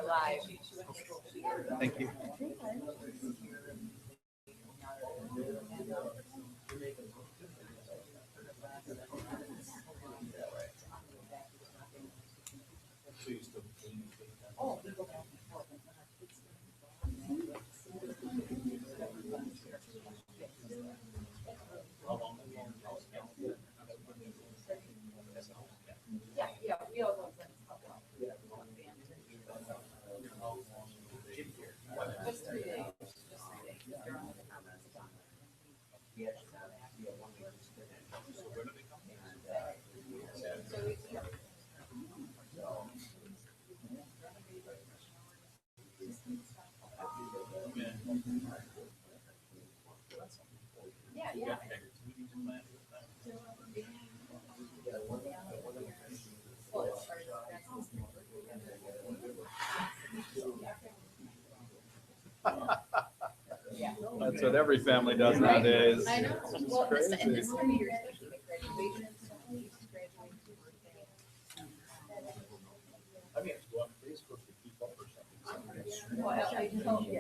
Live. Thank you. Just 3 days. Yeah. That's what every family does nowadays. I know. It's Well, crazy. and this time of year, especially like graduation, graduation, birthday. I mean, go on Facebook to keep up or something. Well, I told you,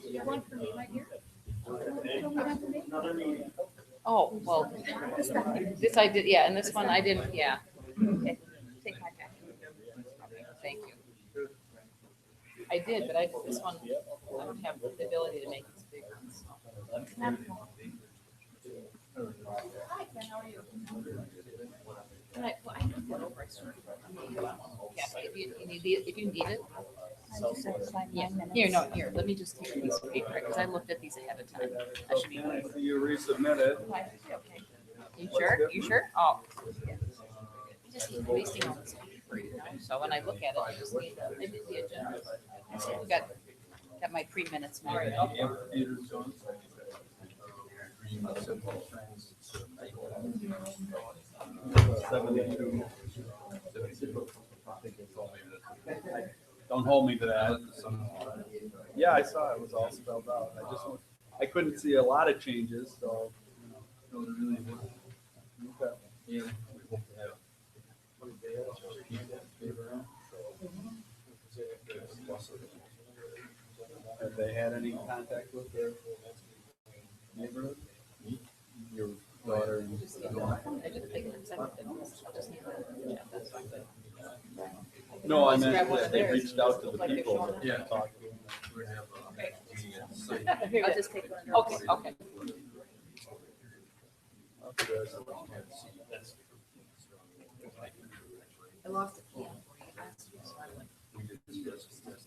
you want for me, my dear? Oh, well, this I did, yeah, and this one I didn't, yeah. Okay, take my packet. Thank you. I did, but this one, I don't have the ability to make these big ones. Hi, Ken, how are you? I took that over, I sort of. Yeah, if you need it. Yeah, here, no, here, let me just take a piece of paper, because I looked at these ahead of time. That should be good. You resubmit it. Okay. You sure? You sure? Oh. You just keep wasting all this paper, you know? So when I look at it, I just need the agenda. I said, we got my pre-minutes now. Don't hold me to that. Yeah, I saw it was all spelled out. I couldn't see a lot of changes, so. Okay. Have they had any contact with their neighborhood? Your daughter and. I just think it's I just need to check this. No, I meant that they reached out to the people. Yeah. Talked to them. We're gonna have I'll just take one. Okay. That's good. I lost a key on 40 last week, so I went.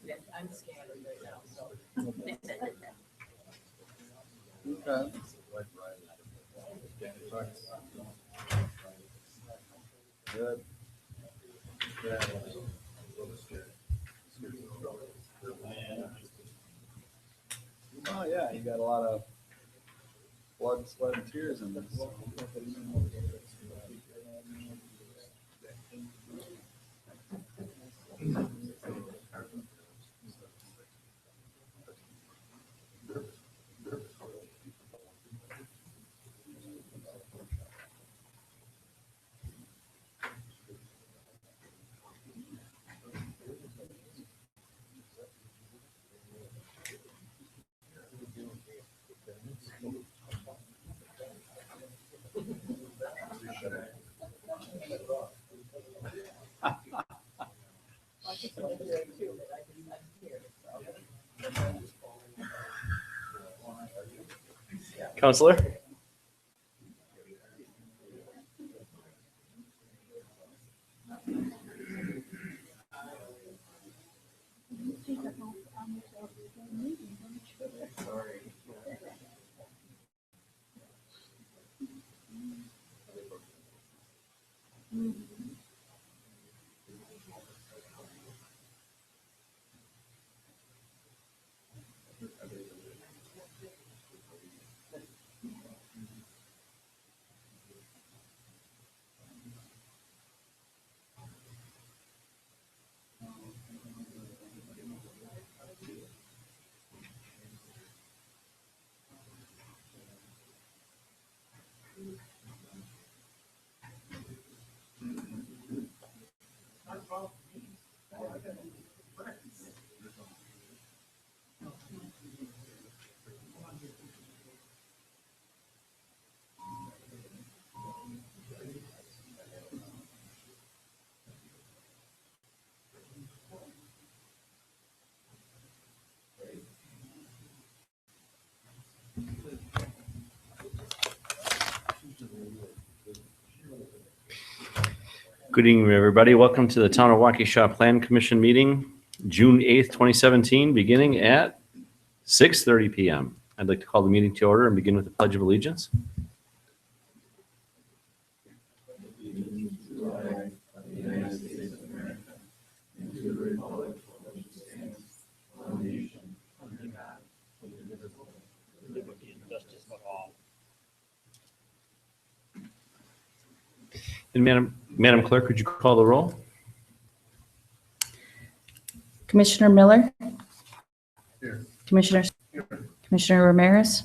Yeah, I'm scattered right now, so. Okay. Good. Oh, yeah, you got a lot of blood, sweat, and tears in this. Counselor? Good evening, everybody. Welcome to the Town of Waukesha Plan Commission meeting, June 8th, 2017, beginning at 6:30 p.m. I'd like to call the meeting to order and begin with the Pledge of Allegiance. And Madam Clerk, could you call the roll? Commissioner Miller? Here. Commissioner Ramirez?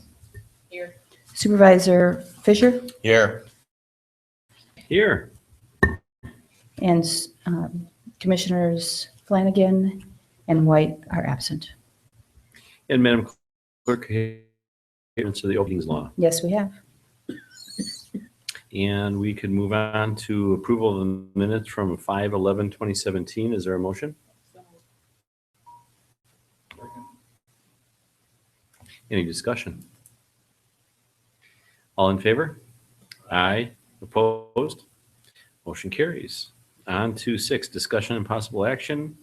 Here. Supervisor Fisher? Here. Here. And Commissioners Flanagan and White are absent. And Madam Clerk, answer the openings law. Yes, we have. And we could move on to approval of the minutes from 5/11/2017. Is there a motion? Any discussion? All in favor? Aye. Opposed? Motion carries. On to 6, discussion and possible action.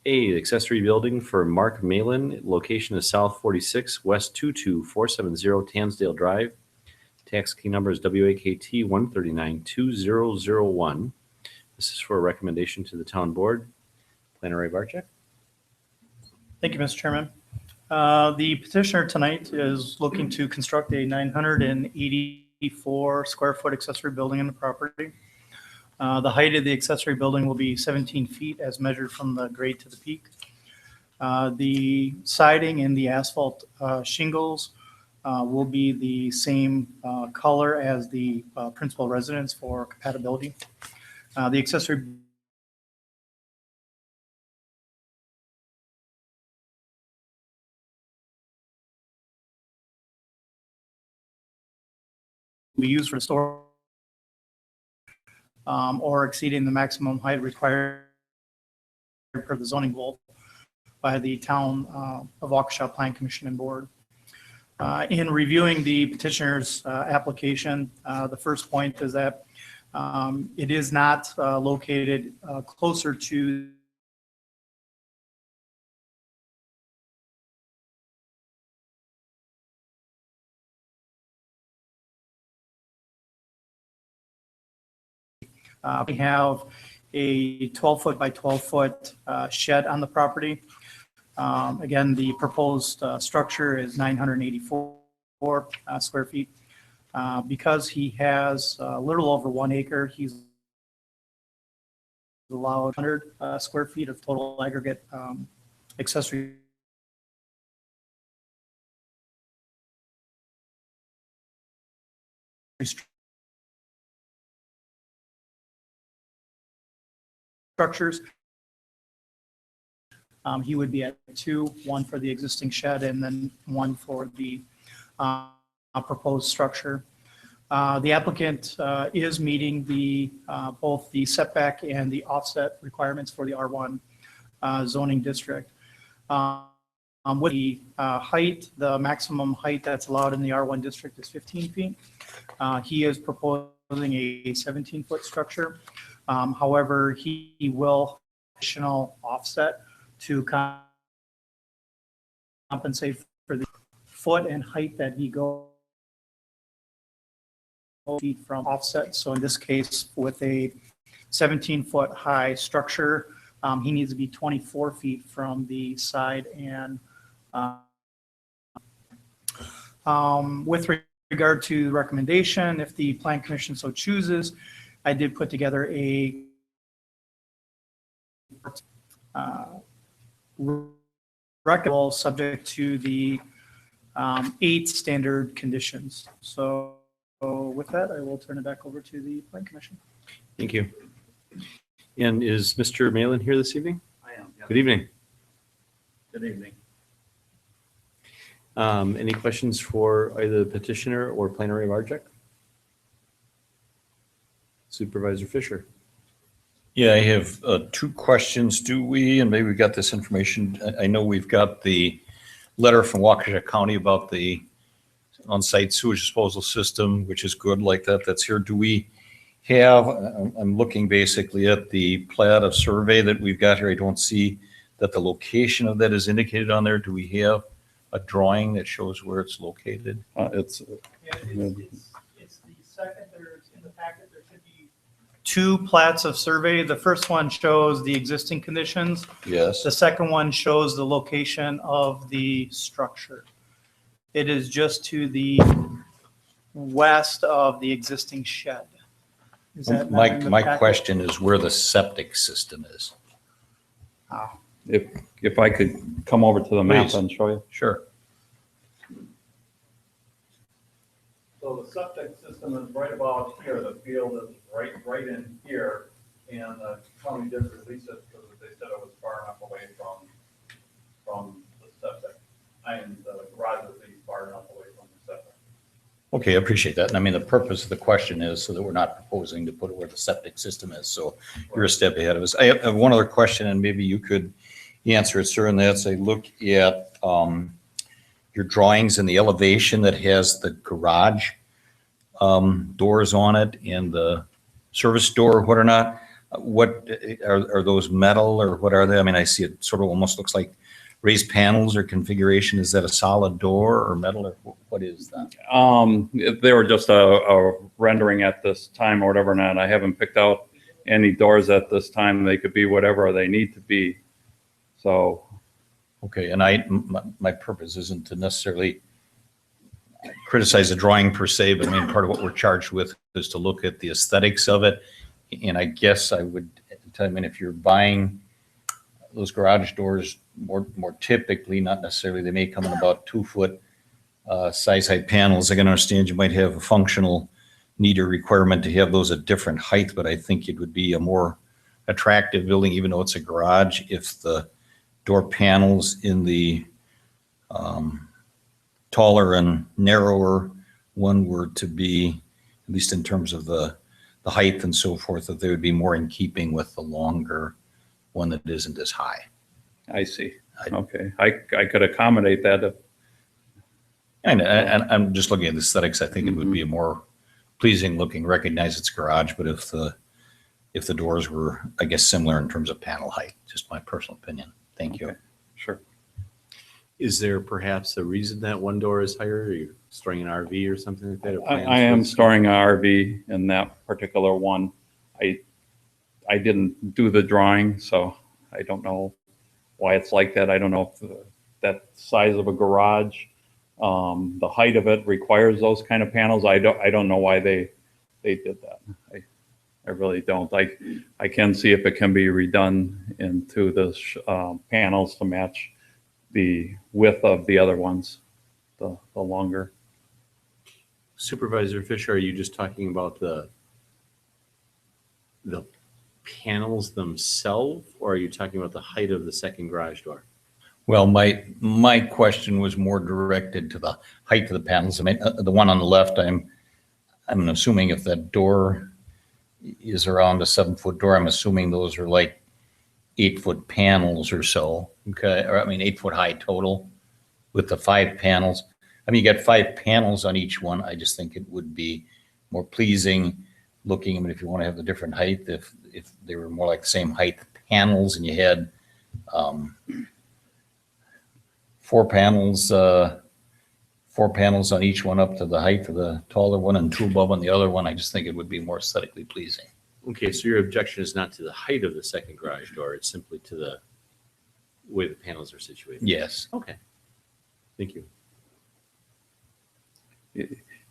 A, accessory building for Mark Malin, location is South 46, West 22470 Tansdale Drive. Tax key number is WAKT 1392001. This is for a recommendation to the town board. Planner Ray Barczyk. Thank you, Mr. Chairman. The petitioner tonight is looking to construct a 984 square foot accessory building on the property. The height of the accessory building will be 17 feet as measured from the grade to the peak. The siding and the asphalt shingles will be the same color as the principal residence for compatibility. The accessory will be used for storage or exceeding the maximum height required per the zoning rule by the town of Waukesha Plan Commission and Board. In reviewing the petitioner's application, the first point is that it is not located closer to we have a 12-foot by 12-foot shed on the property. Again, the proposed structure is 984 square feet. Because he has a little over 1 acre, he's allowed 100 square feet of total aggregate accessory structures. He would be at 2, 1 for the existing shed and then 1 for the proposed structure. The applicant is meeting the both the setback and the offset requirements for the R1 zoning district. With the height, the maximum height that's allowed in the R1 district is 15 feet. He is proposing a 17-foot structure. However, he will additional offset to compensate for the foot and height that he goes feet from offset. So in this case, with a 17-foot high structure, he needs to be 24 feet from the side. And with regard to the recommendation, if the Plan Commission so chooses, I did put together a recommendation subject to the 8 standard conditions. So with that, I will turn it back over to the Plan Commission. Thank you. And is Mr. Malin here this evening? I am. Yeah. Good evening. Good evening. Any questions for either the petitioner or Planner Ray Barczyk? Supervisor Fisher. Yeah, I have 2 questions. Do we, and maybe we got this information, I know we've got the letter from Waukesha County about the on-site sewage disposal system, which is good like that. That's here. Do we have, I'm looking basically at the plat of survey that we've got here. I don't see that the location of that is indicated on there. Do we have a drawing that shows where it's located? It's the second, there's in the packet, there should be two plats of survey. The first one shows the existing conditions. Yes. The second one shows the location of the structure. It is just to the west of the existing shed. Is that not in the My packet? question is where the septic system is. If I could come over to the map Please. and show you. Sure. So the septic system is right about here, the field is right in here, and the county did release it because they said it was far enough away from the septic. And the garage would be far enough away from the septic. Okay, I appreciate that. And I mean, the purpose of the question is so that we're not proposing to put it where the septic system is. So you're a step ahead of us. I have one other question, and maybe you could answer it, sir, and that's I look at your drawings and the elevation that has the garage doors on it and the service door, what or not. What are those metal or what are they? I mean, I see it sort of almost looks like raised panels or configuration. Is that a solid door or metal or what is that? They were just a rendering at this time or whatever, and I haven't picked out any doors at this time. They could be whatever they need to be. So, Okay, and my purpose isn't to necessarily criticize the drawing per se, but I mean, part of what we're charged with is to look at the aesthetics of it. And I guess I would tell you, I mean, if you're buying those garage doors more typically, not necessarily, they may come in about 2-foot size height panels. I can understand you might have a functional need or requirement to have those at different height, but I think it would be a more attractive building, even though it's a garage, if the door panels in the taller and narrower one were to be, at least in terms of the height and so forth, that they would be more in keeping with the longer one that isn't as high. I see. Okay. I could accommodate that if, And I'm just looking at the aesthetics. I think it would be a more pleasing looking, recognize it's garage, but if the doors were, I guess, similar in terms of panel height, just my personal opinion. Thank you. Okay. Sure. Is there perhaps a reason that one door is higher? Are you storing an RV or something like that? or I plans am for- storing an RV in that particular one. I didn't do the drawing, so I don't know why it's like that. I don't know if that size of a garage, the height of it requires those kind of panels. I don't know why they did that. I really don't. I can see if it can be redone into the panels to match the width of the other ones, the longer. Supervisor Fisher, are you just talking about the panels themselves, or are you talking about the height of the second garage door? Well, my question was more directed to the height of the panels. I mean, the one on the left, I'm assuming if that door is around a 7-foot door, I'm assuming those are like 8-foot panels or so. Okay, or I mean 8-foot high total with the 5 panels. I mean, you got 5 panels on each one. I just think it would be more pleasing looking. I mean, if you want to have the different height, if they were more like the same height panels and you had 4 panels on each one up to the height of the taller one and 2 above on the other one, I just think it would be more aesthetically pleasing. Okay, so your objection is not to the height of the second garage door, it's simply to the way the panels are situated? Yes. Okay, thank you.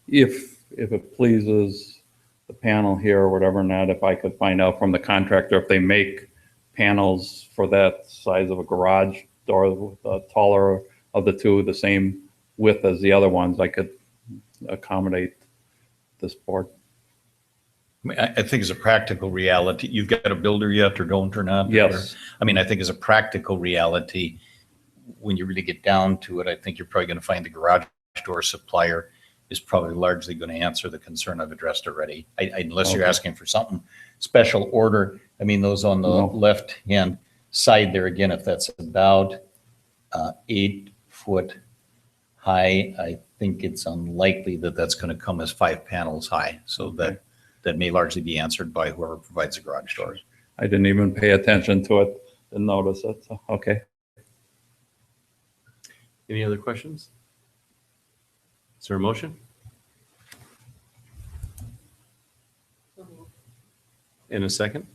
If it pleases the panel here or whatever, not if I could find out from the contractor if they make panels for that size of a garage door, the taller of the two, the same width as the other ones, I could accommodate this board. I mean, I think as a practical reality, you've got a builder yet or don't or not? Yes. I mean, I think as a practical reality, when you really get down to it, I think you're probably going to find the garage door supplier is probably largely going to answer the concern I've addressed already. Unless you're Okay. asking for something special order. I mean, those on the No. left-hand side there, again, if that's about 8-foot high, I think it's unlikely that that's going to come as 5 panels high. So that that may largely be answered by whoever provides the garage doors. I didn't even pay attention to it, didn't notice it, so, okay. Any other questions? Is there a motion? In a second?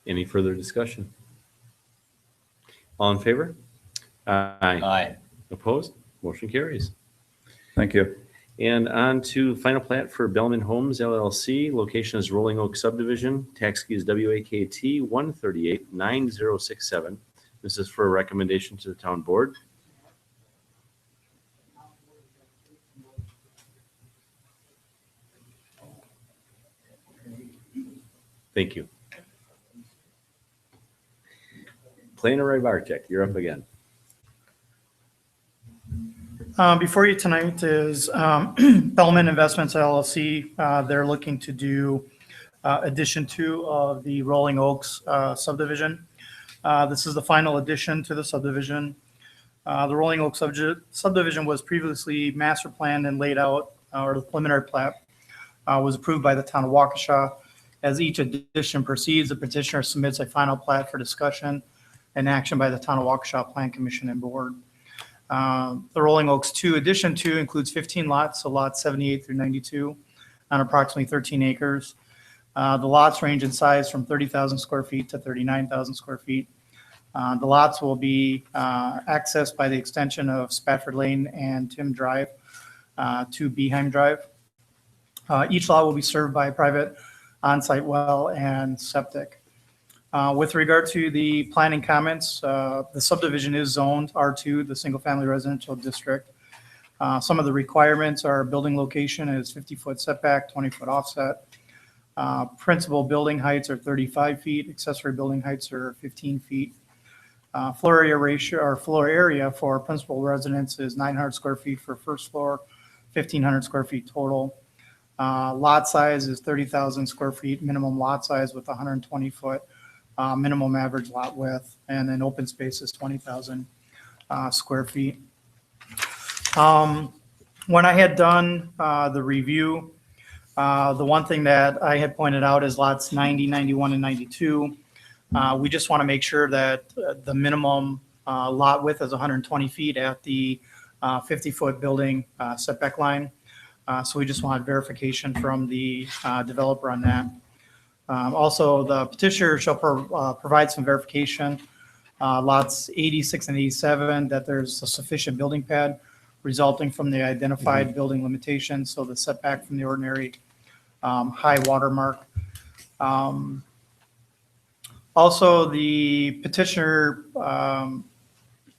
Any further discussion? All in favor? Aye. Aye. Opposed? Motion carries. Thank you. And on to final plat for Bellman Homes LLC. Location is Rolling Oak Subdivision. Tax key is WAKT 1389067. This is for a recommendation to the town board. Thank you. Planner Bartek, you're up again. Before you tonight is Bellman Investments LLC. They're looking to do addition 2 of the Rolling Oaks subdivision. This is the final addition to the subdivision. The Rolling Oaks subdivision was previously master planned and laid out, or the preliminary plat was approved by the town of Waukesha. As each addition proceeds, the petitioner submits a final plat for discussion and action by the town of Waukesha Plan Commission and Board. The Rolling Oaks 2 addition 2 includes 15 lots, so lots 78 through 92 on approximately 13 acres. The lots range in size from 30,000 square feet to 39,000 square feet. The lots will be accessed by the extension of Spafford Lane and Tim Drive to Beheim Drive. Each lot will be served by a private on-site well and septic. With regard to the planning comments, the subdivision is zoned R2, the single-family residential district. Some of the requirements are building location is 50-foot setback, 20-foot offset. Principal building heights are 35 feet, accessory building heights are 15 feet. Floor area ratio or floor area for principal residence is 900 square feet for first floor, 1,500 square feet total. Lot size is 30,000 square feet, minimum lot size with 120 foot minimum average lot width, and then open space is 20,000 square feet. When I had done the review, the one thing that I had pointed out is lots 90, 91, and 92. We just want to make sure that the minimum lot width is 120 feet at the 50-foot building setback line. So we just want verification from the developer on that. Also, the petitioner shall provide some verification, lots 86 and 87, that there's a sufficient building pad resulting from the identified building limitations, so the setback from the ordinary high water mark. Also, the petitioner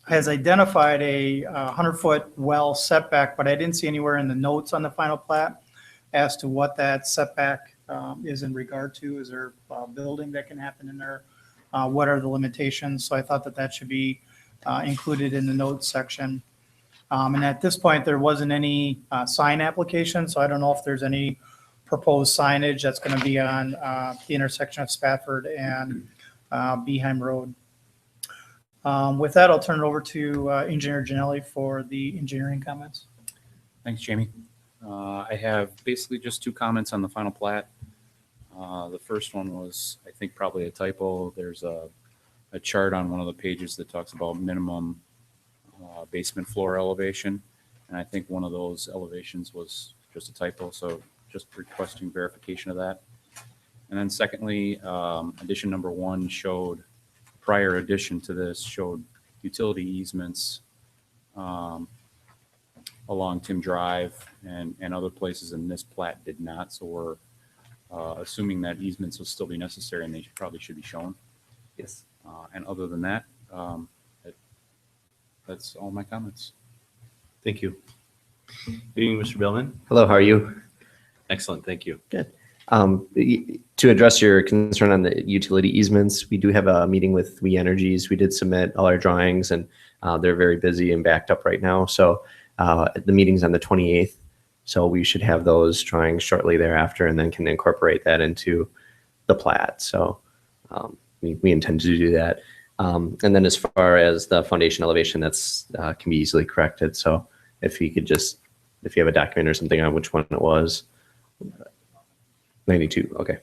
has identified a 100-foot well setback, but I didn't see anywhere in the notes on the final plat as to what that setback is in regard to. Is there building that can happen in there? What are the limitations? So I thought that that should be included in the notes section. And at this point, there wasn't any sign application, so I don't know if there's any proposed signage that's going to be on the intersection of Spafford and Beheim Road. With that, I'll turn it over to Engineer Janelli for the engineering comments. Thanks, Jamie. I have basically just 2 comments on the final plat. The first one was, I think, probably a typo. There's a chart on one of the pages that talks about minimum basement floor elevation. And I think one of those elevations was just a typo. So just requesting verification of that. And then secondly, addition number 1 showed, prior addition to this showed utility easements along Tim Drive and other places, and this plat did not. So we're assuming that easements will still be necessary and they probably should be shown. Yes. And other than that, that's all my comments. Thank you. Good evening, Mr. Bellman. Hello, how are you? Excellent, thank you. Good. To address your concern on the utility easements, we do have a meeting with We Energies. We did submit all our drawings, and they're very busy and backed up right now. So the meeting's on the 28th. So we should have those drawings shortly thereafter, and then can incorporate that into the plat. So we intend to do that. And then as far as the foundation elevation, that's can be easily corrected. So if you could just if you have a document or something on which one it was. 92, okay.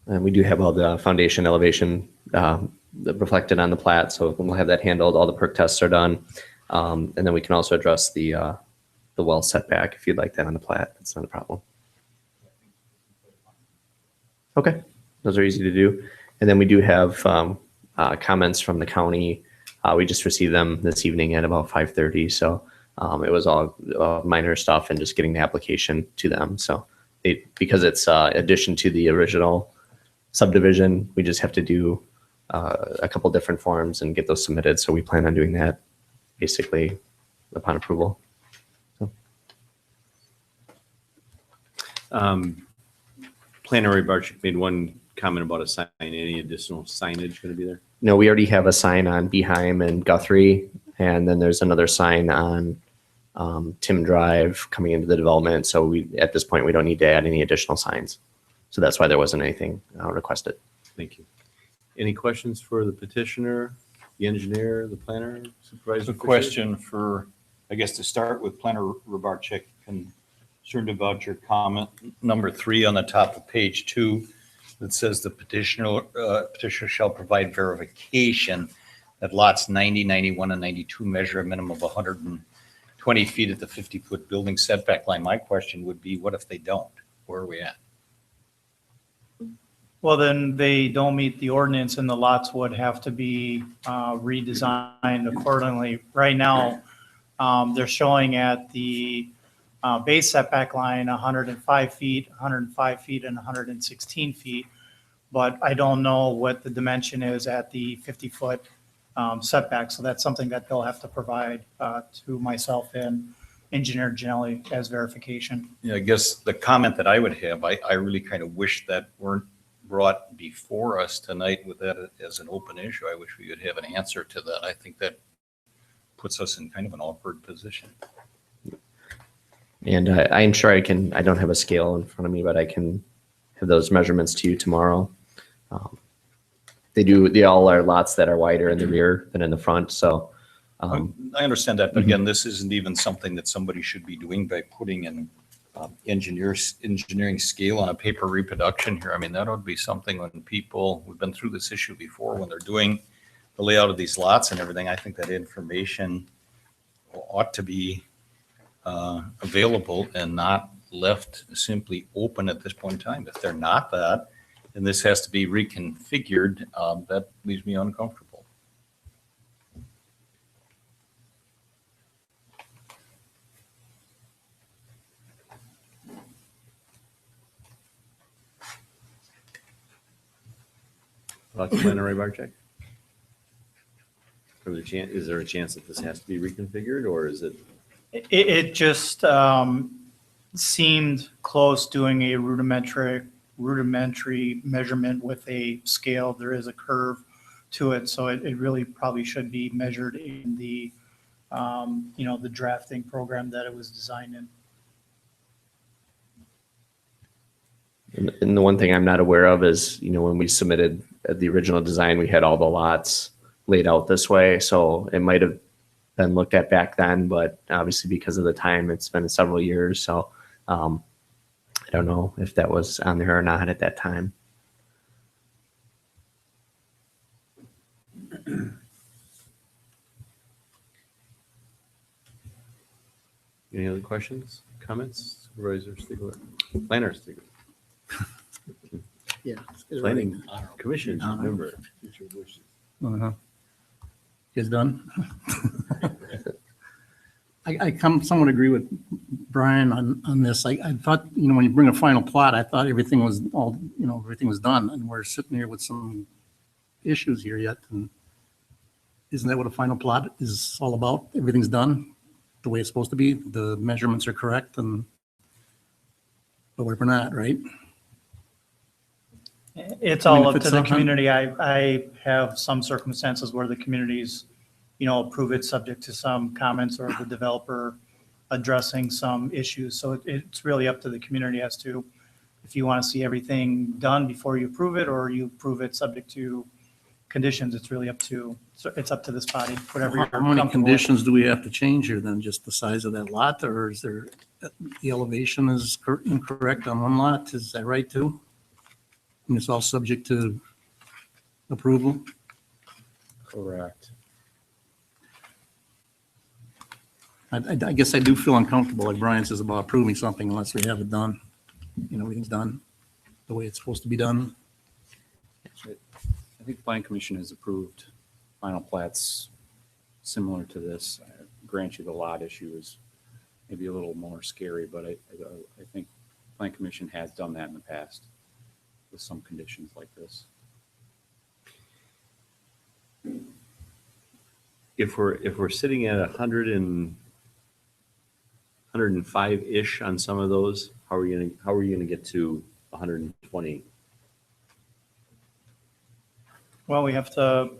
And we do have all the foundation elevation reflected on the plat, so we'll have that handled. All the perk tests are done. And then we can also address the well setback if you'd like that on the plat. That's not a problem. Okay, those are easy to do. And then we do have comments from the county. We just received them this evening at about 5:30. So it was all minor stuff and just getting the application to them. So because it's addition to the original subdivision, we just have to do a couple different forms and get those submitted. So we plan on doing that basically upon approval. So. Planner Barczyk made one comment about a sign. Any additional signage going to be there? No, we already have a sign on Beheim and Guthrie, and then there's another sign on Tim Drive coming into the development. So we, at this point, we don't need to add any additional signs. So that's why there wasn't anything requested. Thank you. Any questions for the petitioner, the engineer, the planner, supervisor? The question for, I guess to start with, Planner Rubarczyk, concerned about your comment number 3 on the top of page 2 that says the petitioner shall provide verification that lots 90, 91, and 92 measure a minimum of 120 feet at the 50-foot building setback line. My question would be, what if they don't? Where are we at? Well, then they don't meet the ordinance and the lots would have to be redesigned accordingly. Right now, they're showing at the base setback line 105 feet, 105 feet, and 116 feet. But I don't know what the dimension is at the 50-foot setback. So that's something that they'll have to provide to myself and Engineer Janelli as verification. Yeah, I guess the comment that I would have, I really kind of wish that weren't brought before us tonight with that as an open issue. I wish we could have an answer to that. I think that puts us in kind of an awkward position. And I'm sure I don't have a scale in front of me, but I can have those measurements to you tomorrow. They all are lots that are wider in the rear than in the front. So I understand that, but again, this isn't even something that somebody should be doing by putting in engineering scale on a paper reproduction here. I mean, that would be something when people, we've been through this issue before, when they're doing the layout of these lots and everything, I think that information ought to be available and not left simply open at this point in time. If they're not that, and this has to be reconfigured, that leaves me uncomfortable. Planner Barczyk? Is there a chance that this has to be reconfigured, or is it? It just seemed close doing a rudimentary measurement with a scale. There is a curve to it, so it really probably should be measured in the the drafting program that it was designed in. And the one thing I'm not aware of is, when we submitted the original design, we had all the lots laid out this way. So it might have been looked at back then, but obviously because of the time, it's been several years. So I don't know if that was on there or not at that time. Any other questions, comments? Supervisor Stiegler? Planner Stiegler? Yeah. Planning Commission member. Uh-huh. Is done. I somewhat agree with Brian on this. I thought, when you bring a final plot, I thought everything was everything was done, and we're sitting here with some issues here yet. And isn't that what a final plot is all about? Everything's done the way it's supposed to be. The measurements are correct, but we're not, right? It's I mean, all if up to it's the not done- community. I have some circumstances where the communities, approve it subject to some comments or the developer addressing some issues. So it's really up to the community as to if you want to see everything done before you approve it, or you approve it subject to conditions, it's really up to, so it's up to this body, whatever you're How many comfortable with. conditions do we have to change here then? Just the size of that lot, or is there, the elevation is incorrect on one lot? Is that right too? And it's all subject to approval? Correct. I guess I do feel uncomfortable, like Brian says, about approving something unless we have it done. You know, everything's done the way it's supposed to be done. I think the planning commission has approved final plats similar to this. I grant you the lot issue is maybe a little more scary, but I think planning commission has done that in the past with some conditions like this. If we're sitting at 105-ish on some of those, how are you gonna get to 120? Well, we have to,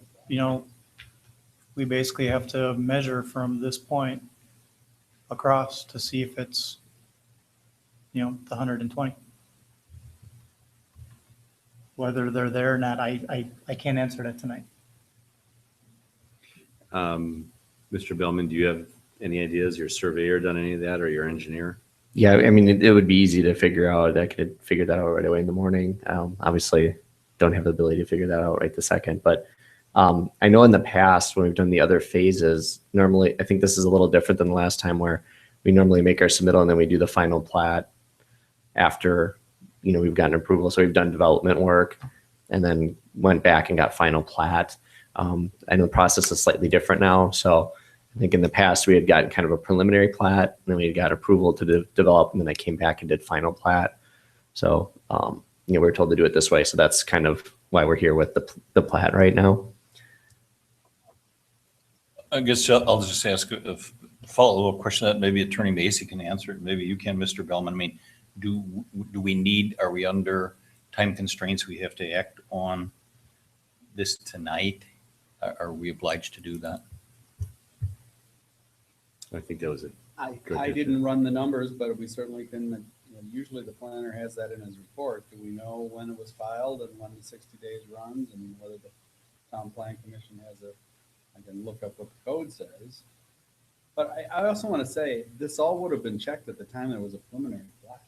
we basically have to measure from this point across to see if it's, the 120. Whether they're there or not, I can't answer that tonight. Mr. Bellman, do you have any ideas? Your surveyor done any of that, or your engineer? Yeah, I mean, it would be easy to figure out. I could figure that out right away in the morning. Obviously, don't have the ability to figure that out right this second. But I know in the past when we've done the other phases, normally, I think this is a little different than the last time where we normally make our submittal and then we do the final plat after, we've gotten approval. So we've done development work and then went back and got final plat. I know the process is slightly different now. So I think in the past we had gotten kind of a preliminary plat, and then we had got approval to develop, and then I came back and did final plat. So, we were told to do it this way. So that's kind of why we're here with the plat right now. I guess I'll just ask a follow-up question that maybe Attorney Macy can answer it. Maybe you can, Mr. Bellman. I mean, are we under time constraints? We have to act on this tonight? Are we obliged to do that? I think that was it. I didn't run the numbers, but we certainly can, usually the planner has that in his report. Do we know when it was filed and when the 60 days runs, and whether the town plan commission has I can look up what the code says. But I also want to say, this all would have been checked at the time there was a preliminary plat.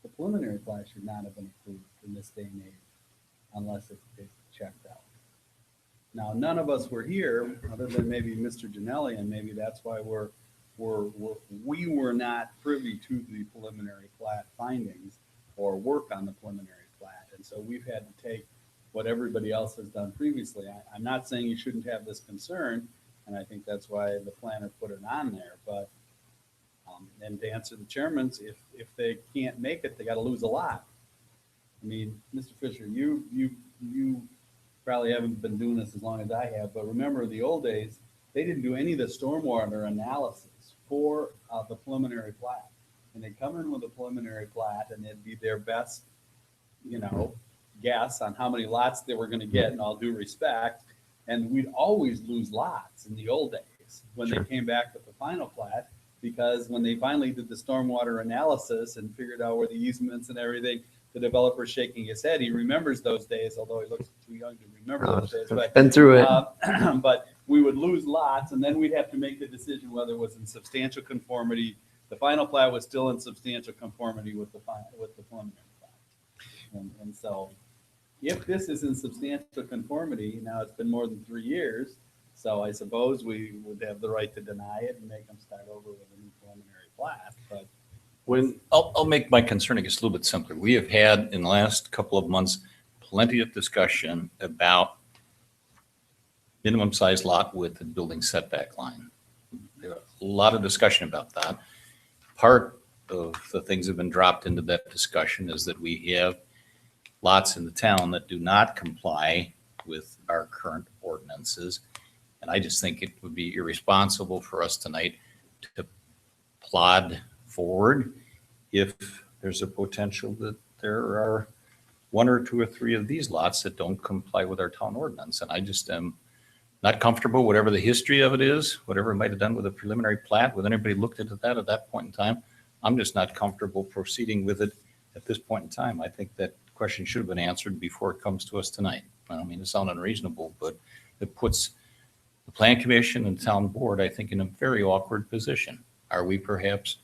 The preliminary plat should not have been approved in this day and age unless it's checked out. Now, none of us were here, other than maybe Mr. Janelli, and maybe that's why we were not privy to the preliminary plat findings or work on the preliminary plat. And so we've had to take what everybody else has done previously. I'm not saying you shouldn't have this concern, and I think that's why the planner put it on there. But and to answer the chairman's, if they can't make it, they got to lose a lot. I mean, Mr. Fisher, you probably haven't been doing this as long as I have, but remember in the old days, they didn't do any of the stormwater analysis for the preliminary plat. And they come in with a preliminary plat and it'd be their best, guess on how many lots they were going to get, in all due respect. And we'd always lose lots in the old days when they came back with the final plat, because when they finally did the stormwater analysis and figured out where the easements and everything, the developer's shaking his head. He remembers those days, although he looks too young to remember those days. But Been through it. But we would lose lots, and then we'd have to make the decision whether it was in substantial conformity. The final plat was still in substantial conformity with the preliminary plat. And so if this is in substantial conformity, now it's been more than 3 years, so I suppose we would have the right to deny it and make them start over with a new preliminary plat. But I'll make my concern, I guess, a little bit simpler. We have had in the last couple of months plenty of discussion about minimum size lot width and building setback line. There are a lot of discussion about that. Part of the things that have been dropped into that discussion is that we have lots in the town that do not comply with our current ordinances. And I just think it would be irresponsible for us tonight to plod forward if there's a potential that there are 1 or 2 or 3 of these lots that don't comply with our town ordinance. And I just am not comfortable, whatever the history of it is, whatever it might have done with a preliminary plat, with anybody looked into that at that point in time. I'm just not comfortable proceeding with it at this point in time. I think that question should have been answered before it comes to us tonight. I don't mean to sound unreasonable, but it puts the plan commission and town board, I think, in a very awkward position. Are we perhaps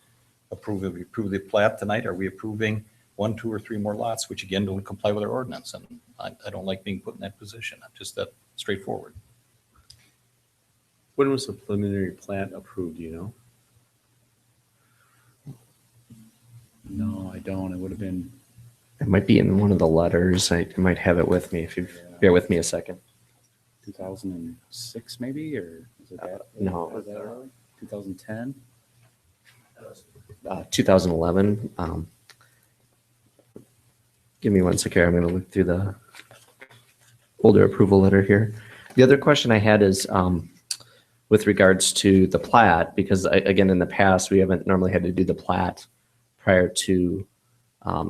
we approve the plat tonight? Are we approving 1, 2, or 3 more lots, which again don't comply with our ordinance? And I don't like being put in that position. I'm just that straightforward. When was the preliminary plat approved, do you know? No, I don't. It would have been It might be in one of the letters. I might have it with me if you bear with me a second. 2006 maybe, or is it that? No. Was that early? 2010? 2011. Give me one second. I'm going to look through the older approval letter here. The other question I had is with regards to the plat, because again, in the past, we haven't normally had to do the plat prior to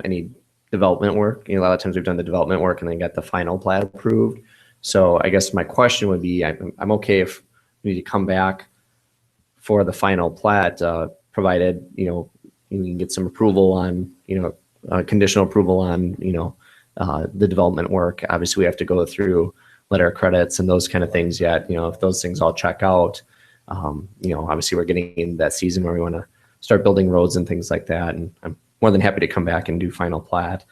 any development work. You know, a lot of times we've done the development work and then got the final plat approved. So I guess my question would be, I'm okay if we need to come back for the final plat, provided, you know, you can get some approval on, you know, conditional approval on, you know, the development work. Obviously, we have to go through letter of credits and those kind of things yet. You know, if those things all check out, you know, obviously we're getting in that season where we want to start building roads and things like that. And I'm more than happy to come back and do final plat.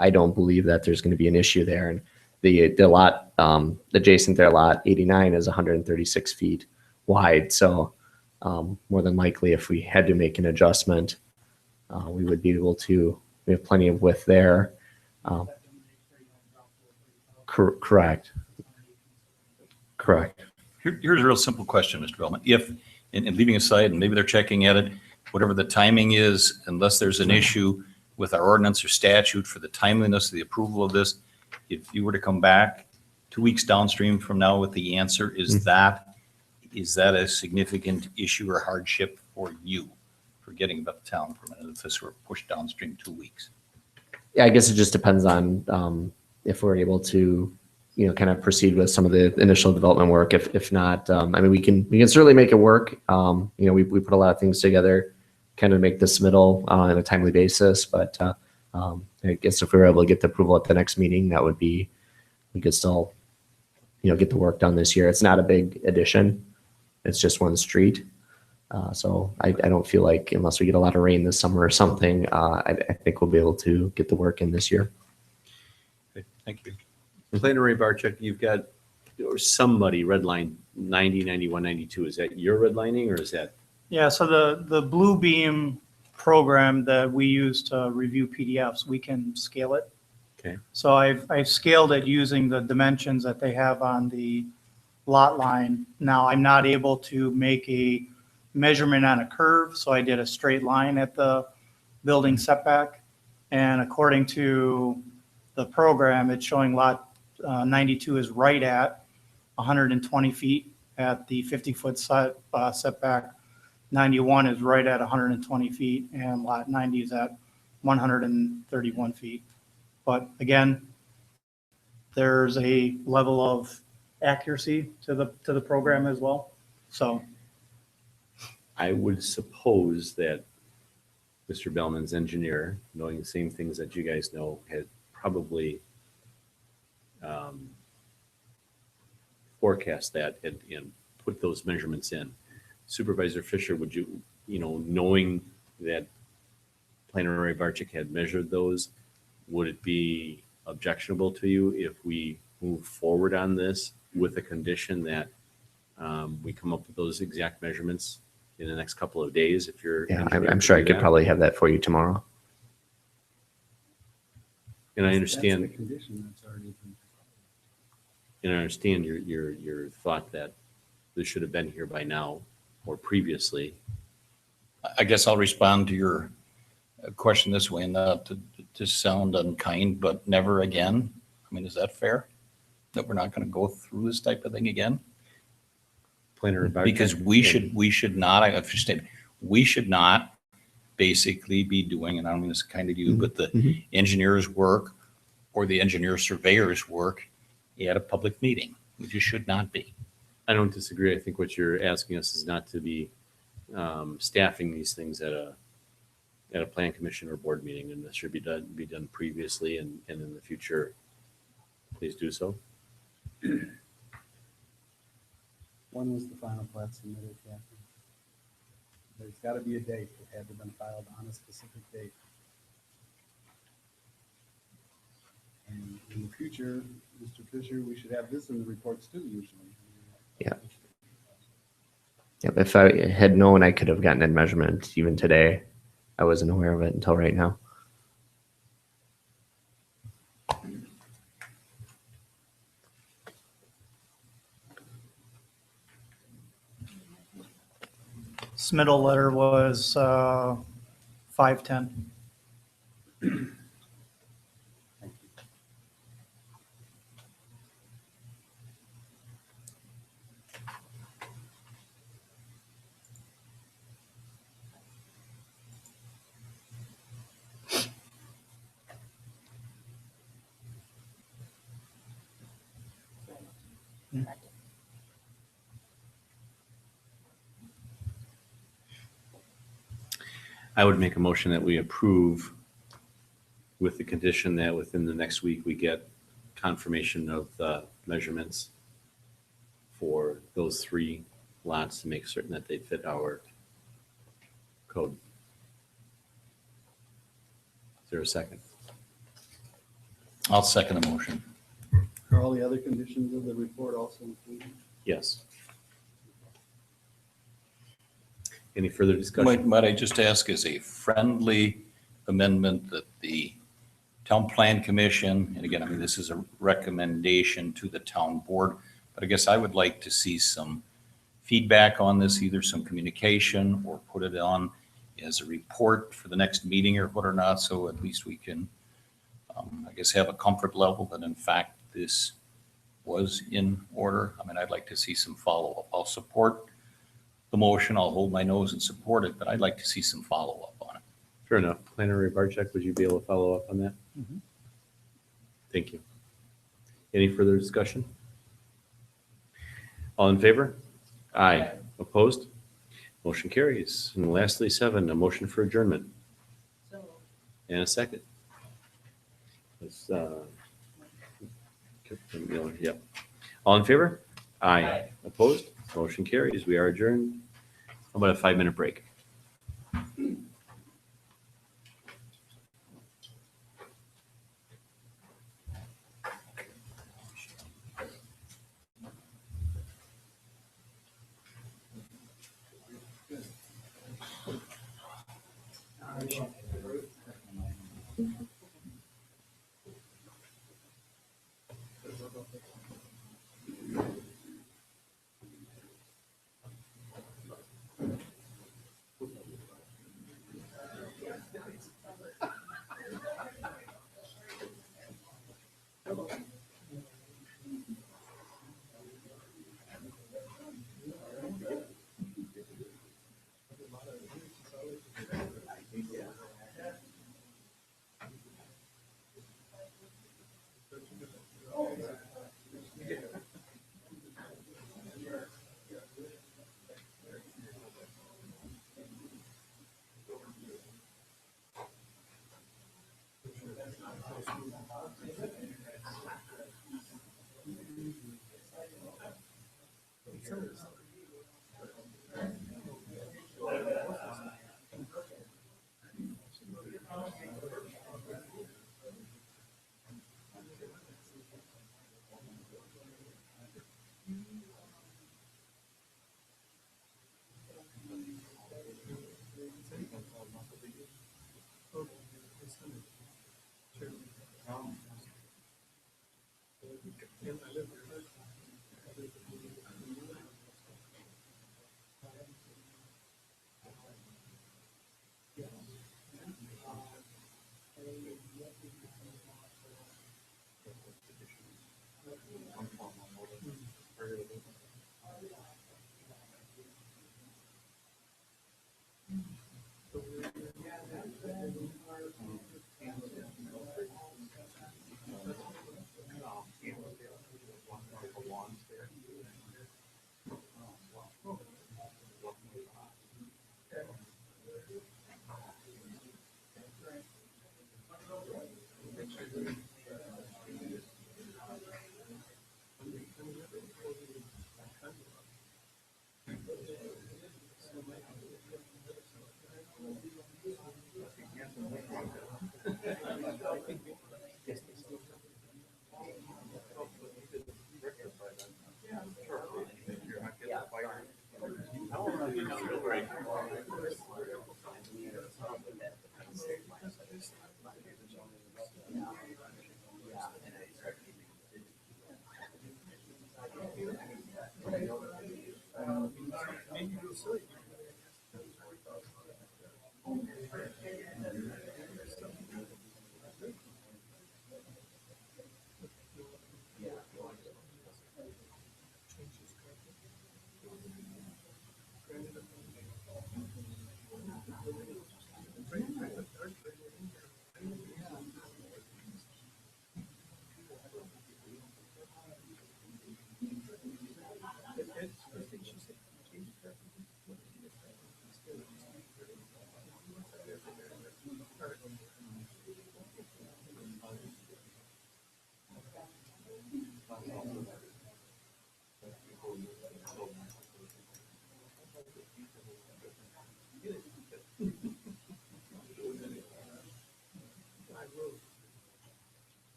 I don't believe that there's going to be an issue there. And the lot adjacent there, lot 89, is 136 feet wide. So more than likely, if we had to make an adjustment, we would be able to. We have plenty of width there. Correct. Correct. Here's a real simple question, Mr. Bellman. If, and leaving aside, and maybe they're checking at it, whatever the timing is, unless there's an issue with our ordinance or statute for the timeliness of the approval of this, if you were to come back 2 weeks downstream from now with the answer, is that a significant issue or hardship for you for getting the town permit if this were pushed downstream 2 weeks? Yeah, I guess it just depends on if we're able to, you know, kind of proceed with some of the initial development work. If not, I mean, we can certainly make it work. You know, we put a lot of things together, kind of make the submittal on a timely basis. But I guess if we were able to get the approval at the next meeting, that would be, we could still, you know, get the work done this year. It's not a big addition. It's just one street. So I don't feel like, unless we get a lot of rain this summer or something, I think we'll be able to get the work in this year. Okay, thank you. Planner Ray Barczyk, you've got, or somebody redline 90, 91, 92. Is that your redlining or is that? Yeah, so the Blue Beam program that we use to review PDFs, we can scale it. Okay. So I've scaled it using the dimensions that they have on the lot line. Now, I'm not able to make a measurement on a curve, so I did a straight line at the building setback. And according to the program, it's showing lot 92 is right at 120 feet at the 50-foot setback. 91 is right at 120 feet, and lot 90 is at 131 feet. But again, there's a level of accuracy to the program as well. So I would suppose that Mr. Bellman's engineer, knowing the same things that you guys know, had probably forecast that and put those measurements in. Supervisor Fisher, would you, knowing that Planner Ray Barczyk had measured those, would it be objectionable to you if we move forward on this with a condition that we come up with those exact measurements in the next couple of days? If you're, Yeah, I'm sure I could probably have that for you tomorrow. And I That's understand. the condition that's already been. And I understand your thought that this should have been here by now or previously. I guess I'll respond to your question this way, and not to sound unkind, but never again. I mean, is that fair? That we're not going to go through this type of thing again? Planner Barczyk. Because we should not, I understand, we should not basically be doing, and I don't mean this kind of you, but the engineer's work or the engineer surveyor's work at a public meeting. We just should not be. I don't disagree. I think what you're asking us is not to be staffing these things at a plan commission or board meeting, and this should be done previously and in the future please do so. When was the final plat submitted, Kathy? There's got to be a date. It had to have been filed on a specific date. And in the future, Mr. Fisher, we should have this in the reports too, usually. Yeah. Yep, if I had known I could have gotten a measurement even today, I wasn't aware of it until right now. Submittal letter was 5/10. I would make a motion that we approve with the condition that within the next week, we get confirmation of the measurements for those 3 lots to make certain that they fit our code. Is there a second? I'll second the motion. Are all the other conditions of the report also included? Yes. Any further discussion? Might I just ask as a friendly amendment that the town plan commission, and again, I mean, this is a recommendation to the town board, but I guess I would like to see some feedback on this, either some communication or put it on as a report for the next meeting or what or not, so at least we can, I guess, have a comfort level that in fact this was in order. I mean, I'd like to see some follow-up. I'll support the motion, I'll hold my nose and support it, but I'd like to see some follow-up on it. Fair enough. Planner Barczyk, would you be able to follow up on that? Mhm. Thank you. Any further discussion? All in favor? Aye. Opposed? Motion carries. And lastly, 7, a motion for adjournment. And a second. Let's, Miller, yep. All in favor? Aye. Opposed? Motion carries. We are adjourned. How about a 5-minute break?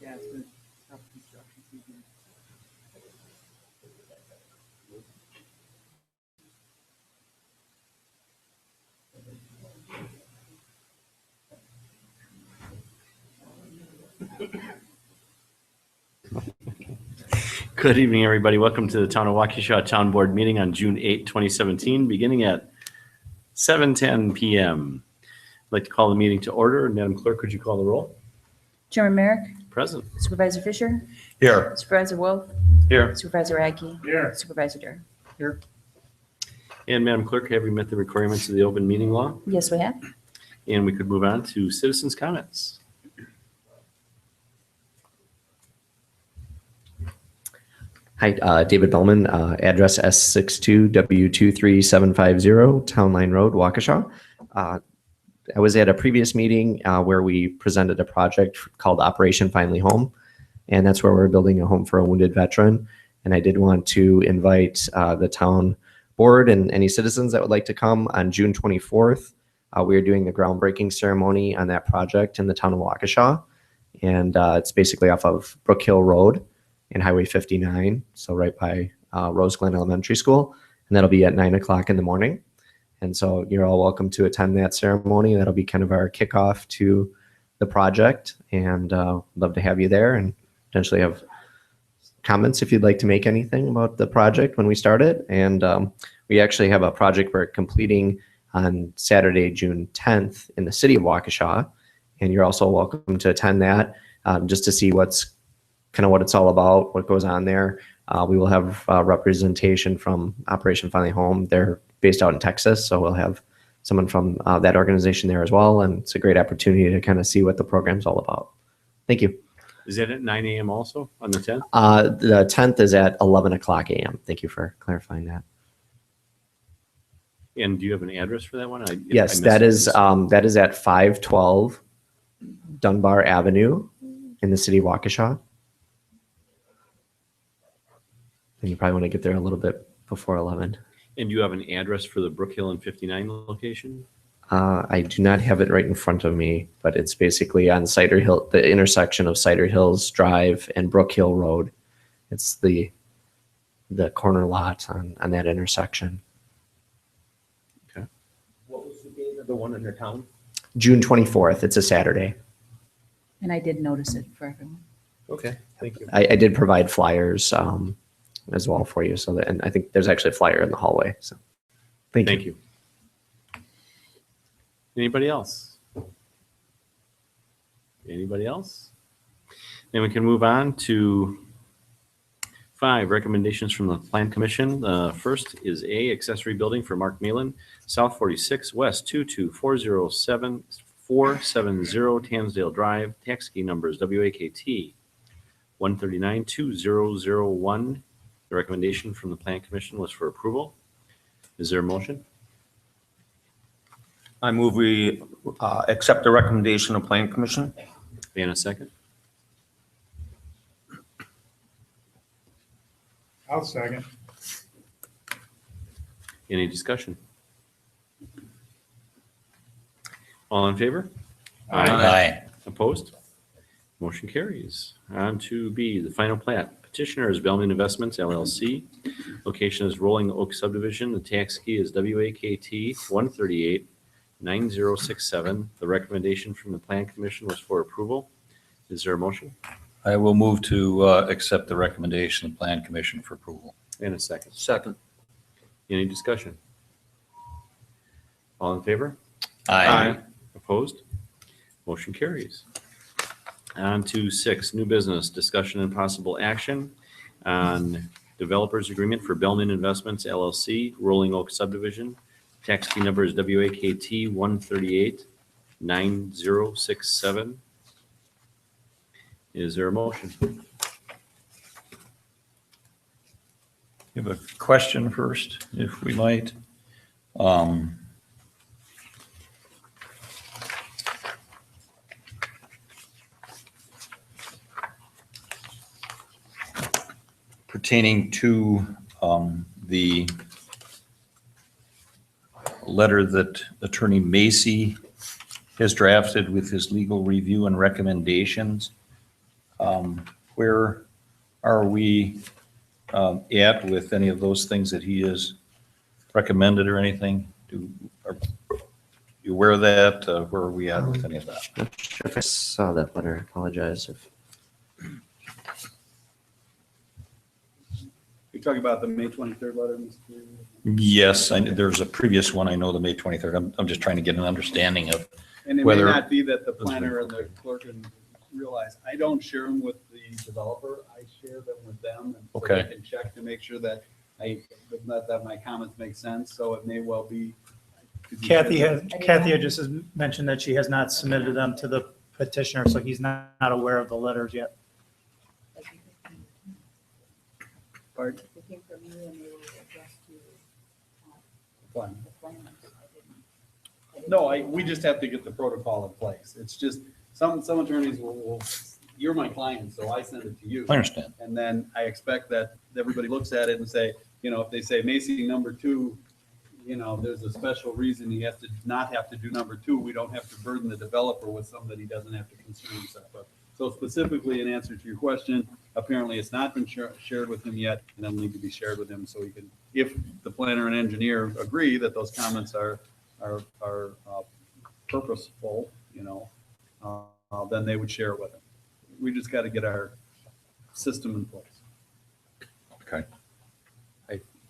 Yeah, it's been tough construction season. Good evening, everybody. Welcome to the Town of Waukesha Town Board meeting on June 8, 2017, beginning at 7:10 PM. I'd like to call the meeting to order. Madam Clerk, could you call the roll? Chairman Merrick, Present. Supervisor Fisher, Here. Supervisor Wolf, Here. Supervisor Ag, Here. Supervisor Durr. And Madam Clerk, have we met the requirements of the open meeting law? Yes, we have. And we could move on to citizens' comments. Hi, David Bellman, address S62W23750, Town Line Road, Waukesha. I was at a previous meeting where we presented a project called Operation Finally Home, and that's where we're building a home for a wounded veteran. And I did want to invite the town board and any citizens that would like to come on June 24th. We are doing the groundbreaking ceremony on that project in the town of Waukesha, and it's basically off of Brook Hill Road and Highway 59, so right by Rose Glen Elementary School, and that'll be at 9 o'clock in the morning. And so you're all welcome to attend that ceremony. That'll be kind of our kickoff to the project, and love to have you there and potentially have comments if you'd like to make anything about the project when we start it. And we actually have a project we're completing on Saturday, June 10th in the city of Waukesha, and you're also welcome to attend that just to see what it's all about, what goes on there. We will have representation from Operation Finally Home. They're based out in Texas, so we'll have someone from that organization there as well, and it's a great opportunity to kind of see what the program's all about. Thank you. Is that at 9 a.m. also on the 10th? The 10th is at 11 o'clock a.m. Thank you for clarifying that. And do you have an address for that one? Yes, that is at 512 Dunbar Avenue in the city of Waukesha. And you probably want to get there a little bit before 11. And do you have an address for the Brook Hill and 59 location? I do not have it right in front of me, but it's basically on Cider Hill, the intersection of Cider Hills Drive and Brook Hill Road. It's the corner lot on that intersection. Okay. What was the date of the one in the town? June 24th. It's a Saturday. And I did notice it for everyone. Okay, thank you. I did provide flyers as well for you. And I think there's actually a flyer in the hallway. So thank you. Anybody else? Anybody else? Then we can move on to 5 recommendations from the Plan Commission. First is A, accessory building for Mark Malin, South 46 West 22470 Tansdale Drive, tax key numbers WAKT 1392001. The recommendation from the Plan Commission was for approval. Is there a motion? I move we accept the recommendation of Plan Commission. And a second? I'll second. Any discussion? All in favor? Aye. Opposed? Motion carries. On to B, the final plat. Petitioner is Bellman Investments LLC. Location is Rolling Oak Subdivision. The tax key is WAKT 1389067. The recommendation from the Plan Commission was for approval. Is there a motion? I will move to accept the recommendation of Plan Commission for approval. And a second. Second. Any discussion? All in favor? Aye. Opposed? Motion carries. On to 6, new business, discussion and possible action on developers agreement for Bellman Investments LLC, Rolling Oak Subdivision. Tax key number is WAKT 1389067. Is there a motion? You have a question first, if we might. Pertaining to the letter that Attorney Macy has drafted with his legal review and recommendations. Where are we at with any of those things that he has recommended or anything? Are you aware of that? Where are we at with any of that? Not sure if I saw that letter. I apologize if. You're talking about the May 23rd letter, Mr. Yes, there's a previous one, I know, the May 23rd. I'm just trying to get an understanding of, And it may Whether- not be that the planner and the clerk can realize, I don't share them with the developer, I share them with them. And so Okay. they can check to make sure that that my comments make sense, so it may well be. Kathy had just mentioned that she has not submitted them to the petitioner, so he's not aware of the letters yet. Pardon? They came from you and they were addressed to Fine. the planners. No, we just have to get the protocol in place. It's just, some attorneys will, you're my client, so I send it to you. I understand. And then I expect that everybody looks at it and say, if they say Macy number 2, there's a special reason he has to not have to do number 2. We don't have to burden the developer with something that he doesn't have to concern himself with. So specifically, in answer to your question, apparently it's not been shared with him yet, and it'll need to be shared with him so he can, if the planner and engineer agree that those comments are purposeful, then they would share it with him. We just got to get our system in place. Okay.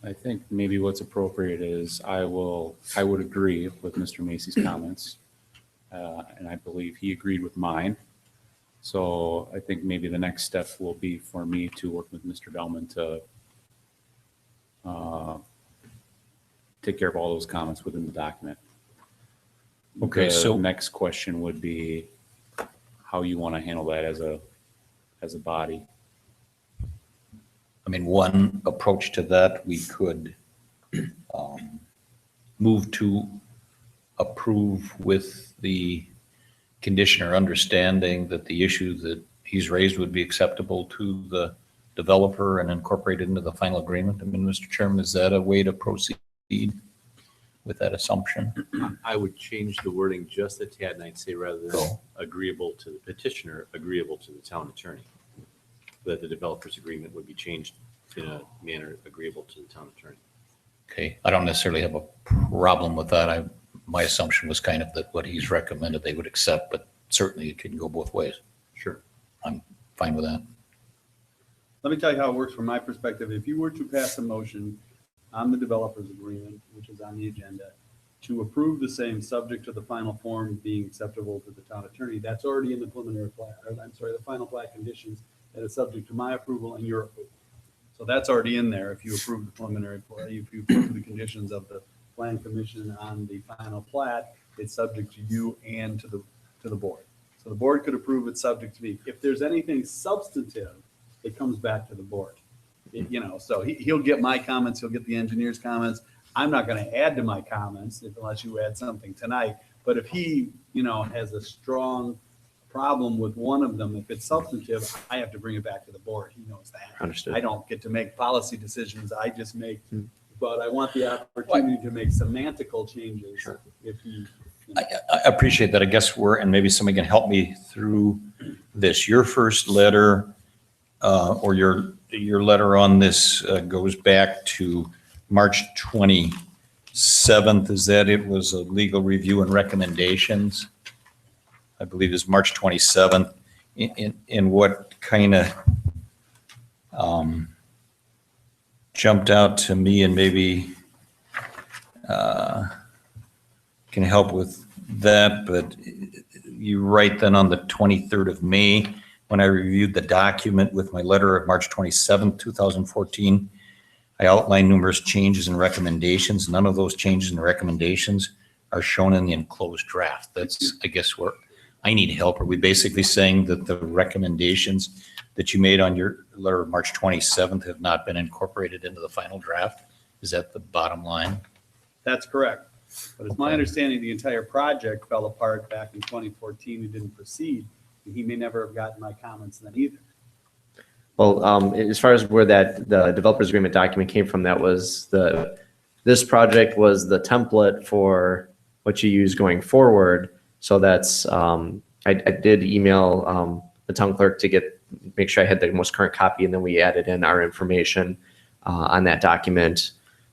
I think maybe what's appropriate is I would agree with Mr. Macy's comments. And I believe he agreed with mine. So I think maybe the next step will be for me to work with Mr. Bellman to take care of all those comments within the document. Okay, The so- next question would be how you want to handle that as a body. I mean, one approach to that, we could move to approve with the condition or understanding that the issue that he's raised would be acceptable to the developer and incorporated into the final agreement. I mean, Mr. Chairman, is that a way to proceed with that assumption? I would change the wording just a tad, and I'd say rather than Go. agreeable to the petitioner, agreeable to the town attorney. That the developer's agreement would be changed in a manner agreeable to the town attorney. Okay, I don't necessarily have a problem with that. My assumption was kind of that what he's recommended they would accept, but certainly it can go both ways. Sure. I'm fine with that. Let me tell you how it works from my perspective. If you were to pass a motion on the developer's agreement, which is on the agenda, to approve the same subject to the final form being acceptable to the town attorney, that's already in the preliminary plat, or I'm sorry, the final plat conditions that is subject to my approval and your approval. So that's already in there if you approve the preliminary plat, if you approve the conditions of the plan commission on the final plat, it's subject to you and to the board. So the board could approve it subject to me. If there's anything substantive, it comes back to the board. So he'll get my comments, he'll get the engineer's comments. I'm not going to add to my comments unless you add something tonight. But if he, has a strong problem with one of them, if it's substantive, I have to bring it back to the board. He knows that. Understood. I don't get to make policy decisions. I just make, but I want the opportunity to make semantical changes. Sure. If he, I appreciate that. I guess and maybe somebody can help me through this. Your first letter or your letter on this goes back to March 27th. Is that it was a legal review and recommendations? I believe is March 27th. In what kind of jumped out to me and maybe can help with that, but you write then on the 23rd of May, when I reviewed the document with my letter of March 27th, 2014, I outlined numerous changes and recommendations. None of those changes and recommendations are shown in the enclosed draft. That's, I guess, where I need help. Are we basically saying that the recommendations that you made on your letter of March 27th have not been incorporated into the final draft? Is that the bottom line? that's correct. But it's my understanding the entire project fell apart back in 2014. It didn't proceed. And he may never have gotten my comments then either. Well, as far as where the developers agreement document came from, that was this project was the template for what you use going forward. So that's, I did email the town clerk to make sure I had the most current copy, and then we added in our information on that document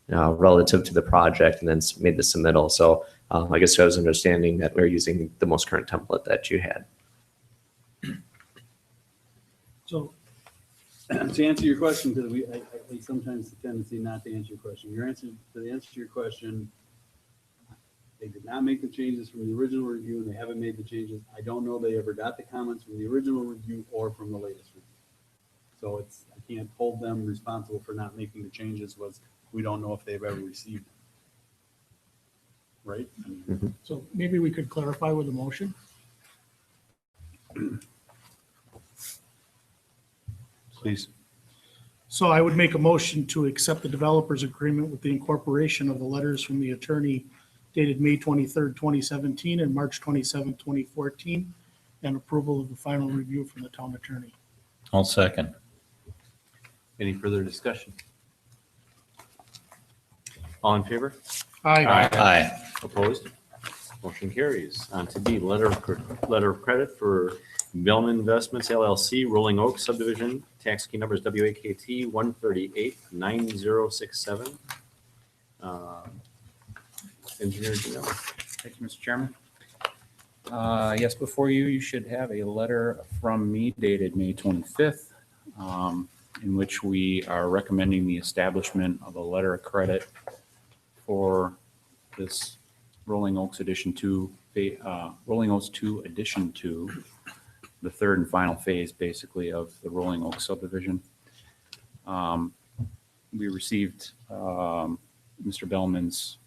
relative to the project, and then made the submittal. So I guess I was understanding that we're using the most current template that you had. So To answer your question, because I sometimes the tendency not to answer your question. The answer to your question, they did not make the changes from the original review, and they haven't made the changes. I don't know they ever got the comments from the original review or from the latest review. So I can't hold them responsible for not making the changes. We don't know if they've ever received them. Right? So maybe we could clarify with the motion. Please. So I would make a motion to accept the developer's agreement with the incorporation of the letters from the attorney dated May 23rd, 2017 and March 27th, 2014, and approval of the final review from the town attorney. I'll second. Any further discussion? All in favor? Aye. Aye. Opposed? Motion carries. On to B, letter of credit for Bellman Investments LLC, Rolling Oak subdivision, tax key numbers WAKT 1389067. Engineer Janelle. Thank you, Mr. Chairman. Yes, before you, you should have a letter from me dated May 25th, in which we are recommending the establishment of a letter of credit for this Rolling Oaks Edition 2, Rolling Oaks 2 Edition 2, the third and final phase, basically, of the Rolling Oaks subdivision. We received Mr. Bellman's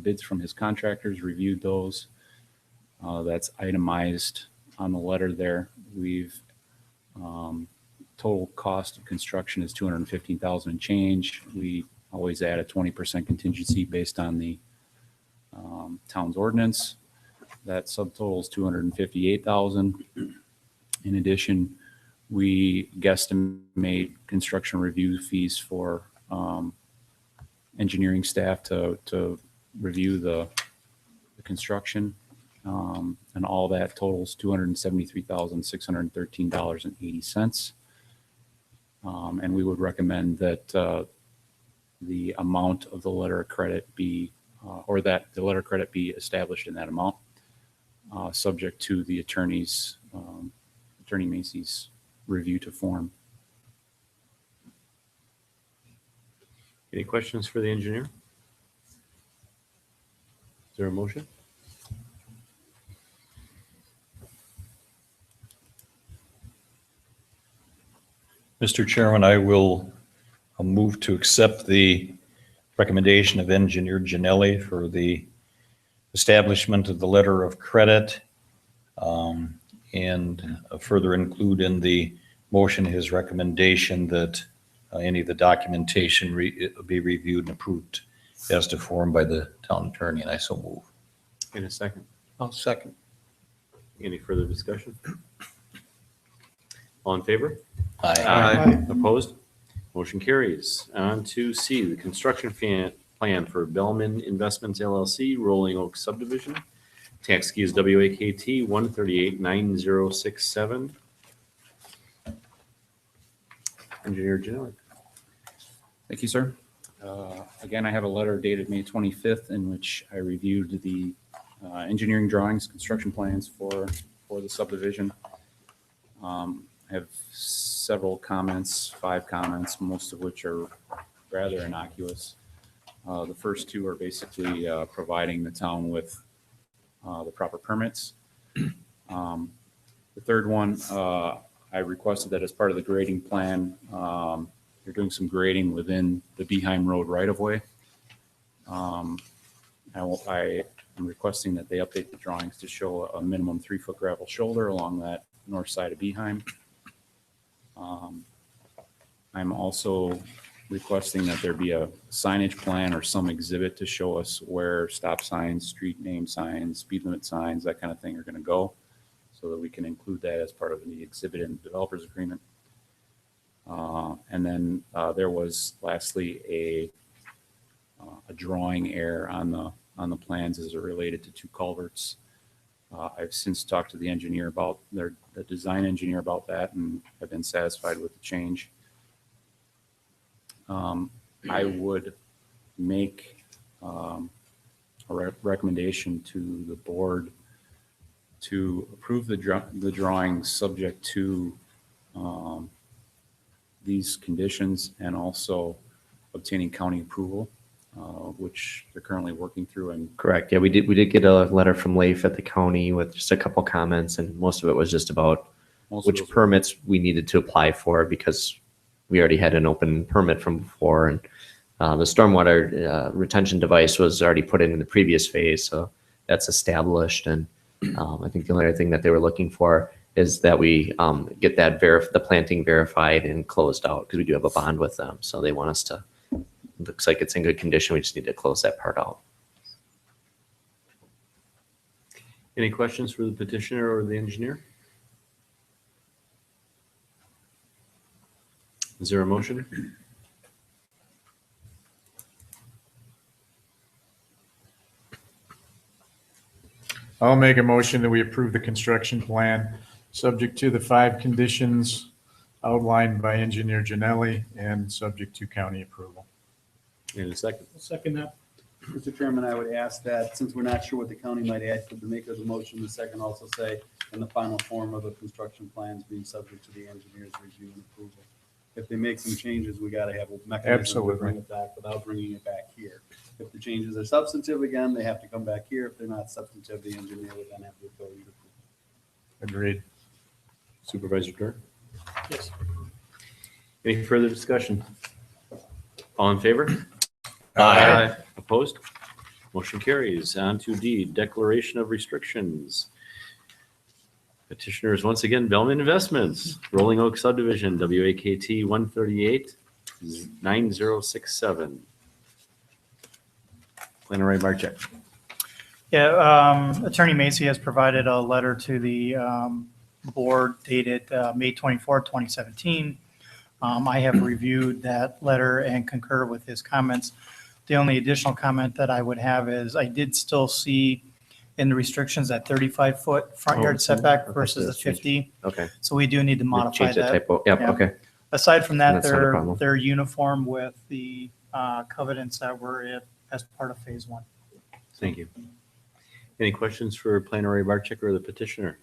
bids from his contractors, reviewed those. That's itemized on the letter there. We've total cost of construction is $215,000 and change. We always add a 20% contingency based on the town's ordinance. That subtotal is $258,000. In addition, we guesstimate construction review fees for engineering staff to review the construction. And all that totals $273,613.80. And we would recommend that the amount of the letter of credit be, or that the letter of credit be established in that amount, subject to the attorney's, Attorney Macy's review to form. Any questions for the engineer? Is there a motion? Mr. Chairman, I will move to accept the recommendation of Engineer Janelli for the establishment of the letter of credit, and further include in the motion his recommendation that any of the documentation be reviewed and approved as to form by the town attorney, and I so move. In a second. I'll second. Any further discussion? All in favor? Aye. Opposed? Motion carries. On to C, the construction plan for Bellman Investments LLC, Rolling Oak subdivision. Tax key is WAKT 1389067. Engineer Janelli. Thank you, sir. Again, I have a letter dated May 25th in which I reviewed the engineering drawings, construction plans for the subdivision. I have several comments, 5 comments, most of which are rather innocuous. The first 2 are basically providing the town with the proper permits. The third one, I requested that as part of the grading plan, you're doing some grading within the Beheim Road right-of-way. I am requesting that they update the drawings to show a minimum 3-foot gravel shoulder along that north side of Beheim. I'm also requesting that there be a signage plan or some exhibit to show us where stop signs, street name signs, speed limit signs, that kind of thing are going to go, so that we can include that as part of the exhibit in the developer's agreement. And then there was lastly a drawing error on the plans as it related to 2 culverts. I've since talked to the engineer about the design engineer about that, and have been satisfied with the change. I would make a recommendation to the board to approve the drawings subject to these conditions and also obtaining county approval, which they're currently working through. And Correct. Yeah, we did get a letter from Leif at the county with just a couple comments, and most of it was just about most of which those- permits we needed to apply for because we already had an open permit from before, and the stormwater retention device was already put in the previous phase, so that's established. And I think the only other thing that they were looking for is that we get that the planting verified and closed out because we do have a bond with them. So they want us to. Looks like it's in good condition. We just need to close that part out. Any questions for the petitioner or the engineer? Is there a motion? I'll make a motion that we approve the construction plan, subject to the 5 conditions outlined by Engineer Janelli and subject to county approval. In a second. I'll second that. Mr. Chairman, I would ask that, since we're not sure what the county might add, to the maker of the motion, the second also say, in the final form of the construction plans being subject to the engineer's review and approval. If they make some changes, we got to have a mechanism to bring it back without bringing it back here. If the changes are substantive, again, they have to come back here. If they're not substantive, the engineer would then have the authority to approve. Agreed. Supervisor Durr? Yes. Any further discussion? All in favor? Aye. Opposed? Motion carries. On to D, declaration of restrictions. Petitioners, once again, Bellman Investments, Rolling Oak Subdivision, WAKT 138-9067. Planner Ray Barczyk. Yeah, Attorney Macy has provided a letter to the board dated May 24, 2017. I have reviewed that letter and concur with his comments. The only additional comment that I would have is I did still see in the restrictions that 35-foot front yard setback versus the 50. Okay. So we do need to modify Change that that. typo. Yep. Yeah. Okay. Aside from that, That's not a problem. they're uniform with the covenants that were as part of phase 1. Thank you. Any questions for Planner Ray Barczyk or the petitioner?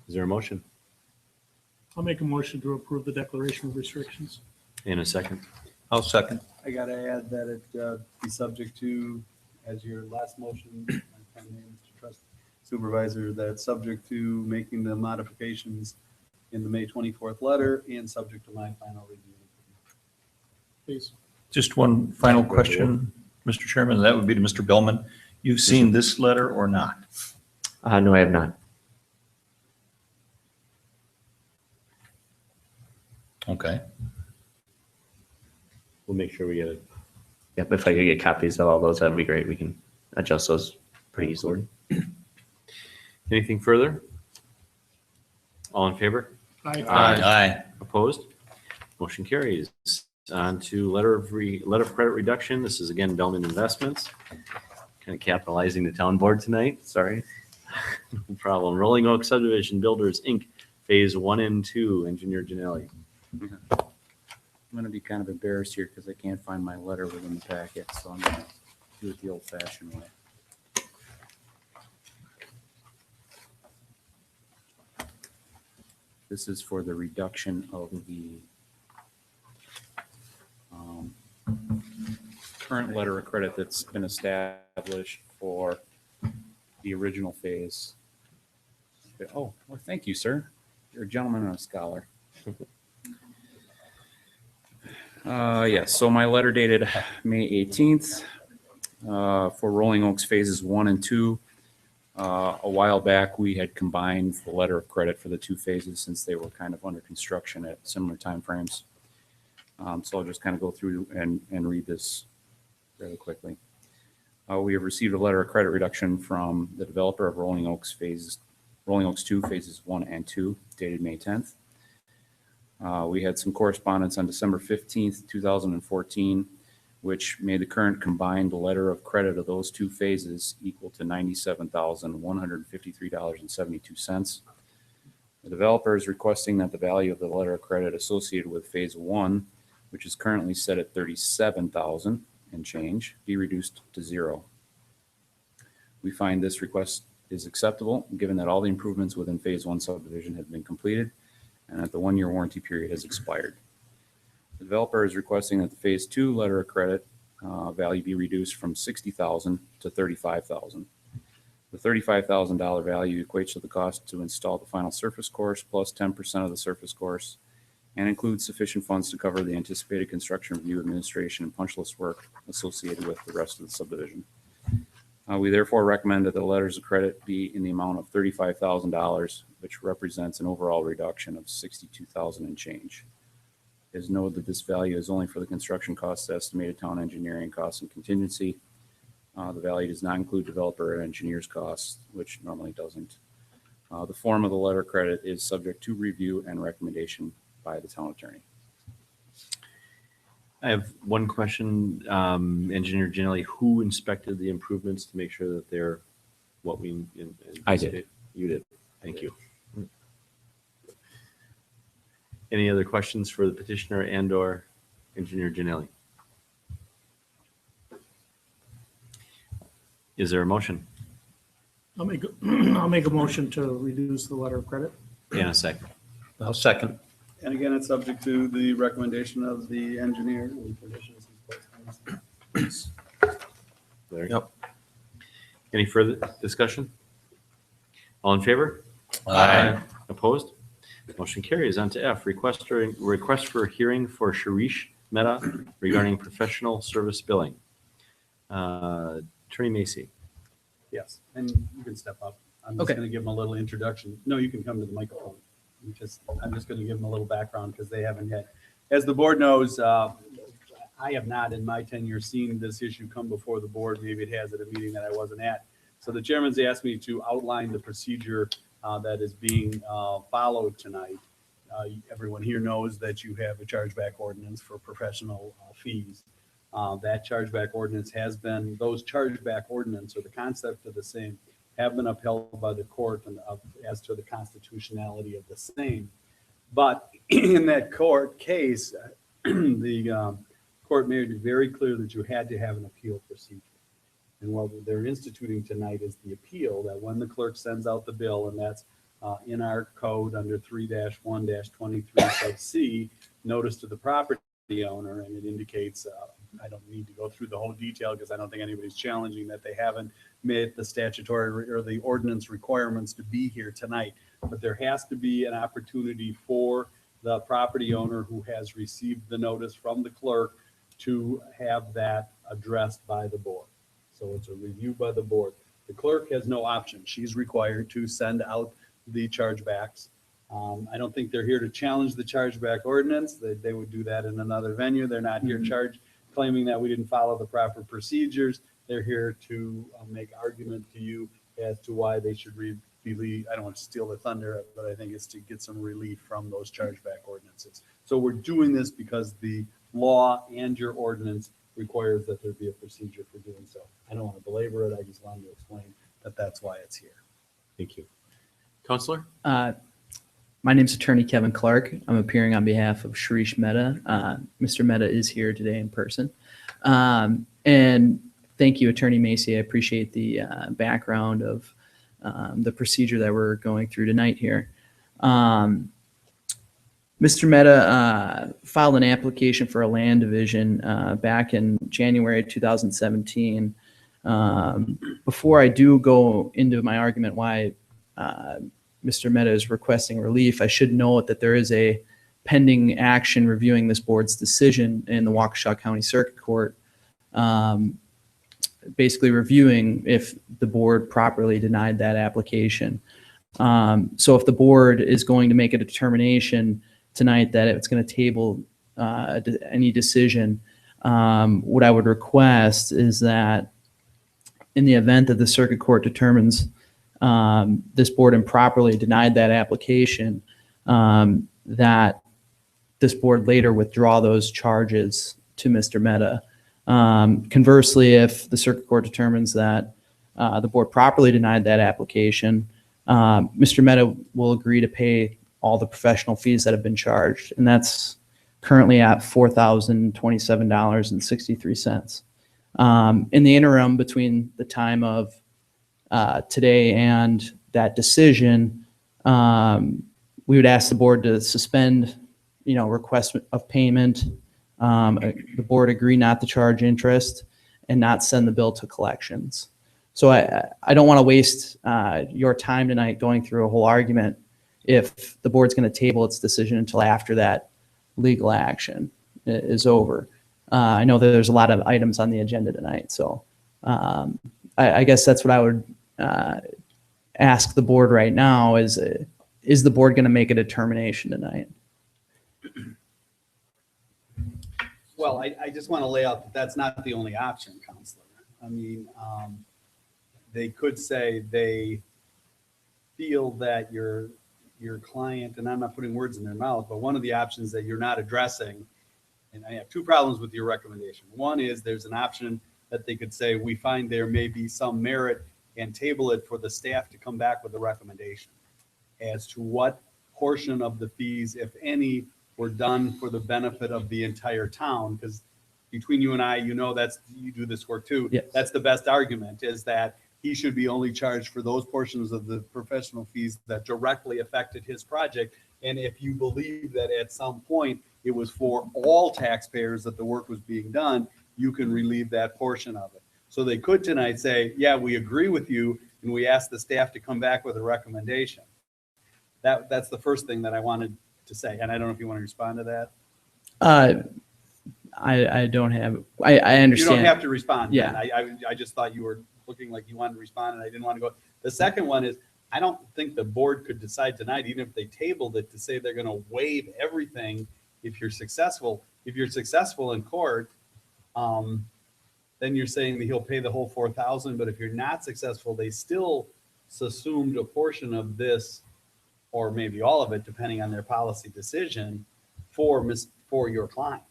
Is there a motion? I'll make a motion to approve the declaration of restrictions. In a second. I'll second. I got to add that it be subject to, as your last motion, Mr. Trust Supervisor, that it's subject to making the modifications in the May 24th letter and subject to my final review. Please. Just one final question, Mr. Chairman, and that would be to Mr. Bellman. You've seen this letter or not? No, I have not. Okay. We'll make sure we get it. Yep. If I could get copies of all those, that'd be great. We can adjust those pretty easily. Anything further? All in favor? Aye. Opposed? Motion carries. On to letter of credit reduction. This is again Bellman Investments. Kind of capitalizing the town board tonight. Sorry. No problem. Rolling Oak Subdivision Builders, Inc., Phase 1 and 2, Engineer Janelli. I'm going to be kind of embarrassed here because I can't find my letter within the packet, so I'm going to do it the old-fashioned way. This is for the reduction of the current letter of credit that's been established for the original phase. Oh, well, thank you, sir. You're a gentleman and a scholar. Yes, so my letter dated May 18th for Rolling Oaks Phases 1 and 2. A while back, we had combined the letter of credit for the 2 phases since they were kind of under construction at similar timeframes. So I'll just kind of go through and read this fairly quickly. We have received a letter of credit reduction from the developer of Rolling Oaks 2, Phases 1 and 2, dated May 10th. We had some correspondence on December 15th, 2014, which made the current combined letter of credit of those 2 phases equal to $97,153.72. The developer is requesting that the value of the letter of credit associated with Phase 1, which is currently set at $37,000 and change, be reduced to 0. We find this request is acceptable, given that all the improvements within Phase 1 subdivision have been completed and that the 1-year warranty period has expired. The developer is requesting that the Phase 2 letter of credit value be reduced from $60,000 to $35,000. The $35,000 value equates to the cost to install the final surface course plus 10% of the surface course and includes sufficient funds to cover the anticipated construction review, administration, and punch list work associated with the rest of the subdivision. We therefore recommend that the letters of credit be in the amount of $35,000, which represents an overall reduction of $62,000 and change. It is noted that this value is only for the construction costs, estimated town engineering costs, and contingency. The value does not include developer and engineer's costs, which normally doesn't. The form of the letter of credit is subject to review and recommendation by the town attorney. I have one question, Engineer Janelli, who inspected the improvements to make sure that they're what we I did. You did. Thank you. Any other questions for the petitioner and/or Engineer Janelli? Is there a motion? I'll make a motion to reduce the letter of credit. And a second. I'll second. And again, it's subject to the recommendation of the engineer and conditions. Larry? Yep. Any further discussion? All in favor? Aye. Opposed? Motion carries. On to F, request for hearing for Sharish Mehta regarding professional service billing. Attorney Macy. Yes, and you can step up. I'm just Okay. going to give them a little introduction. No, you can come to the microphone. I'm just going to give them a little background because they haven't had. As the board knows, I have not in my tenure seen this issue come before the board. Maybe it has at a meeting that I wasn't at. So the chairman's asked me to outline the procedure that is being followed tonight. Everyone here knows that you have a chargeback ordinance for professional fees. That chargeback ordinance those chargeback ordinance or the concept of the same have been upheld by the court and as to the constitutionality of the same. But in that court case, the court made it very clear that you had to have an appeal procedure. And what they're instituting tonight is the appeal, that when the clerk sends out the bill, and that's in our code under 3-1-23 sub C, notice to the property owner, and it indicates, I don't need to go through the whole detail because I don't think anybody's challenging that they haven't met the statutory or the ordinance requirements to be here tonight. But there has to be an opportunity for the property owner who has received the notice from the clerk to have that addressed by the board. So it's a review by the board. The clerk has no option. She's required to send out the chargebacks. I don't think they're here to challenge the chargeback ordinance. They would do that in another venue. They're not here claiming that we didn't follow the proper procedures. They're here to make argument to you as to why they should I don't want to steal the thunder, but I think it's to get some relief from those chargeback ordinances. So we're doing this because the law and your ordinance requires that there be a procedure for doing so. I don't want to belabor it. I just wanted to explain that that's why it's here. Thank you. Counselor? My name's Attorney Kevin Clark. I'm appearing on behalf of Sharish Mehta. Mr. Mehta is here today in person. And thank you, Attorney Macy. I appreciate the background of the procedure that we're going through tonight here. Mr. Mehta filed an application for a land division back in January 2017. Before I do go into my argument why Mr. Mehta is requesting relief, I should note that there is a pending action reviewing this board's decision in the Waukesha County Circuit Court, basically reviewing if the board properly denied that application. So if the board is going to make a determination tonight that it's going to table any decision, what I would request is that in the event that the circuit court determines this board improperly denied that application, that this board later withdraw those charges to Mr. Mehta. Conversely, if the circuit court determines that the board properly denied that application, Mr. Mehta will agree to pay all the professional fees that have been charged, and that's currently at $4,027.63. In the interim between the time of today and that decision, we would ask the board to suspend, request of payment. The board agree not to charge interest and not send the bill to collections. So I don't want to waste your time tonight going through a whole argument if the board's going to table its decision until after that legal action is over. I know that there's a lot of items on the agenda tonight, so I guess that's what I would ask the board right now is the board going to make a determination tonight? Well, I just want to lay out that that's not the only option, Counselor. I mean, they could say they feel that your client, and I'm not putting words in their mouth, but one of the options that you're not addressing, and I have two problems with your recommendation. One is there's an option that they could say, we find there may be some merit and table it for the staff to come back with a recommendation as to what portion of the fees, if any, were done for the benefit of the entire town. Because between you and I, you do this work too. Yes. That's the best argument, is that he should be only charged for those portions of the professional fees that directly affected his project. And if you believe that at some point it was for all taxpayers that the work was being done, you can relieve that portion of it. So they could tonight say, yeah, we agree with you, and we ask the staff to come back with a recommendation. That's the first thing that I wanted to say. And I don't know if you want to respond to that. I don't have, I understand. You don't have to respond. Yeah. I just thought you were looking like you wanted to respond, and I didn't want to go. The second one is, I don't think the board could decide tonight, even if they tabled it, to say they're going to waive everything if you're successful. If you're successful in court, then you're saying that he'll pay the whole $4,000. But if you're not successful, they still assumed a portion of this, or maybe all of it, depending on their policy decision, for your client.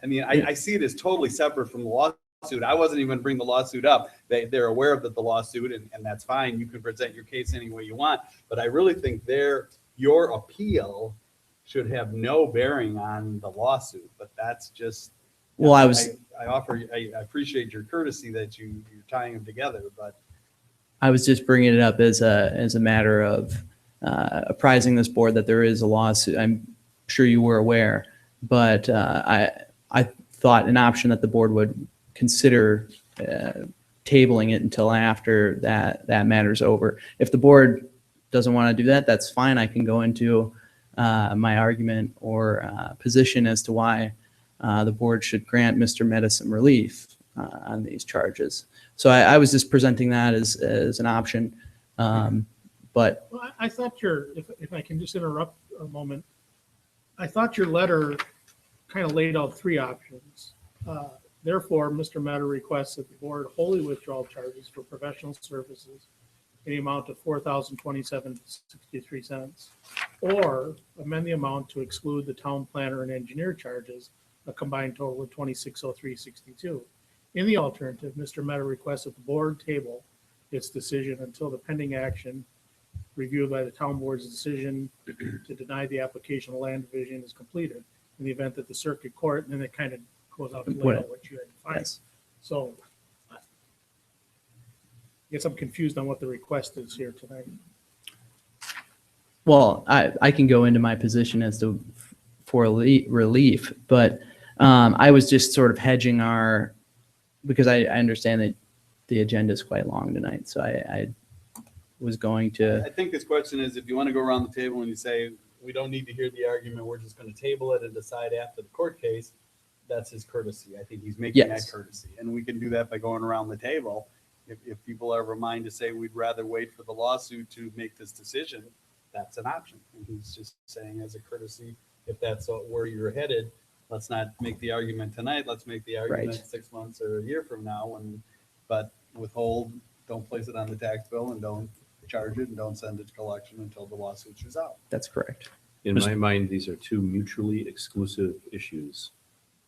I mean, I see it as totally separate from the lawsuit. I wasn't even going to bring the lawsuit up. They're aware of the lawsuit, and that's fine. You can present your case any way you want. But I really think your appeal should have no bearing on the lawsuit. But that's just, well, I appreciate your courtesy that you're tying them together. But I was just bringing it up as a matter of apprising this board that there is a lawsuit. I'm sure you were aware, but I thought an option that the board would consider tabling it until after that matter's over. If the board doesn't want to do that, that's fine. I can go into my argument or position as to why the board should grant Mr. Mehta some relief on these charges. So I was just presenting that as an option. But Well, I thought if I can just interrupt a moment, I thought your letter kind of laid out three options. Therefore, Mr. Mehta requests that the board wholly withdraw charges for professional services in the amount of $4,027.63, or amend the amount to exclude the town planner and engineer charges, a combined total of $2,603.62. In the alternative, Mr. Mehta requests that the board table its decision until the pending action reviewed by the town board's decision to deny the application of land division is completed, in the event that the circuit court, and then it kind of goes out to lay out what you had defined. yes. So I guess I'm confused on what the request is here tonight. Well, I can go into my position as to for relief, but I was just sort of hedging because I understand that the agenda is quite long tonight, so I was going to. I think this question is, if you want to go around the table and you say, we don't need to hear the argument, we're just going to table it and decide after the court case, that's his courtesy. I think he's making Yes. that courtesy. And we can do that by going around the table. If people are of a mind to say we'd rather wait for the lawsuit to make this decision, that's an option. And he's just saying as a courtesy, if that's where you're headed, let's not make the argument tonight. Let's make the argument Right. 6 months or a year from now. But withhold, don't place it on the tax bill, and don't charge it, and don't send it to collection until the lawsuit's resolved. That's correct. In my mind, these are two mutually exclusive issues.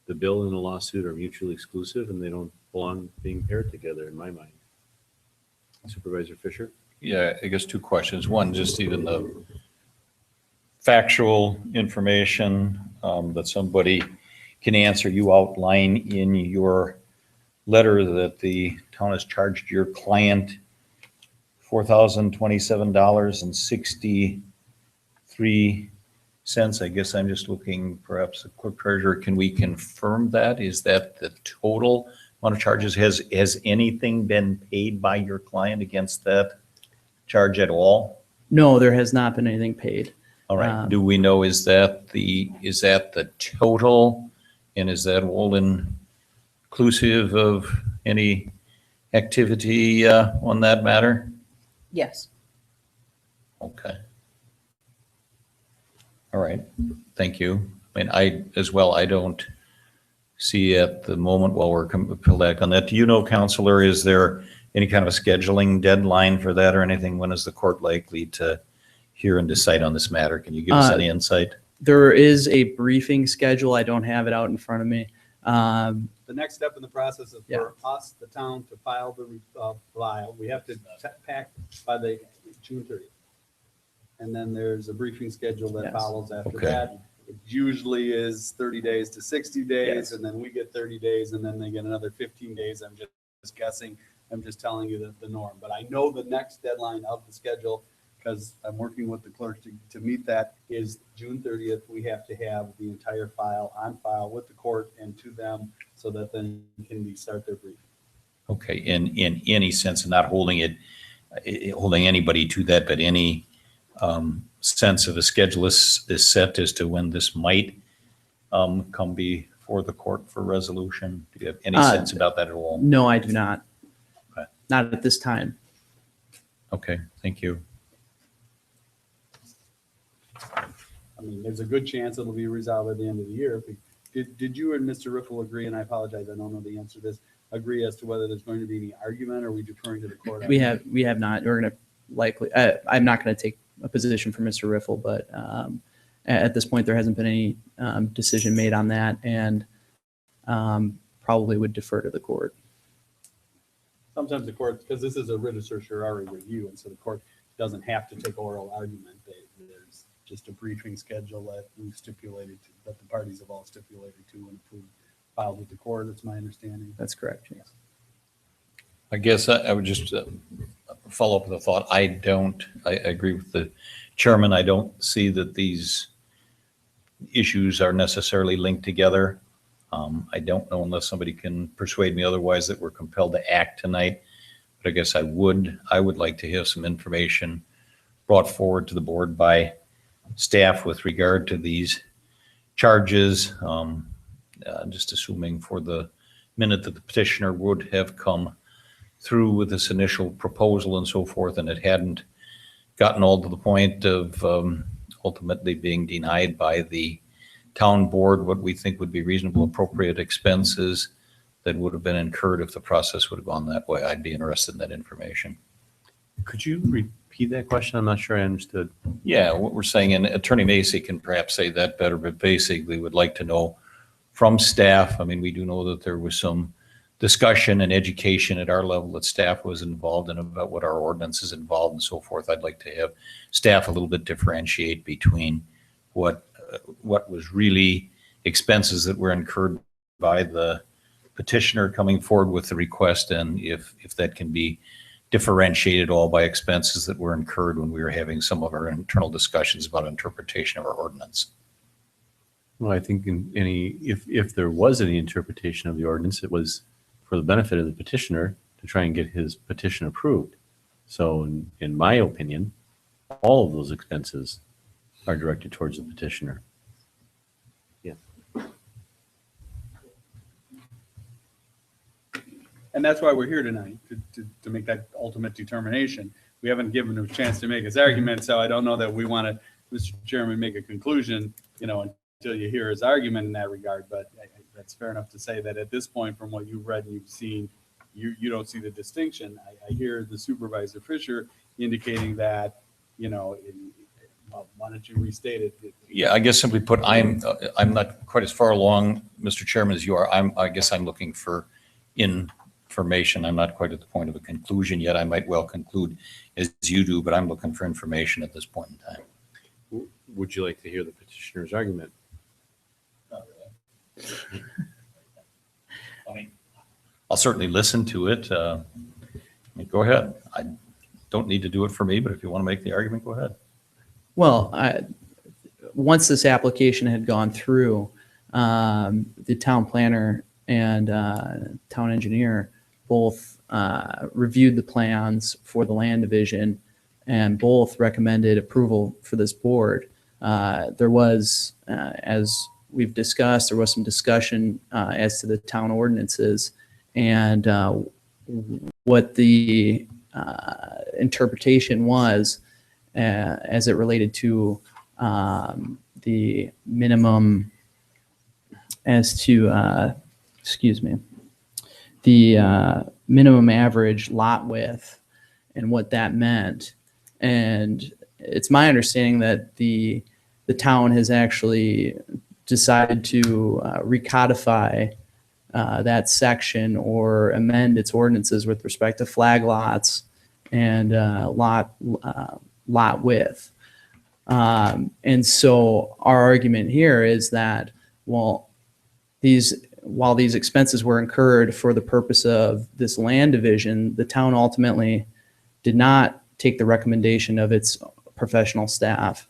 The bill and the lawsuit are mutually exclusive, and they don't belong being paired together in my mind. Supervisor Fisher? Yeah, I guess two questions. One, just even the factual information that somebody can answer. You outline in your letter that the town has charged your client $4,027.63 cents. I guess I'm just looking, perhaps the clerk treasurer, can we confirm that? Is that the total amount of charges? Has anything been paid by your client against that charge at all? No, there has not been anything paid. All right. Do we know, is that the total? And is that all inclusive of any activity on that matter? Yes. Okay. All right. Thank you. I mean, I don't see at the moment while we're back on that. Do you know, Counselor, is there any kind of a scheduling deadline for that or anything? When is the court likely to hear and decide on this matter? Can you give us any insight? There is a briefing schedule. I don't have it out in front of me. The next step in the process is Yeah. for us, the town, to file the file. We have to pack by the June 30th. And then there's a briefing schedule that Yes. follows after Okay. that. It usually is 30 days to 60 days, Yes. and then we get 30 days, and then they get another 15 days. I'm just guessing. I'm just telling you the norm. But I know the next deadline of the schedule, because I'm working with the clerk to meet that, is June 30th. We have to have the entire file on file with the court and to them so that then can start their briefing. Okay. In any sense, of not holding anybody to that, but any sense of a schedule is set as to when this might come before the court for resolution? Do you have any sense about that at all? No, I do not. Okay. Not at this time. Okay, thank you. I mean, there's a good chance it'll be resolved at the end of the year. Did you and Mr. Riffle agree, and I apologize, I don't know the answer to this, agree as to whether there's going to be any argument, or are we deferring to the court? We have not. We're going to likely, I'm not going to take a position for Mr. Riffle, but at this point, there hasn't been any decision made on that, and probably would defer to the court. Sometimes the court, because this is a writ of certiorari review, and so the court doesn't have to take oral argument. There's just a briefing schedule that we've stipulated to, that the parties have all stipulated to and approved, filed with the court. It's my understanding. That's correct, yes. I guess I would just follow up with a thought. I agree with the chairman. I don't see that these issues are necessarily linked together. I don't know, unless somebody can persuade me otherwise, that we're compelled to act tonight. But I guess I would like to have some information brought forward to the board by staff with regard to these charges. Just assuming for the minute that the petitioner would have come through with this initial proposal and so forth, and it hadn't gotten all to the point of ultimately being denied by the town board, what we think would be reasonable, appropriate expenses that would have been incurred if the process would have gone that way. I'd be interested in that information. Could you repeat that question? I'm not sure I understood. Yeah, what we're saying, and Attorney Macy can perhaps say that better, but basically would like to know from staff. I mean, we do know that there was some discussion and education at our level that staff was involved in about what our ordinances involved and so forth. I'd like to have staff a little bit differentiate between what was really expenses that were incurred by the petitioner coming forward with the request, and if that can be differentiated all by expenses that were incurred when we were having some of our internal discussions about interpretation of our ordinance. Well, I think if there was any interpretation of the ordinance, it was for the benefit of the petitioner to try and get his petition approved. So in my opinion, all of those expenses are directed towards the petitioner. Yeah. And that's why we're here tonight, to make that ultimate determination. We haven't given him a chance to make his argument, so I don't know that we want to, Mr. Chairman, make a conclusion, until you hear his argument in that regard. But that's fair enough to say that at this point, from what you've read and you've seen, you don't see the distinction. I hear the Supervisor Fisher indicating that, why don't you restate it? Yeah, I guess simply put, I'm not quite as far along, Mr. Chairman, as you are. I guess I'm looking for information. I'm not quite at the point of a conclusion yet. I might well conclude as you do, but I'm looking for information at this point in time. Would you like to hear the petitioner's argument? I'll certainly listen to it. Go ahead. I don't need to do it for me, but if you want to make the argument, go ahead. Well, once this application had gone through, the town planner and town engineer both reviewed the plans for the land division and both recommended approval for this board. There was, as we've discussed, there was some discussion as to the town ordinances and what the interpretation was as it related to the minimum as to, the minimum average lot width and what that meant. And it's my understanding that the town has actually decided to recodify that section or amend its ordinances with respect to flag lots and lot width. And so our argument here is that, while these expenses were incurred for the purpose of this land division, the town ultimately did not take the recommendation of its professional staff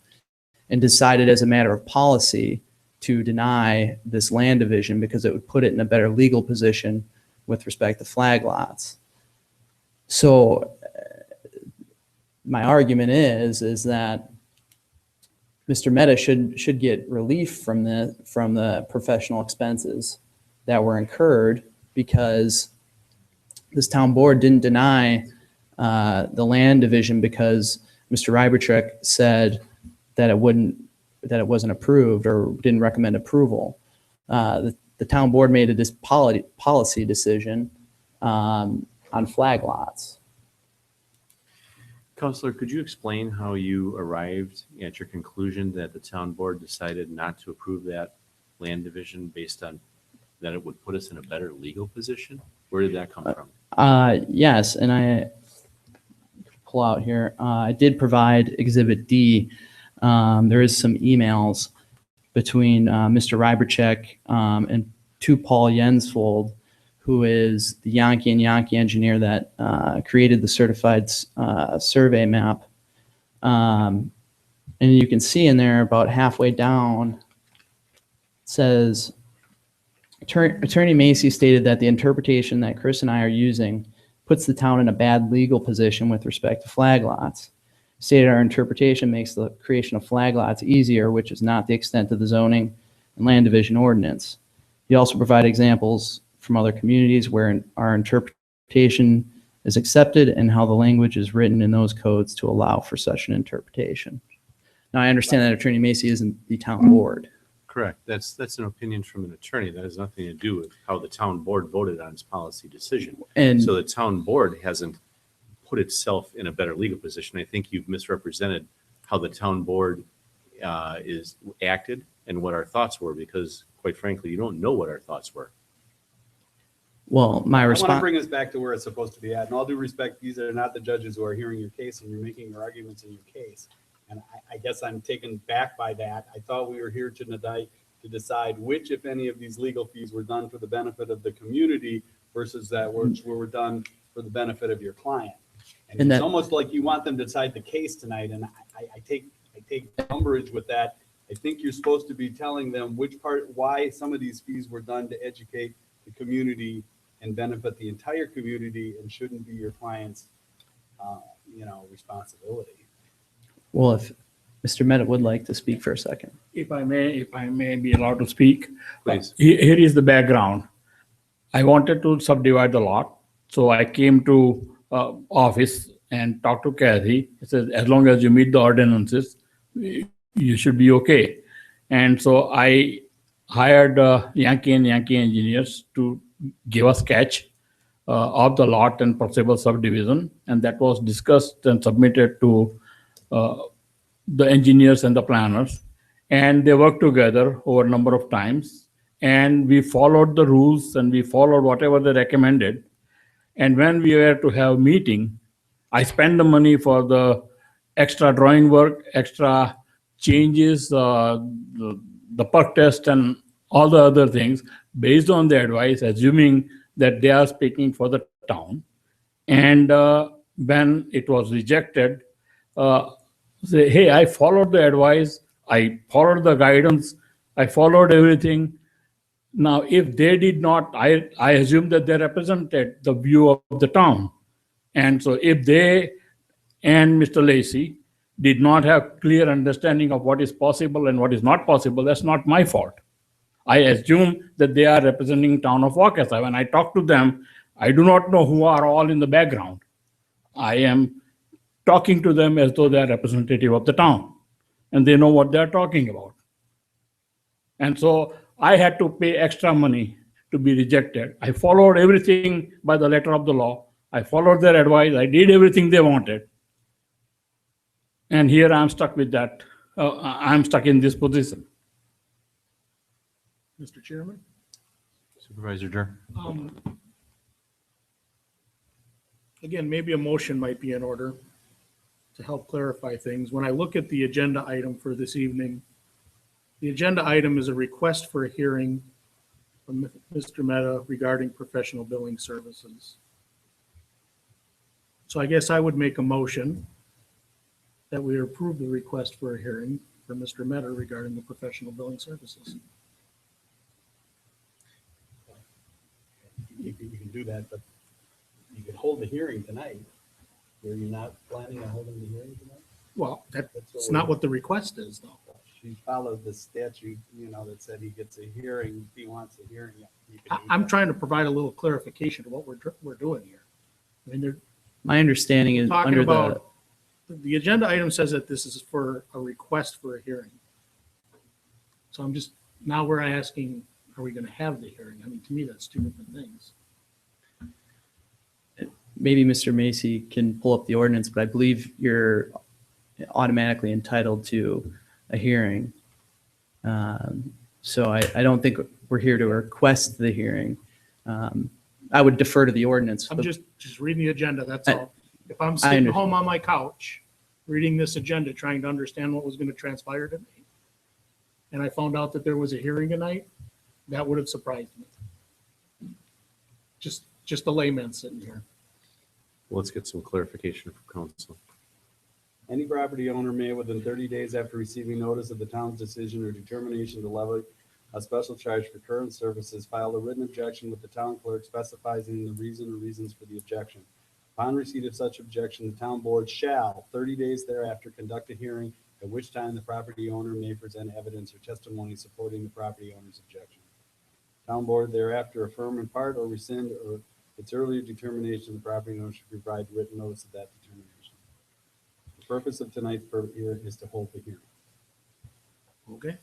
and decided as a matter of policy to deny this land division because it would put it in a better legal position with respect to flag lots. So my argument is that Mr. Mehta should get relief from the professional expenses that were incurred because this town board didn't deny the land division because Mr. Ryberchuk said that it wasn't approved or didn't recommend approval. The town board made this policy decision on flag lots. Counselor, could you explain how you arrived at your conclusion that the town board decided not to approve that land division based on that it would put us in a better legal position? Where did that come from? Yes, and I pull out here. I did provide Exhibit D. There is some emails between Mr. Ryberchuk and to Paul Jensvold, who is the Yankee and Yankee engineer that created the certified survey map. And you can see in there about halfway down, it says, Attorney Macy stated that the interpretation that Chris and I are using puts the town in a bad legal position with respect to flag lots. Stated our interpretation makes the creation of flag lots easier, which is not the extent of the zoning and land division ordinance. You also provide examples from other communities where our interpretation is accepted and how the language is written in those codes to allow for such an interpretation. Now, I understand that Attorney Macy isn't the town board. Correct. That's an opinion from an attorney. That has nothing to do with how the town board voted on its policy decision. And so the town board hasn't put itself in a better legal position. I think you've misrepresented how the town board is acted and what our thoughts were, because quite frankly, you don't know what our thoughts were. Well, my I want to response. bring us back to where it's supposed to be at. In all due respect, these are not the judges who are hearing your case and you're making your arguments in your case. And I guess I'm taken back by that. I thought we were here tonight to decide which, if any, of these legal fees were done for the benefit of the community versus that which were done for the benefit of your client. And And it's that- almost like you want them to decide the case tonight. And I take umbrage with that. I think you're supposed to be telling them why some of these fees were done to educate the community and benefit the entire community and shouldn't be your client's, responsibility. Well, if Mr. Mehta would like to speak for a second. If I may be allowed to speak. Please. Here is the background. I wanted to subdivide the lot. So I came to office and talked to Kathy. He said, as long as you meet the ordinances, you should be okay. And so I hired Yankee and Yankee engineers to give a sketch of the lot and possible subdivision. And that was discussed and submitted to the engineers and the planners. And they worked together over a number of times. And we followed the rules and we followed whatever they recommended. And when we were to have meeting, I spent the money for the extra drawing work, extra changes, the perk test and all the other things based on the advice, assuming that they are speaking for the town. And when it was rejected, say, hey, I followed the advice I followed the guidance. I followed everything. Now, if they did not, I assume that they represented the view of the town. And so if they and Mr. Lacy did not have clear understanding of what is possible and what is not possible, that's not my fault. I assume that they are representing town of Waukesha. When I talk to them, I do not know who are all in the background. I am talking to them as though they are representative of the town and they know what they are talking about. And so I had to pay extra money to be rejected. I followed everything by the letter of the law. I followed their advice. I did everything they wanted. And here I'm stuck with that. I'm stuck in this position. Mr. Chairman? Supervisor Jer. Again, maybe a motion might be in order to help clarify things. When I look at the agenda item for this evening, the agenda item is a request for a hearing from Mr. Mehta regarding professional billing services. So I guess I would make a motion that we approve the request for a hearing for Mr. Mehta regarding the professional billing services. You can do that, but you could hold the hearing tonight. Were you not planning on holding the hearing tonight? Well, that's not what the request is, though. She followed the statute, that said he gets a hearing, if he wants a hearing. I'm trying to provide a little clarification to what we're doing here. I mean, they're My understanding is talking under about, the agenda item says that this is for a request for a hearing. So now we're asking, are we going to have the hearing? I mean, to me, that's two different things. maybe Mr. Macy can pull up the ordinance, but I believe you're automatically entitled to a hearing. So I don't think we're here to request the hearing. I would defer to the ordinance. I'm just reading the agenda, that's all. If I'm sitting home on my couch, reading this agenda, trying to understand what was going to transpire tonight, and I found out that there was a hearing tonight, that would have surprised me. Just a layman sitting here. Let's get some clarification from council. Any property owner may, within 30 days after receiving notice of the town's decision or determination to levy a special charge for current services, file a written objection with the town clerk specifying the reason or reasons for the objection. Upon receipt of such objection, the town board shall, 30 days thereafter, conduct a hearing at which time the property owner may present evidence or testimony supporting the property owner's objection. Town board thereafter affirm in part or rescind or its earlier determination the property owner should provide written notice of that determination. The purpose of tonight's hearing is to hold the hearing. Okay.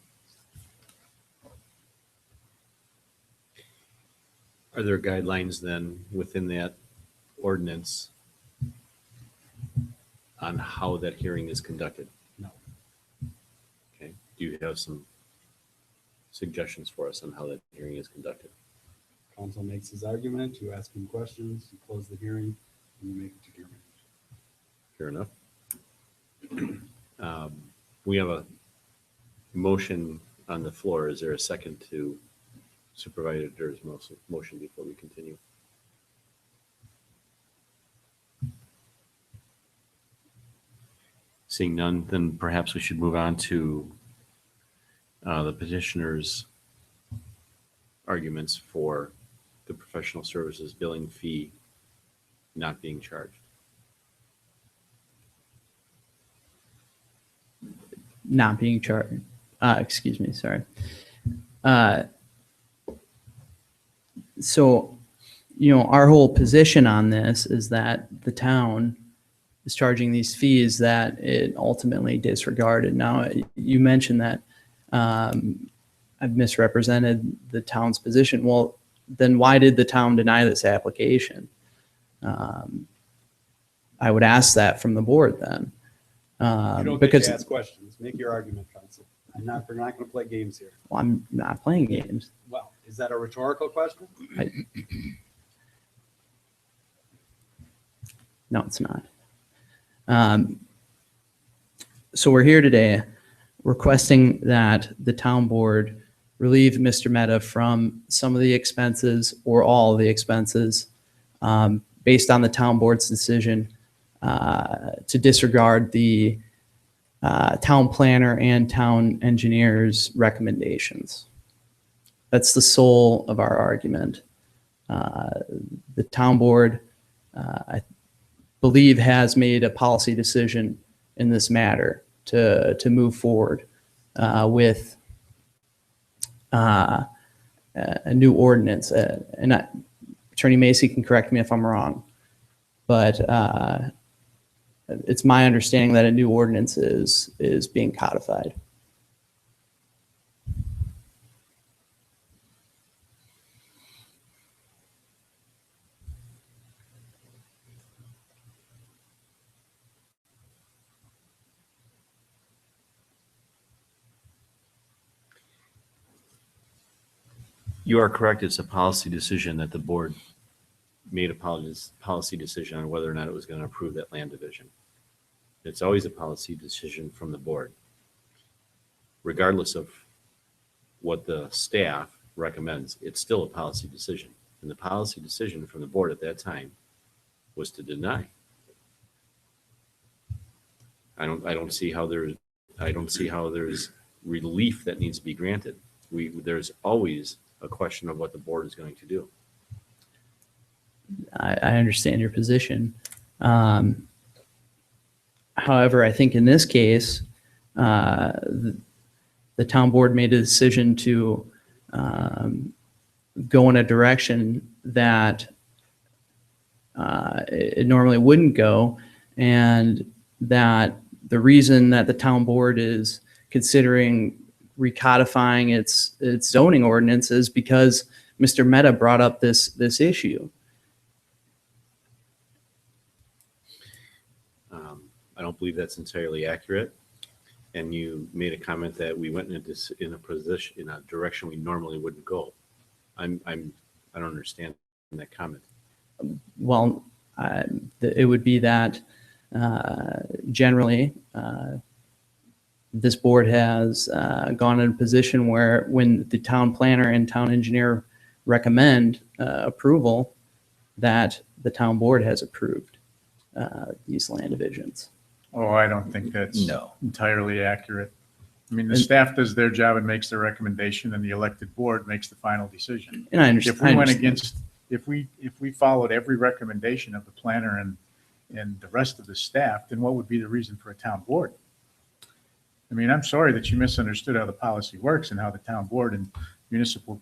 Are there guidelines then within that ordinance on how that hearing is conducted? No. Okay. Do you have some suggestions for us on how that hearing is conducted? Council makes his argument, you ask him questions, you close the hearing, and you make a determination. Fair enough. We have a motion on the floor. Is there a second to Supervisor's motion before we continue? Seeing none, then perhaps we should move on to the petitioner's arguments for the professional services billing fee not being charged. Not being charged. Excuse me, sorry. So, our whole position on this is that the town is charging these fees that it ultimately disregarded. Now, you mentioned that I've misrepresented the town's position. Well, then why did the town deny this application? I would ask that from the board then. You don't get to ask questions. Make your argument, council. We're not going to play games here. Well, I'm not playing games. Well, is that a rhetorical question? No, it's not. So we're here today requesting that the town board relieve Mr. Mehta from some of the expenses or all of the expenses based on the town board's decision to disregard the town planner and town engineer's recommendations. That's the soul of our argument. The town board, I believe, has made a policy decision in this matter to move forward with a new ordinance. Attorney Macy can correct me if I'm wrong, but it's my understanding that a new ordinance is being codified. You are correct. It's a policy decision that the board made a policy decision on whether or not it was going to approve that land division. It's always a policy decision from the board, regardless of what the staff recommends. It's still a policy decision. And the policy decision from the board at that time was to deny. I don't see how there's relief that needs to be granted. There's always a question of what the board is going to do. I understand your position. However, I think in this case, the town board made a decision to go in a direction that it normally wouldn't go, and that the reason that the town board is considering recodifying its zoning ordinances because Mr. Mehta brought up this issue. I don't believe that's entirely accurate. And you made a comment that we went in a direction we normally wouldn't go. I don't understand that comment. Well, it would be that generally this board has gone in a position where when the town planner and town engineer recommend approval, that the town board has approved these land divisions. Oh, I don't think that's No. entirely accurate. I mean, the staff does their job and makes the recommendation, and the elected board makes the final decision. And I understand. If we went against, if we followed every recommendation of the planner and the rest of the staff, then what would be the reason for a town board? I mean, I'm sorry that you misunderstood how the policy works and how the town board and municipal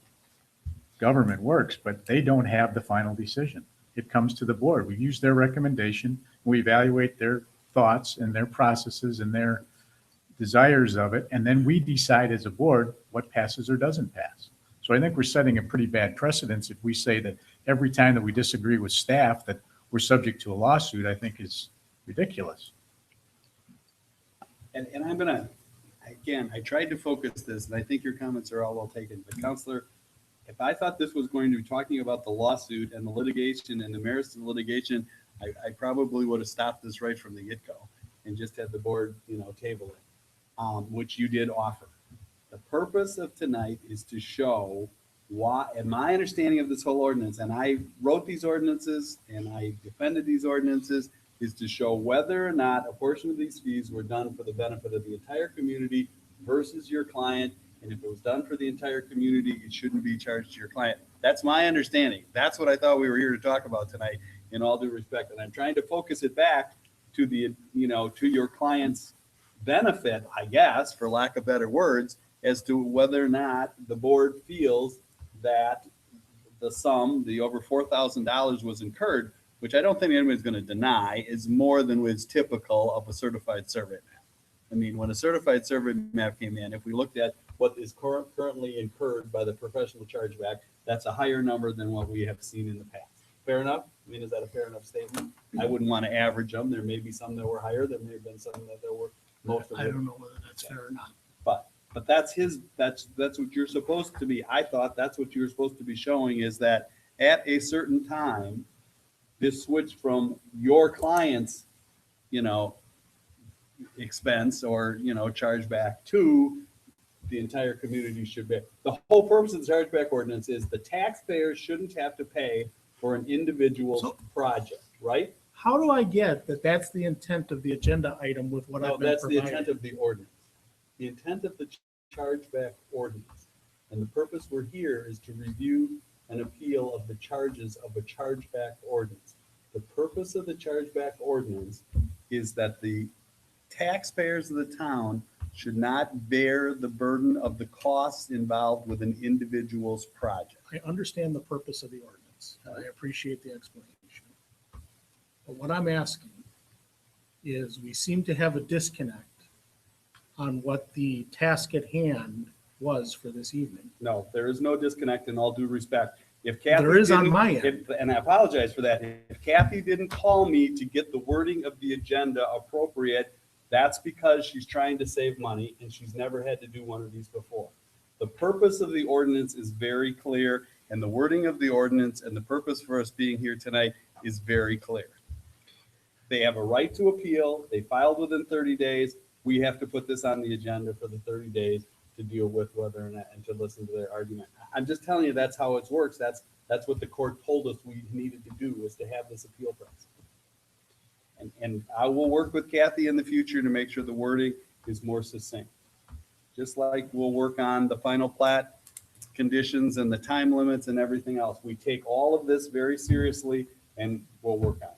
government works, but they don't have the final decision. It comes to the board. We use their recommendation, we evaluate their thoughts and their processes and their desires of it, and then we decide as a board what passes or doesn't pass. So I think we're setting a pretty bad precedence if we say that every time that we disagree with staff that we're subject to a lawsuit. I think is ridiculous. And I'm gonna, again, I tried to focus this, and I think your comments are all well taken, but Counselor, if I thought this was going to be talking about the lawsuit and the litigation and the merits of the litigation, I probably would have stopped this right from the get-go and just had the board, table it, which you did offer. The purpose of tonight is to show why, and my understanding of this whole ordinance, and I wrote these ordinances and I defended these ordinances, is to show whether or not a portion of these fees were done for the benefit of the entire community versus your client. And if it was done for the entire community, it shouldn't be charged to your client. That's my understanding. That's what I thought we were here to talk about tonight, in all due respect. And I'm trying to focus it back to the, to your client's benefit, I guess, for lack of better words, as to whether or not the board feels that the sum, the over $4,000 was incurred, which I don't think anybody's going to deny, is more than was typical of a certified survey map. I mean, when a certified survey map came in, if we looked at what is currently incurred by the professional chargeback, that's a higher number than what we have seen in the past. Fair enough? I mean, is that a fair enough statement? I wouldn't want to average them. There may be some that were higher. There may have been some that there were most of them. I don't know whether that's fair or not. But that's what you're supposed to be. I thought that's what you were supposed to be showing, is that at a certain time, this switched from your client's, expense or, chargeback to the entire community should be. The whole purpose of the chargeback ordinance is the taxpayers shouldn't have to pay for an individual project, right? how do I get that that's the intent of the agenda item with what No, I've been that's the provided? intent of the ordinance. The intent of the chargeback ordinance. And the purpose we're here is to review an appeal of the charges of a chargeback ordinance. The purpose of the chargeback ordinance is that the taxpayers of the town should not bear the burden of the costs involved with an individual's project. I understand the purpose of the ordinance. I appreciate the explanation. But what I'm asking is we seem to have a disconnect on what the task at hand was for this evening. No, there is no disconnect in all due respect. If Kathy There is on didn't- my end. And I apologize for that. If Kathy didn't call me to get the wording of the agenda appropriate, that's because she's trying to save money and she's never had to do one of these before. The purpose of the ordinance is very clear, and the wording of the ordinance and the purpose for us being here tonight is very clear. They have a right to appeal. They filed within 30 days. We have to put this on the agenda for the 30 days to deal with whether or not, and to listen to their argument. I'm just telling you, that's how it works. That's what the court told us we needed to do, was to have this appeal process. And I will work with Kathy in the future to make sure the wording is more succinct. Just like we'll work on the final plat conditions and the time limits and everything else. We take all of this very seriously and we'll work on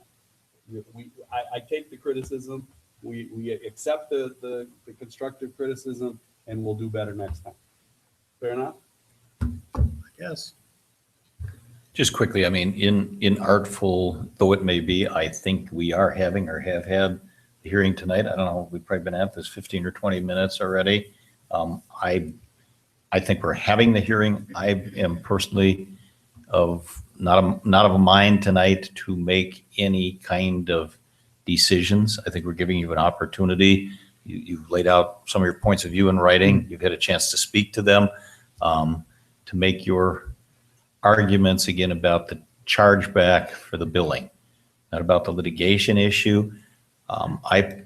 it. I take the criticism. We accept the constructive criticism, and we'll do better next time. Fair enough? Yes. Just quickly, I mean, in artful though it may be, I think we are having or have had the hearing tonight. I don't know, we've probably been at this 15 or 20 minutes already. I think we're having the hearing. I am personally not of a mind tonight to make any kind of decisions. I think we're giving you an opportunity. You've laid out some of your points of view in writing. You've had a chance to speak to them, to make your arguments again about the chargeback for the billing, not about the litigation issue. I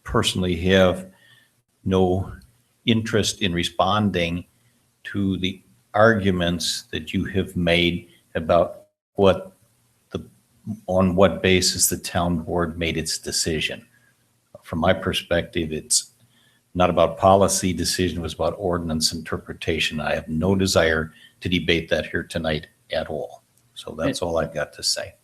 personally have no interest in responding to the arguments that you have made about on what basis the town board made its decision. From my perspective, it's not about policy decision, it was about ordinance interpretation. I have no desire to debate that here tonight at all. So that's all I've got to say.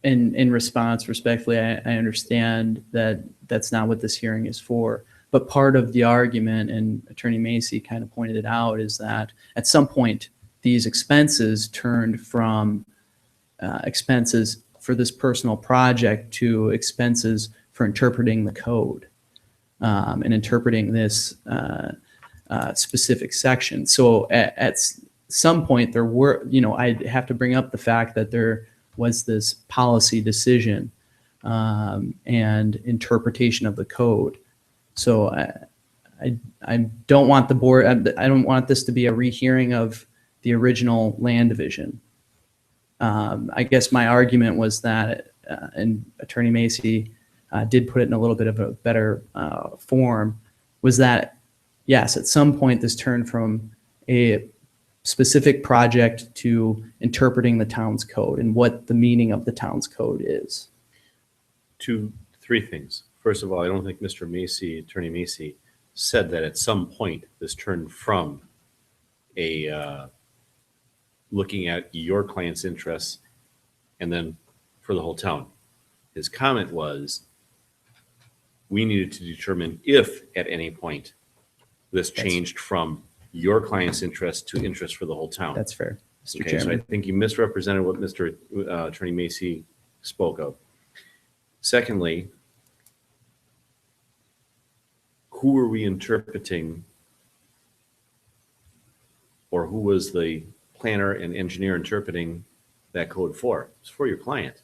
In response, respectfully, I understand that that's not what this hearing is for. But part of the argument, and Attorney Macy kind of pointed it out, is that at some point, these expenses turned from expenses for this personal project to expenses for interpreting the code and interpreting this specific section. So at some point there were, I'd have to bring up the fact that there was this policy decision and interpretation of the code. So I don't want the board, I don't want this to be a rehearing of the original land division. I guess my argument was that, and Attorney Macy did put it in a little bit of a better form, was that, yes, at some point this turned from a specific project to interpreting the town's code and what the meaning of the town's code is. Three things. First of all, I don't think Mr. Macy, Attorney Macy, said that at some point this turned from a looking at your client's interests and then for the whole town. His comment was, we needed to determine if at any point this changed from your client's interest to interest for the whole town. That's fair, Mr. Okay, Chairman. so I think you misrepresented what Mr. Attorney Macy spoke of. Secondly, who are we interpreting, or who was the planner and engineer interpreting that code for? It's for your client.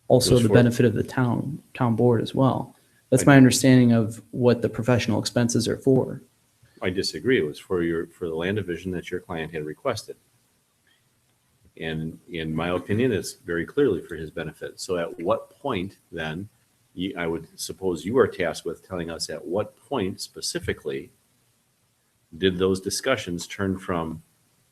Also the for- benefit of the town board as well. That's my understanding of what the professional expenses are for. I disagree. It was for the land division that your client had requested. And in my opinion, it's very clearly for his benefit. So at what point then, I would suppose you are tasked with telling us at what point specifically did those discussions turn from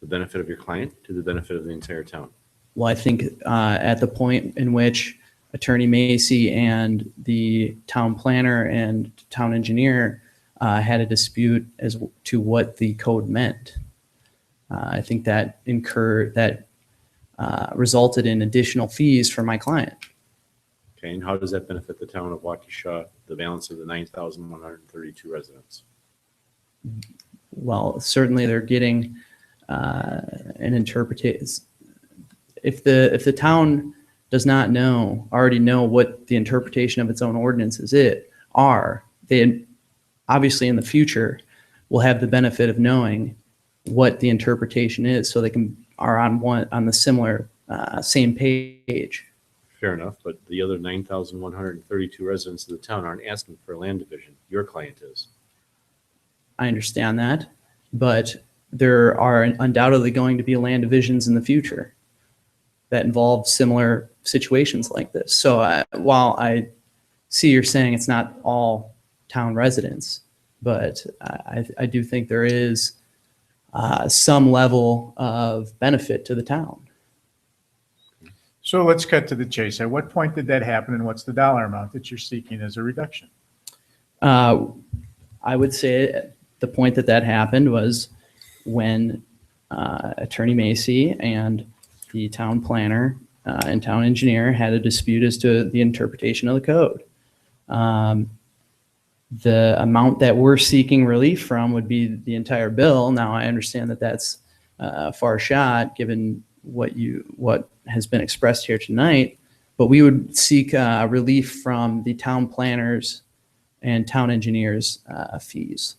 the benefit of your client to the benefit of the entire town? Well, I think at the point in which Attorney Macy and the town planner and town engineer had a dispute as to what the code meant. I think that resulted in additional fees for my client. Okay, and how does that benefit the town of Waukesha, the balance of the 9,132 residents? Well, certainly they're getting an interpretation. If the town does not already know what the interpretation of its own ordinances they obviously in the future will have the benefit of knowing what the interpretation is, so they are on the similar same page. Fair enough, but the other 9,132 residents of the town aren't asking for a land division. Your client is. I understand that, but there are undoubtedly going to be land divisions in the future that involve similar situations like this. So while I see you're saying it's not all town residents, but I do think there is some level of benefit to the town. So let's cut to the chase. At what point did that happen, and what's the dollar amount that you're seeking as a reduction? I would say the point that happened was when Attorney Macy and the town planner and town engineer had a dispute as to the interpretation of the code. The amount that we're seeking relief from would be the entire bill. Now, I understand that that's a far shot given what has been expressed here tonight, but we would seek relief from the town planners and town engineers' fees.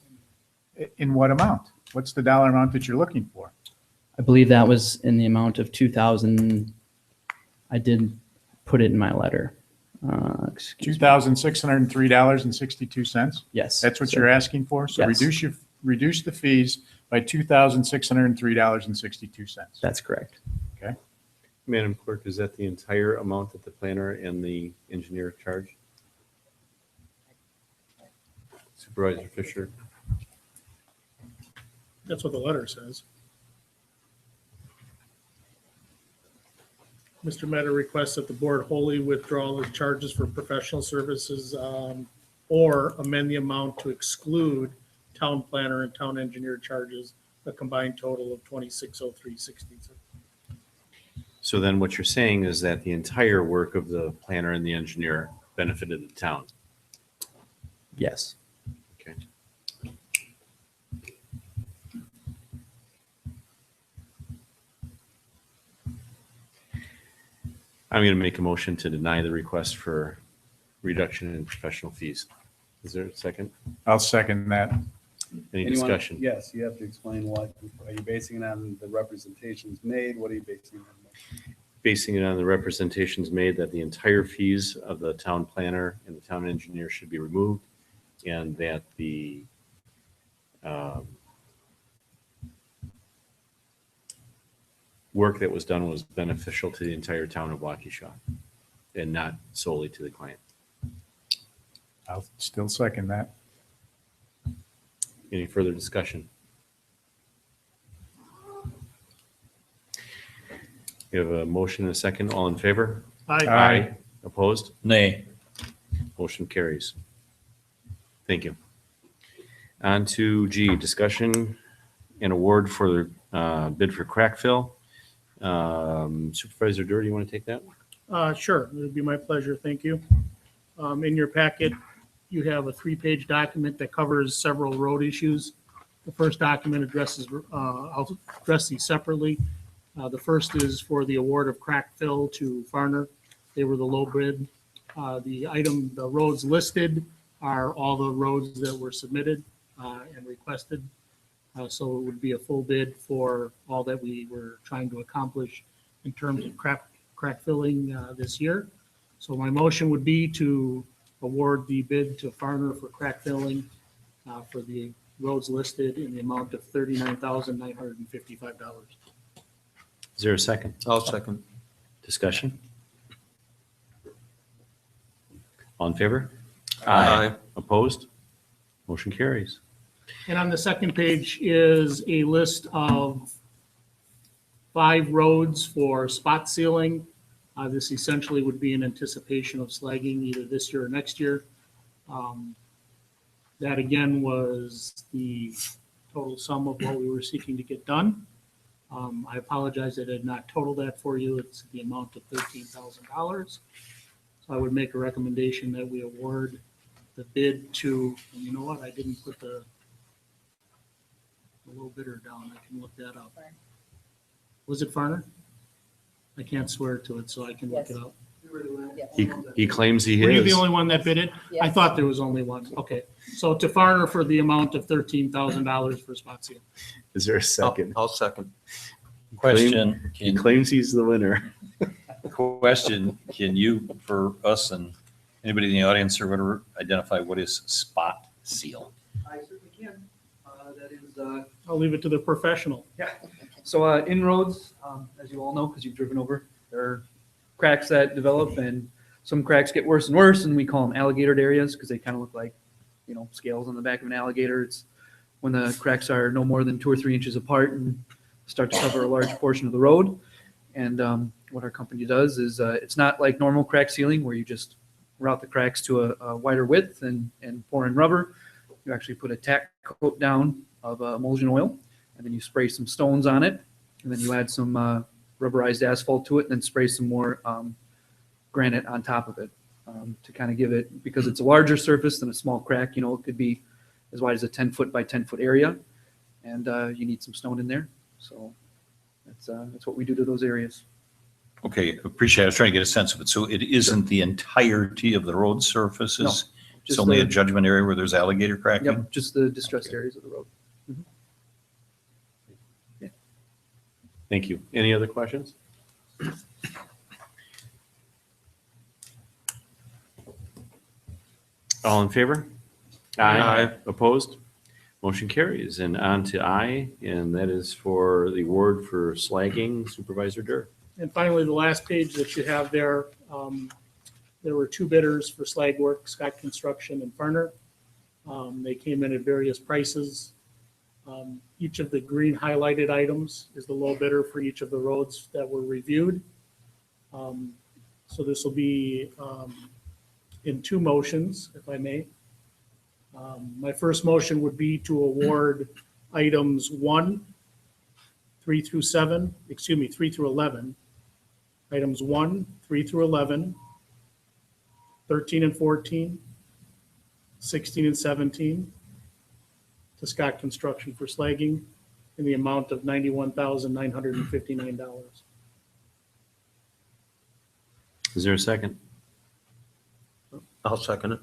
In what amount? What's the dollar amount that you're looking for? I believe that was in the amount of 2,000. I did put it in my letter. $2,603.62. Yes. That's what you're asking for? So Yes. reduce the fees by $2,603.62. That's correct. Okay. Madam Clerk, is that the entire amount that the planner and the engineer charge? Supervisor Fisher? That's what the letter says. Mr. Meta requests that the board wholly withdraw the charges for professional services or amend the amount to exclude town planner and town engineer charges, a combined total of $2,603.62. So then what you're saying is that the entire work of the planner and the engineer benefited the town? Yes. Okay. I'm going to make a motion to deny the request for reduction in professional fees. Is there a second? I'll second that. Any Anyone- discussion? Yes, you have to explain what, are you basing it on the representations made? What are you basing it on? Basing it on the representations made that the entire fees of the town planner and the town engineer should be removed, and that the work that was done was beneficial to the entire town of Waukesha and not solely to the client. I'll still second that. Any further discussion? We have a motion and a second. All in favor? Aye. Opposed? Nay. Motion carries. Thank you. On to G, discussion and award for bid for crack fill. Supervisor Durr, do you want to take that? Sure, it would be my pleasure. Thank you. In your packet, you have a 3-page document that covers several road issues. The first document addresses, I'll address these separately. The first is for the award of crack fill to Farner. They were the low bid. The roads listed are all the roads that were submitted and requested. So it would be a full bid for all that we were trying to accomplish in terms of crack filling this year. So my motion would be to award the bid to Farner for crack filling for the roads listed in the amount of $39,955. Is there a second? I'll second. Discussion? All in favor? Aye. Opposed? Motion carries. And on the second page is a list of 5 roads for spot sealing This essentially would be in anticipation of slagging either this year or next year. That again was the total sum of what we were seeking to get done. I apologize that I did not total that for you. It's the amount of $13,000. So I would make a recommendation that we award the bid to, and you know what, I didn't put the low bidder down. I can look that up. Was it Farner? I can't swear to it, so I can look it up. He claims he Were you the is. only one that bid it? I Yes. thought there was only one. Okay. So to Farner for the amount of $13,000 for spot seal. Is there a second? I'll second. Question, He claims he's the winner. question, can you, for us and anybody in the audience or whatever, identify what is spot seal? I certainly can. That is, I'll leave it to the professional. so inroads, as you all know, because you've driven over, there are cracks that develop and some cracks get worse and worse, and we call them alligator areas because they kind of look like, scales on the back of an alligator. It's when the cracks are no more than 2 or 3 inches apart and start to cover a large portion of the road. And what our company does is it's not like normal crack sealing where you just route the cracks to a wider width and pour in rubber. You actually put a tack coat down of emulsion oil, and then you spray some stones on it, and then you add some rubberized asphalt to it, and then spray some more granite on top of it to kind of give it, because it's a larger surface than a small crack. It could be as wide as a 10-foot by 10-foot area, and you need some stone in there. So that's what we do to those areas. Okay, appreciate it. I was trying to get a sense of it. So it isn't the entirety of the road surfaces? It's just only the- a judgment area where there's alligator cracking? Yep, just the distressed areas of the road. Thank you. Any other questions? All in favor? Aye. Opposed? Motion carries. And on to I, and that is for the award for slagging Supervisor Durr. And finally, the last page that you have there, there were 2 bidders for slag work, Scott Construction and Farner. They came in at various prices. Each of the green highlighted items is the low bidder for each of the roads that were reviewed. So this will be in 2 motions, if I may. My first motion would be to award items 1, 3 through 7, 3 through 11. Items 1, 3 through 11, 13 and 14, 16 and 17 to Scott Construction for slagging in the amount of $91,959. Is there a second? I'll second it.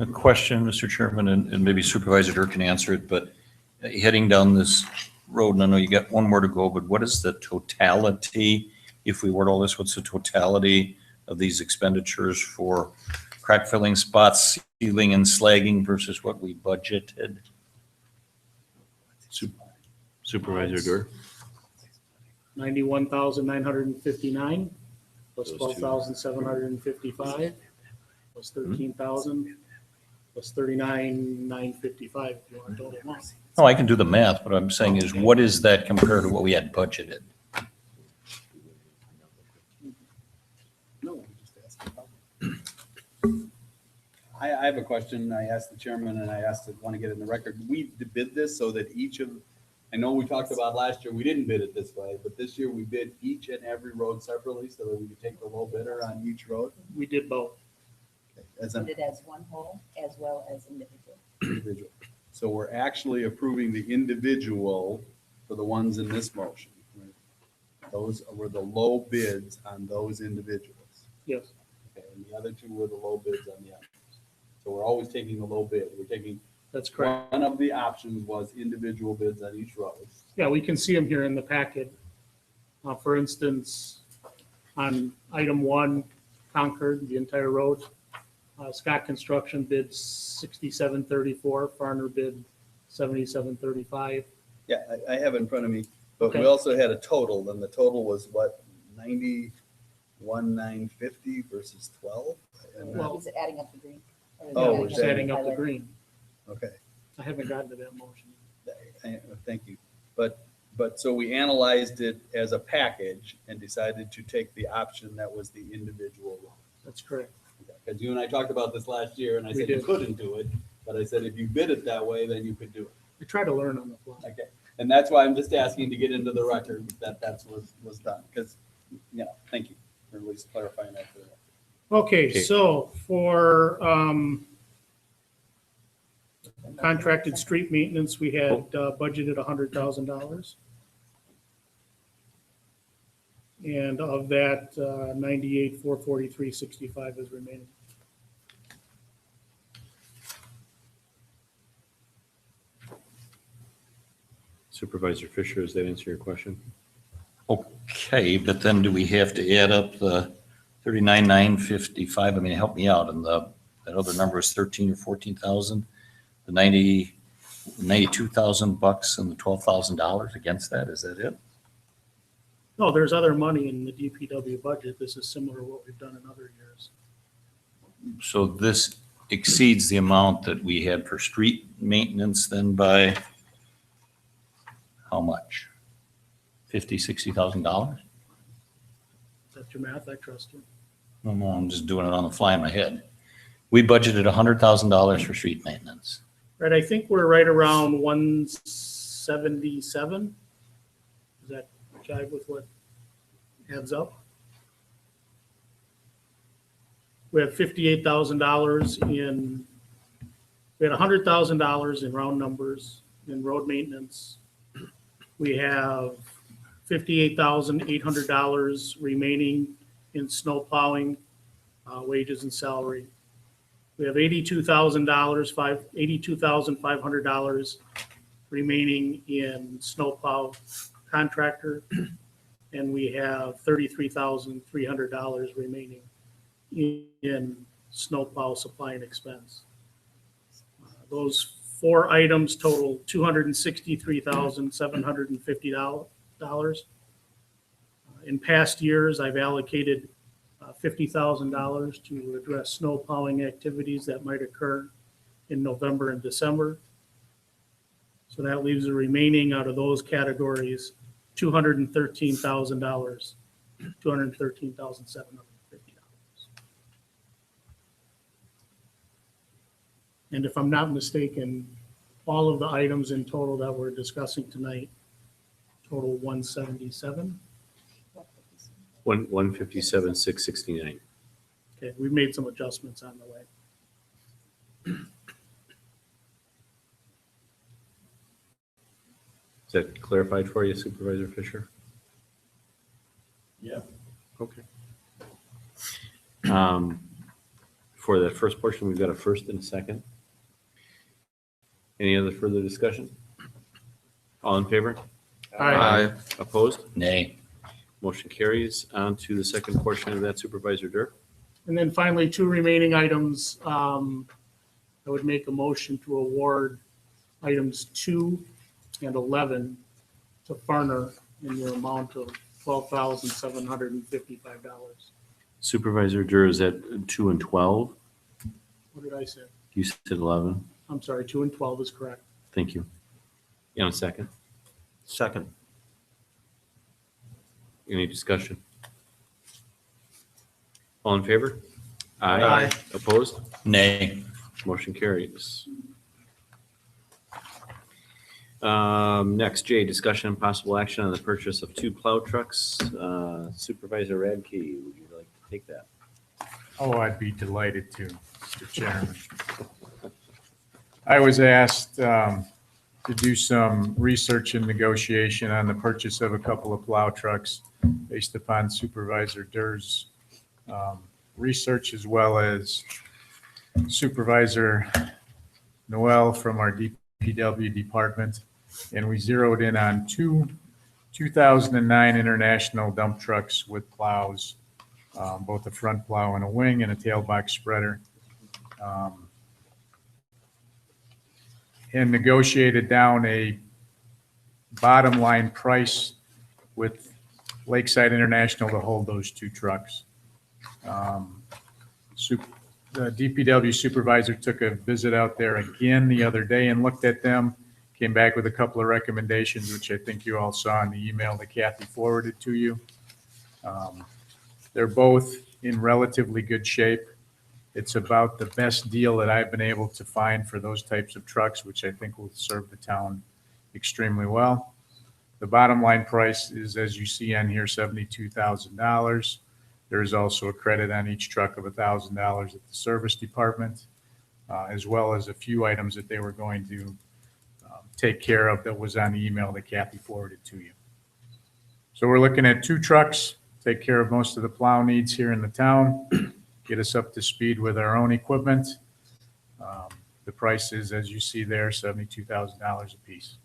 A question, Mr. Chairman, and maybe Supervisor Durr can answer it, but heading down this road, and I know you got one more to go, but what is the totality, if we were all this, what's the totality of these expenditures for crack filling spots, sealing and slagging versus what we budgeted? Supervisor Durr? 91,959 plus Those two. 12,755 plus 13,000 plus 39,955 if you want total amount. No, I can do the math. What I'm saying is, what is that compared to what we had budgeted? No, just I have a question. I asked the chairman and I want to get it in the record. We bid this so that I know we talked about last year, we didn't bid it this way, but this year we bid each and every road separately so that we could take the low bidder on each road. We did both. As Did it as one whole as well as individual. individual. So we're actually approving the individual for the ones in this motion. Those were the low bids on those individuals. Yes. Okay, and the other 2 were the low bids on the others. So we're always taking the low bid. We're taking, That's correct. one of the options was individual bids on each road. Yeah, we can see them here in the packet. For instance, on item 1, Concord, the entire road, Scott Construction bid $67.34, Farner bid $77.35. Yeah, I have it in front of me, but we Okay. also had a total, and the total was what, 91,950 versus 12? And Well- Is it adding up the green? Or is it Oh, We're we're setting up the highlighted? green. Okay, I haven't gotten to that motion. thank you. But But so we analyzed it as a package and decided to take the option that was the individual loan. That's correct. Because you and I talked about this last year, and I We said you did. couldn't do it, but I said if you bid it that way, then you could do it. We try to learn on the fly. Okay, and that's why I'm just asking to get into the record that that's was done, because, you know, thank you for at least clarifying that for the record. Okay, so for contracted street maintenance, we had budgeted $100,000. And of that, 98,443.65 is remaining. Supervisor Fisher, does that answer your question? Okay, but then do we have to add up the 39,955? I mean, help me out. And that other number is 13 or 14,000, the 92,000 bucks and the $12,000 against that. Is that it? No, there's other money in the DPW budget. This is similar to what we've done in other years. So this exceeds the amount that we had for street maintenance then by how much? $50,000, $60,000? That's your math. I trust you. No, I'm just doing it on the fly in my head. We budgeted $100,000 for street maintenance. Right, I think we're right around 177. Does that jive with what adds up? We have $58,000 we had $100,000 in round numbers in road maintenance. We have $58,800 remaining in snow plowing, wages and salary. We have $82,500 remaining in snowplow contractor, and we have $33,300 remaining in snowplow supply and expense. Those four items total $263,750. In past years, I've allocated $50,000 to address snow plowing activities that might occur in November and December. So that leaves the remaining out of those categories, $213,000, $213,750. And if I'm not mistaken, all of the items in total that we're discussing tonight total 177. 157,669. Okay, we made some adjustments on the way. Is that clarified for you, Supervisor Fisher? Yeah. Okay. For the first portion, we've got a first and a second. Any other further discussion? All in favor? Aye. Opposed? Nay. Motion carries. On to the second portion of that, Supervisor Durr. And then finally, two remaining items. I would make a motion to award items 2 and 11 to Farner in the amount of $12,755. Supervisor Durr, is that 2 and 12? What did I say? You said 11. I'm sorry, 2 and 12 is correct. Thank you. You want a second? Second. Any discussion? All in favor? Aye. Opposed? Nay. Motion carries. Next, J, discussion and possible action on the purchase of 2 plow trucks. Supervisor Radke, would you like to take that? Oh, I'd be delighted to, Mr. Chairman. I was asked to do some research and negotiation on the purchase of a couple of plow trucks based upon Supervisor Durr's research, as well as Supervisor Noel from our DPW department. And we zeroed in on 2009 International dump trucks with plows, both a front plow and a wing and a tailbox spreader. And negotiated down a bottom line price with Lakeside International to hold those 2 trucks. The DPW supervisor took a visit out there again the other day and looked at them, came back with a couple of recommendations, which I think you all saw in the email that Kathy forwarded to you. They're both in relatively good shape. It's about the best deal that I've been able to find for those types of trucks, which I think will serve the town extremely well. The bottom line price is, as you see on here, $72,000. There is also a credit on each truck of $1,000 at the service department, as well as a few items that they were going to take care of that was on the email that Kathy forwarded to you. So we're looking at 2 trucks, take care of most of the plow needs here in the town, get us up to speed with our own equipment. The price is, as you see there, $72,000 a piece.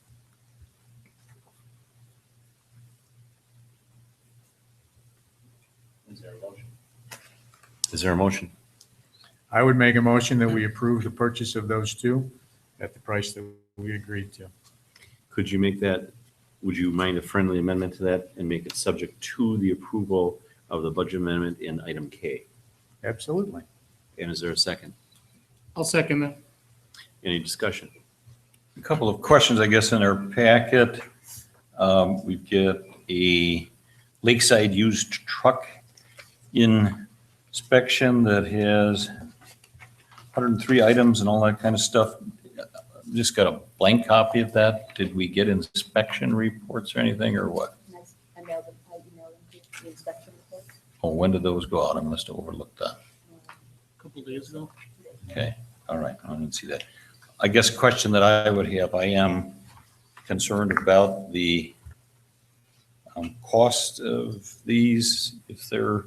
Is there a motion? I would make a motion that we approve the purchase of those 2 at the price that we agreed to. Could you make that, would you mind a friendly amendment to that and make it subject to the approval of the budget amendment in item K? Absolutely. And is there a second? I'll second that. Any discussion? A couple of questions, I guess, in our packet. We get a Lakeside used truck inspection that has 103 items and all that kind of stuff. Just got a blank copy of that. Did we get inspection reports or anything, or what? I emailed them the inspection reports. Oh, when did those go out? I must have overlooked that. A couple days ago. Okay, all right, I didn't see that. I guess a question that I would have, I am concerned about the cost of these. If they're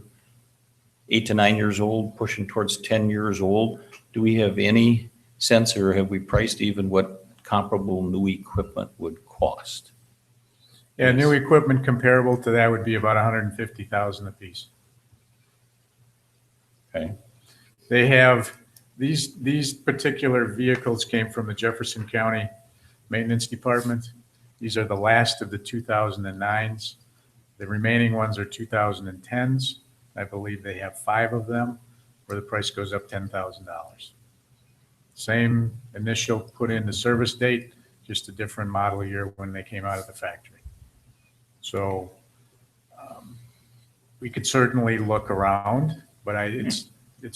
8 to 9 years old, pushing towards 10 years old, do we have any sense, or have we priced even what comparable new equipment would cost? Yeah, new equipment comparable to that would be about $150,000 a piece. Okay. They have, these particular vehicles came from the Jefferson County Maintenance Department. These are the last of the 2009s. The remaining ones are 2010s. I believe they have 5 of them where the price goes up $10,000. Same initial put in the service date, just a different model year when they came out of the factory. So we could certainly look around, but it's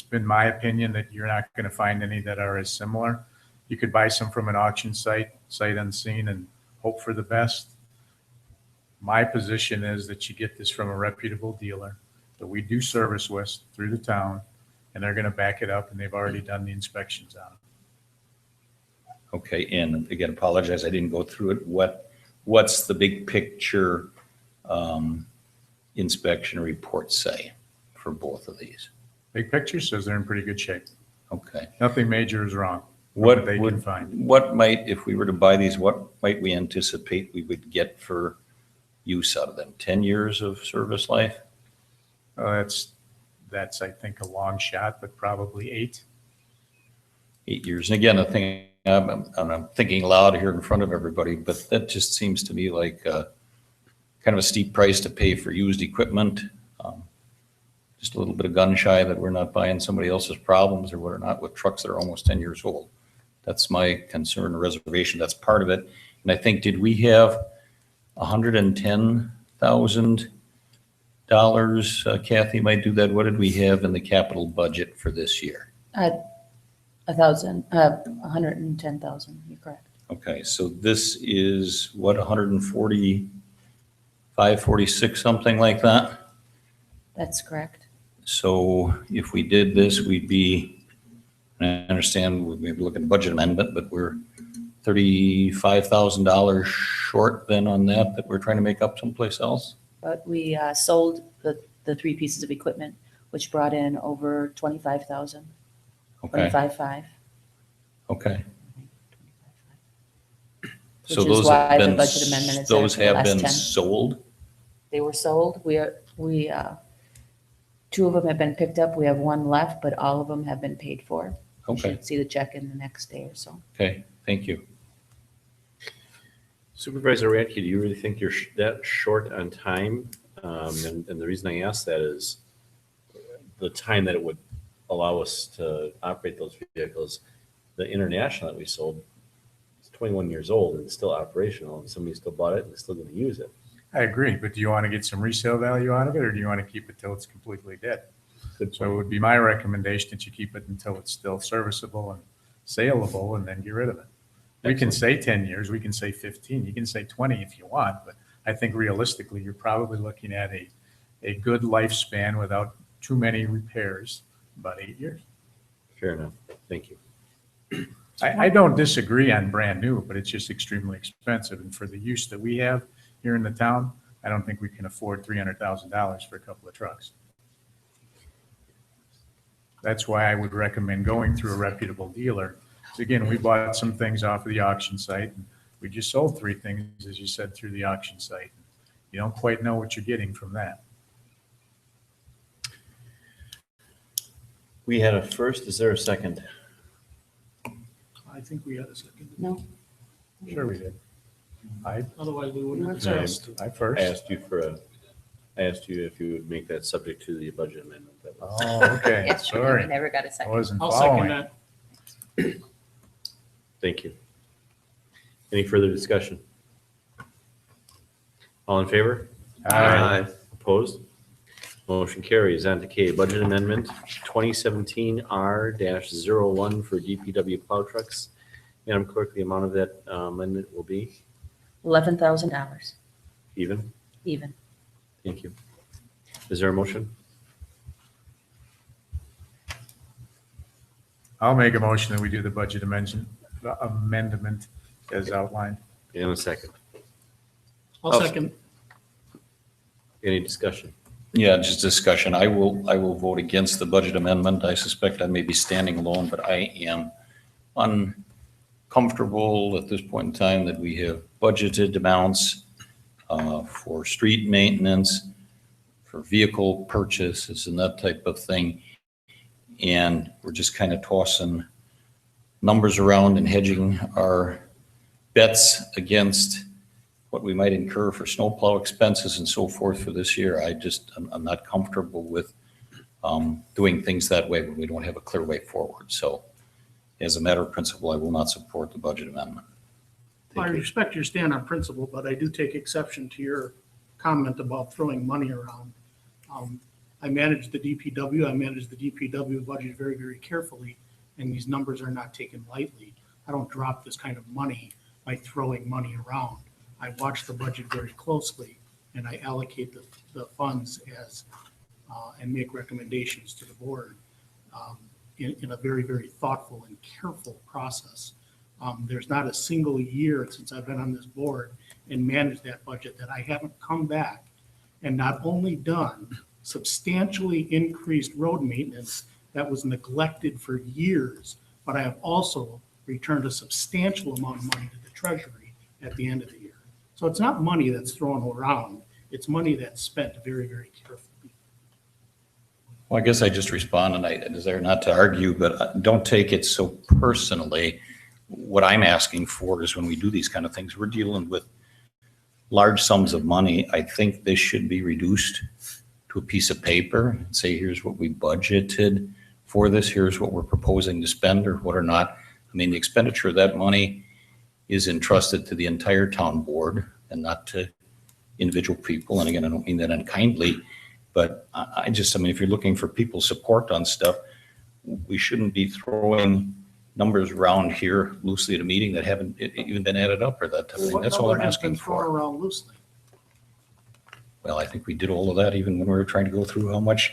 been my opinion that you're not going to find any that are as similar. You could buy some from an auction site unseen, and hope for the best. My position is that you get this from a reputable dealer that we do service with through the town, and they're going to back it up, and they've already done the inspections on it. Okay, and again, apologize, I didn't go through it. What's the big picture inspection report say for both of these? Big picture says they're in pretty good shape. Okay. Nothing major is wrong. What they can find. What might, if we were to buy these, what might we anticipate we would get for use out of them? 10 years of service life? That's I think a long shot, but probably 8. 8 years. And again, I'm thinking loud here in front of everybody, but that just seems to me like kind of a steep price to pay for used equipment. Just a little bit of gun shy that we're not buying somebody else's problems, or we're not with trucks that are almost 10 years old. That's my concern or reservation. That's part of it. And I think, did we have $110,000? Kathy might do that. What did we have in the capital budget for this year? 110,000, you're correct. Okay, so this is what, 145, 46, something like that? That's correct. So if we did this, we'd be, I understand we'd be looking at budget amendment, but we're $35,000 short then on that we're trying to make up someplace else? But we sold the 3 pieces of equipment, which brought in over 25,000. Okay. 25,500. Okay. Which So is those why have the been, budget amendment is there those for the have last been 10. sold? They were sold. We 2 of them have been picked up. We have 1 left, but all of them have been paid for. You Okay. should see the check in the next day or so. Okay, thank you. Supervisor Radke, do you really think you're that short on time? And the reason I ask that is the time that it would allow us to operate those vehicles. The international that we sold is 21 years old and it's still operational and somebody still bought it and is still going to use it. I agree, but do you want to get some resale value out of it, or do you want to keep it till it's completely dead? So it would be my recommendation that you keep it until it's still serviceable and saleable, and then get rid of it. We can say 10 years, we can say 15, you can say 20 if you want, but I think realistically, you're probably looking at a good lifespan without too many repairs, about 8 years. Fair enough. Thank you. I don't disagree on brand new, but it's just extremely expensive. And for the use that we have here in the town, I don't think we can afford $300,000 for a couple of trucks. That's why I would recommend going through a reputable dealer. So again, we bought some things off of the auction site, and we just sold 3 things, as you said, through the auction site. You don't quite know what you're getting from that. We had a first. Is there a second? I think we had a second. No. Sure we did. I Otherwise, we wouldn't have No, discussed. I I first. asked you if you would make that subject to the budget amendment. That was- Oh, okay, Yes, we sorry. never got a I second. wasn't I'll second following. that. Thank you. Any further discussion? All in favor? Aye. Opposed? Motion carries. On to K, budget amendment 2017 R-01 for DPW plow trucks. Madam Clerk, the amount of that amendment will be $11,000 even. even. Thank you. Is there a motion? I'll make a motion that we do the budget amendment as outlined. In a second. I'll second. Any discussion? Yeah, just discussion. I will vote against the budget amendment. I suspect I may be standing alone, but I am uncomfortable at this point in time that we have budgeted amounts for street maintenance, for vehicle purchases and that type of thing. And we're just kind of tossing numbers around and hedging our bets against what we might incur for snowplow expenses and so forth for this year. I'm not comfortable with doing things that way when we don't have a clear way forward. So as a matter of principle, I will not support the budget amendment. I respect your stand on principle, but I do take exception to your comment about throwing money around. I manage the DPW. I manage the DPW budget very, very carefully, and these numbers are not taken lightly. I don't drop this kind of money by throwing money around. I watch the budget very closely, and I allocate the funds as and make recommendations to the board in a very, very thoughtful and careful process. There's not a single year since I've been on this board and managed that budget that I haven't come back and not only done substantially increased road maintenance that was neglected for years, but I have also returned a substantial amount of money to the treasury at the end of the year. So it's not money that's thrown around. It's money that's spent very, very carefully. Well, I guess I just respond, and I desire not to argue, but don't take it so personally. What I'm asking for is when we do these kind of things, we're dealing with large sums of money. I think this should be reduced to a piece of paper and say, here's what we budgeted for this, here's what we're proposing to spend or what or not. I mean, the expenditure of that money is entrusted to the entire town board and not to individual people. And again, I don't mean that unkindly, but I mean, if you're looking for people's support on stuff, we shouldn't be throwing numbers around here loosely at a meeting that haven't even been added up or that type of thing. That's all I'm asking Thrown for. around loosely. Well, I think we did all of that even when we were trying to go through how much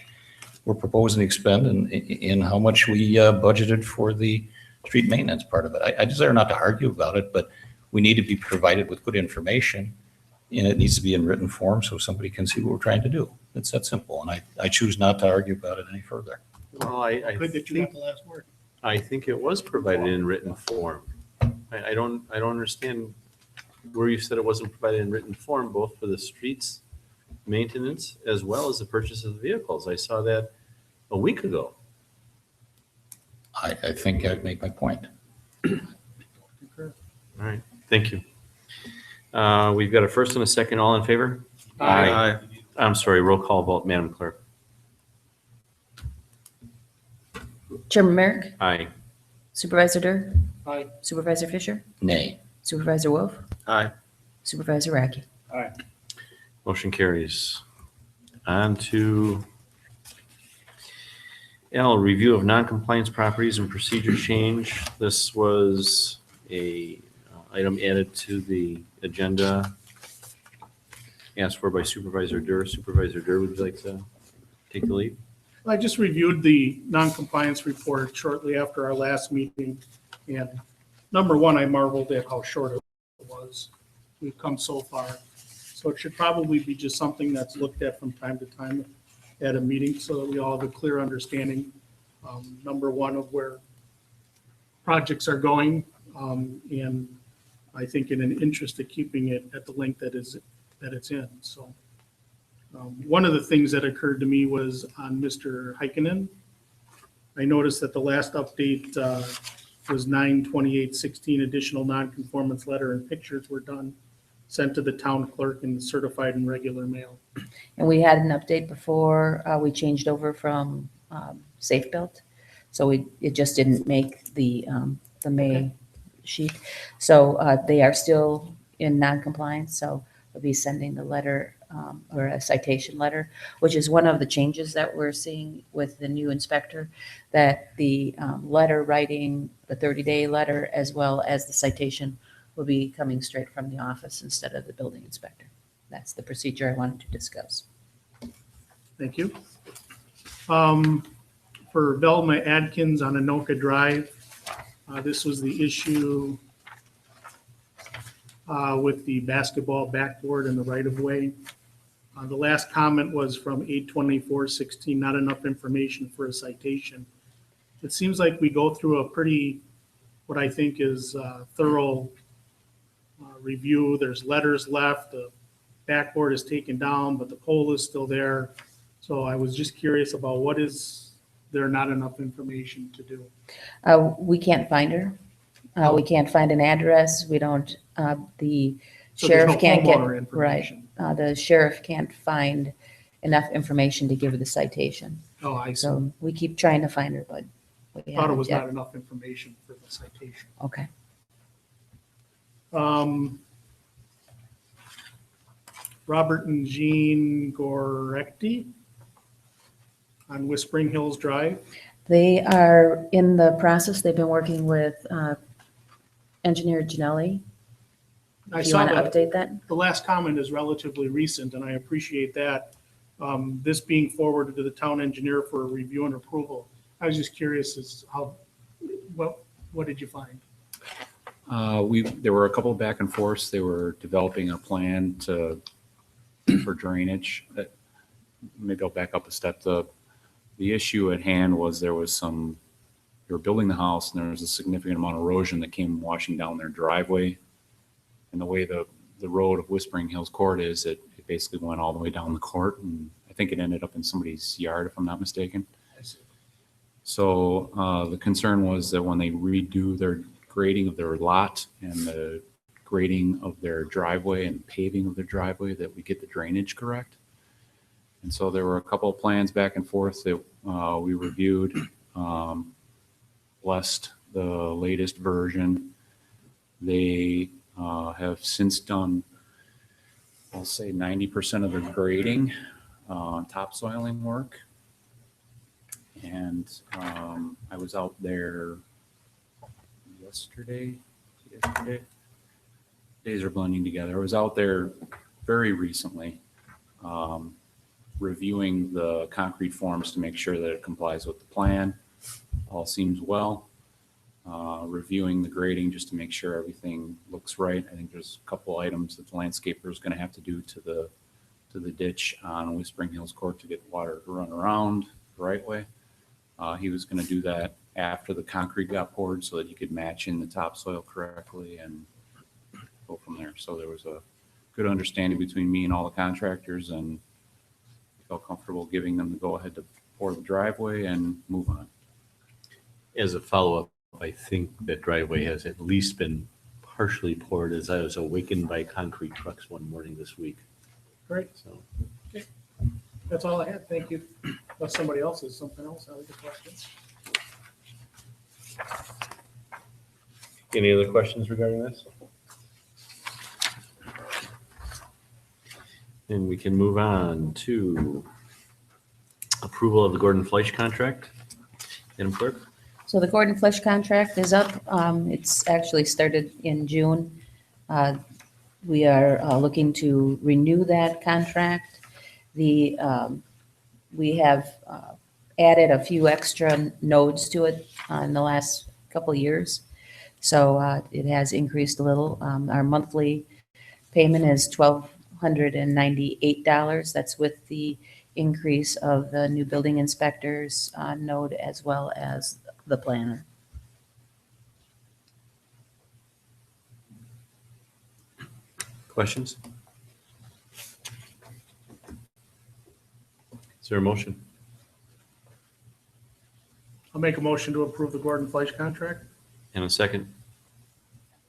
we're proposing to expend and how much we budgeted for the street maintenance part of it. I desire not to argue about it, but we need to be provided with good information, and it needs to be in written form so somebody can see what we're trying to do. It's that simple, and I choose not to argue about it any further. Well, I Good that you have the last word. I think it was provided in written form. I don't understand where you said it wasn't provided in written form, both for the streets maintenance as well as the purchase of the vehicles. I saw that a week ago. I think I'd make my point. All right, thank you. We've got a first and a second. All in favor? Aye. I'm sorry, roll call vote, Madam Clerk. Chairman Merrick, Aye. Supervisor Durr, Aye. Supervisor Fisher, Nay. Supervisor Wolf, Aye. Supervisor Racky. Aye. Motion carries. On to L, review of non-compliance properties and procedure change. This was a item added to the agenda, asked for by Supervisor Durr. Supervisor Durr, would you like to take the lead? I just reviewed the non-compliance report shortly after our last meeting, and number one, I marveled at how short it was. We've come so far. So it should probably be just something that's looked at from time to time at a meeting so that we all have a clear understanding, number one, of where projects are going. And I think in an interest of keeping it at the length that it's in. So one of the things that occurred to me was on Mr. Heikkinen. I noticed that the last update was 9/28/16, additional nonconformance letter and pictures were done, sent to the town clerk and certified in regular mail. And we had an update before we changed over from Safe Built. So it just didn't make the May sheet. So they are still in non-compliance. So we'll be sending the letter or a citation letter, which is one of the changes that we're seeing with the new inspector, that the letter writing, the 30-day letter, as well as the citation will be coming straight from the office instead of the building inspector. That's the procedure I wanted to discuss. Thank you. For Velma Adkins on Anoka Drive, this was the issue with the basketball backboard and the right-of-way. The last comment was from 8/24/16, not enough information for a citation. It seems like we go through a pretty, what I think is thorough review. There's letters left, the backboard is taken down, but the pole is still there. So I was just curious about what is there not enough information to do? We can't find her. We can't find an address. We don't, the So there's sheriff no can't get, homeowner right. information. The sheriff can't find enough information to give her the citation. Oh, I see. So we keep trying to find her, but we Thought it haven't was yet. not enough information for the citation. Okay. Robert and Jean Goretti on Whispering Hills Drive. They are in the process. They've been working with engineer Janelli. I Do you saw want to that update that? the last comment is relatively recent, and I appreciate that. This being forwarded to the town engineer for review and approval. I was just curious as how, what did you find? There were a couple of back and forths. They were developing a plan for drainage. Maybe I'll back up a step. The issue at hand was they were building the house and there was a significant amount of erosion that came washing down their driveway. And the way the road of Whispering Hills Court is, it basically went all the way down the court, and I think it ended up in somebody's yard, if I'm not mistaken. I see. So the concern was that when they redo their grading of their lot and the grading of their driveway and paving of their driveway, that we get the drainage correct. And so there were a couple of plans back and forth that we reviewed, blessed the latest version. They have since done, I'll say 90% of their grading, topsoiling work. And I was out there yesterday. Days are blending together. I was out there very recently, reviewing the concrete forms to make sure that it complies with the plan. All seems well. Reviewing the grading just to make sure everything looks right. I think there's a couple items that the landscaper is going to have to do to the ditch on Whispering Hills Court to get water to run around the right way. He was going to do that after the concrete got poured so that he could match in the topsoil correctly and go from there. So there was a good understanding between me and all the contractors, and I felt comfortable giving them the go-ahead to pour the driveway and move on. As a follow-up, I think that driveway has at least been partially poured, as I was awakened by concrete trucks one morning this week. Great. So, Okay. That's all I had. Thank you. Unless somebody else has something else, I have a question. any other questions regarding this? And we can move on to approval of the Gordon Fleisch contract. Madam Clerk? So the Gordon Flesh contract is up. It's actually started in June. We are looking to renew that contract. We have added a few extra nodes to it in the last couple of years. So it has increased a little. Our monthly payment is $1,298. That's with the increase of the new building inspectors node as well as the planner. Questions? Is there a motion? I'll make a motion to approve the Gordon Fleisch contract. And a second?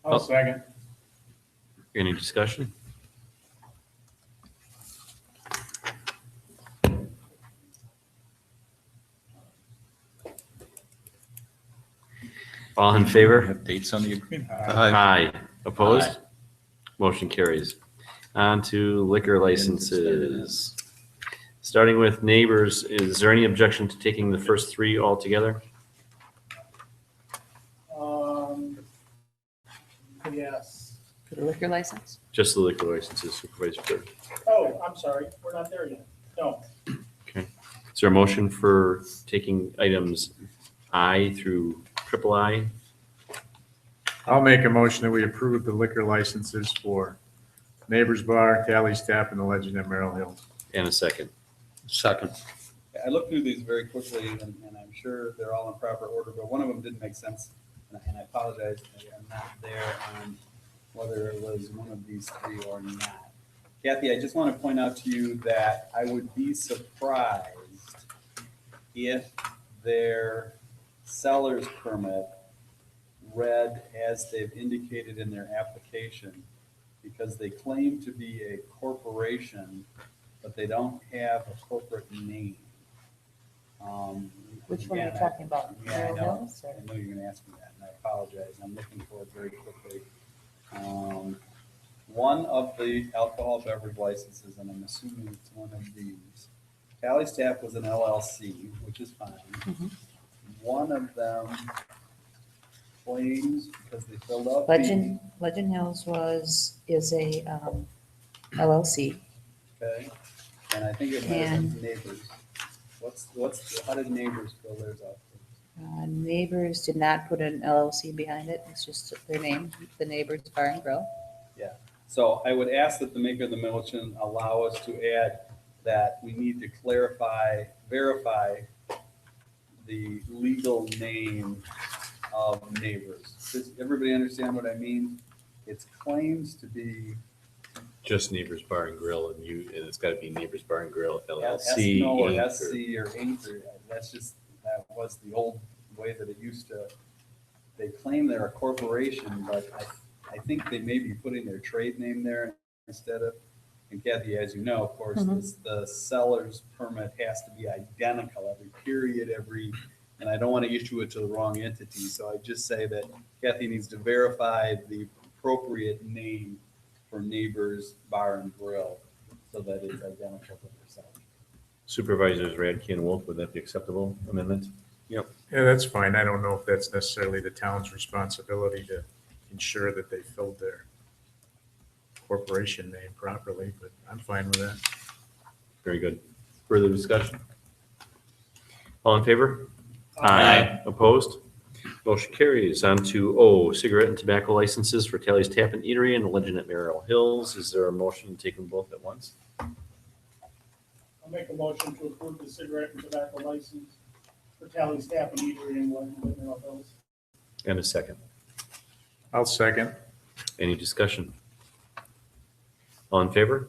I'll second. Any discussion? All in favor? Have dates on the agreement? Aye. Opposed? Motion carries. On to liquor licenses. Starting with Neighbors, is there any objection to taking the first three all together? Yes. For the liquor license? Just the liquor licenses, Supervisor Clerk. Oh, I'm sorry, we're not there yet. No. Okay. Is there a motion for taking items I through III? I'll make a motion that we approve the liquor licenses for Neighbors Bar, Tally's Tap, and the Legend at Merrill Hills. And a second. Second. I looked through these very quickly, and I'm sure they're all in proper order, but one of them didn't make sense. And I apologize, I'm not there on whether it was one of these three or not. Kathy, I just want to point out to you that I would be surprised if their seller's permit read as they've indicated in their application, because they claim to be a corporation, but they don't have a corporate name. Which one are you again, talking about? Yeah, I Merrill know. Hills, or- I know you're gonna ask me that, and I apologize. I'm looking for it very quickly. One of the alcohol beverage licenses, and I'm assuming it's one of these. Tally's Tap was an LLC, which is fine. Mhm. One of them claims because they filled out Legend Hills is a LLC. Okay, and I think it has And- Neighbors. How did Neighbors fill theirs out? Neighbors did not put an LLC behind it. It's just their name, the Neighbors Bar and Grill. Yeah, so I would ask that the maker of the motion allow us to add that we need to verify the legal name of Neighbors. Does everybody understand what I mean? It's claims to be Just Neighbors Bar and Grill, and it's got to be Neighbors Bar and Grill LLC. No, or Inc., SC or Inc. That was the old way that it used to. They claim they're a corporation, but I think they may be putting their trade name there instead of. And Kathy, as you know, of course, the seller's permit has to be identical every period, and I don't want to issue it to the wrong entity. So I just say that Kathy needs to verify the appropriate name for Neighbors Bar and Grill so that it's identical to their seller. Supervisors Radke and Wolf, would that be acceptable amendment? Yeah, that's fine. I don't know if that's necessarily the town's responsibility to ensure that they filled their corporation name properly, but I'm fine with that. Very good. Further discussion? All in favor? Aye. Opposed? Motion carries. On to O, cigarette and tobacco licenses for Tally's Tap and Eatery and Legend at Merrill Hills. Is there a motion to take them both at once? I'll make a motion to approve the cigarette and tobacco license for Tally's Tap and Eatery in Merrill Hills. And a second. I'll second. Any discussion? All in favor?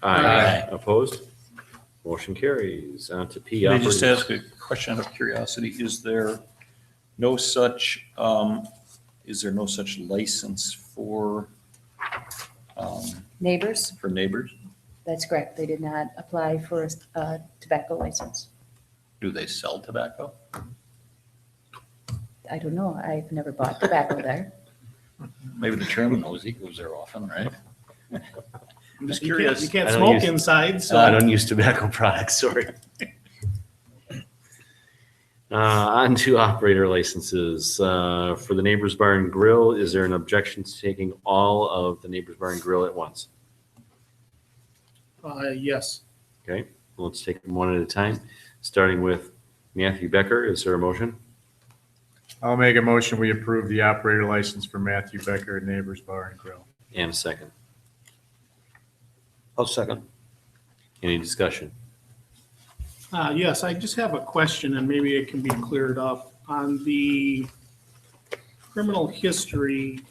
Aye. Opposed? Motion carries. On to P. Can I just operators. ask a question out of curiosity? Is there no such license for Neighbors, Neighbors? that's correct. They did not apply for a tobacco license. Do they sell tobacco? I don't know. I've never bought tobacco there. Maybe the chairman knows. He goes there often, right? I'm just You can't- curious. You can't I don't smoke use- inside, so. I don't use tobacco products, sorry. On to operator licenses. For the Neighbors Bar and Grill, is there an objection to taking all of the Neighbors Bar and Grill at once? Yes. Okay, let's take them one at a time, starting with Matthew Becker. Is there a motion? I'll make a motion, we approve the operator license for Matthew Becker at Neighbors Bar and Grill. And a second. I'll second. Any discussion? Yes, I just have a question and maybe it can be cleared up. On the criminal history,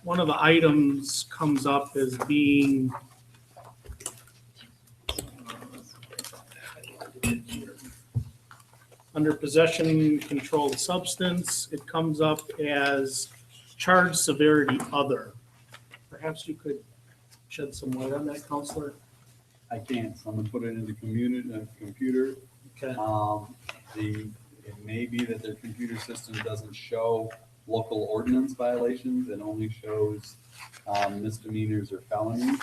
one of the items comes up as being under possession and controlled substance. It comes up as charge severity other. Perhaps you could shed some light on that, Counselor? I can't, so I'm gonna put it in the computer. Okay. It may be that their computer system doesn't show local ordinance violations, it only shows misdemeanors or felonies,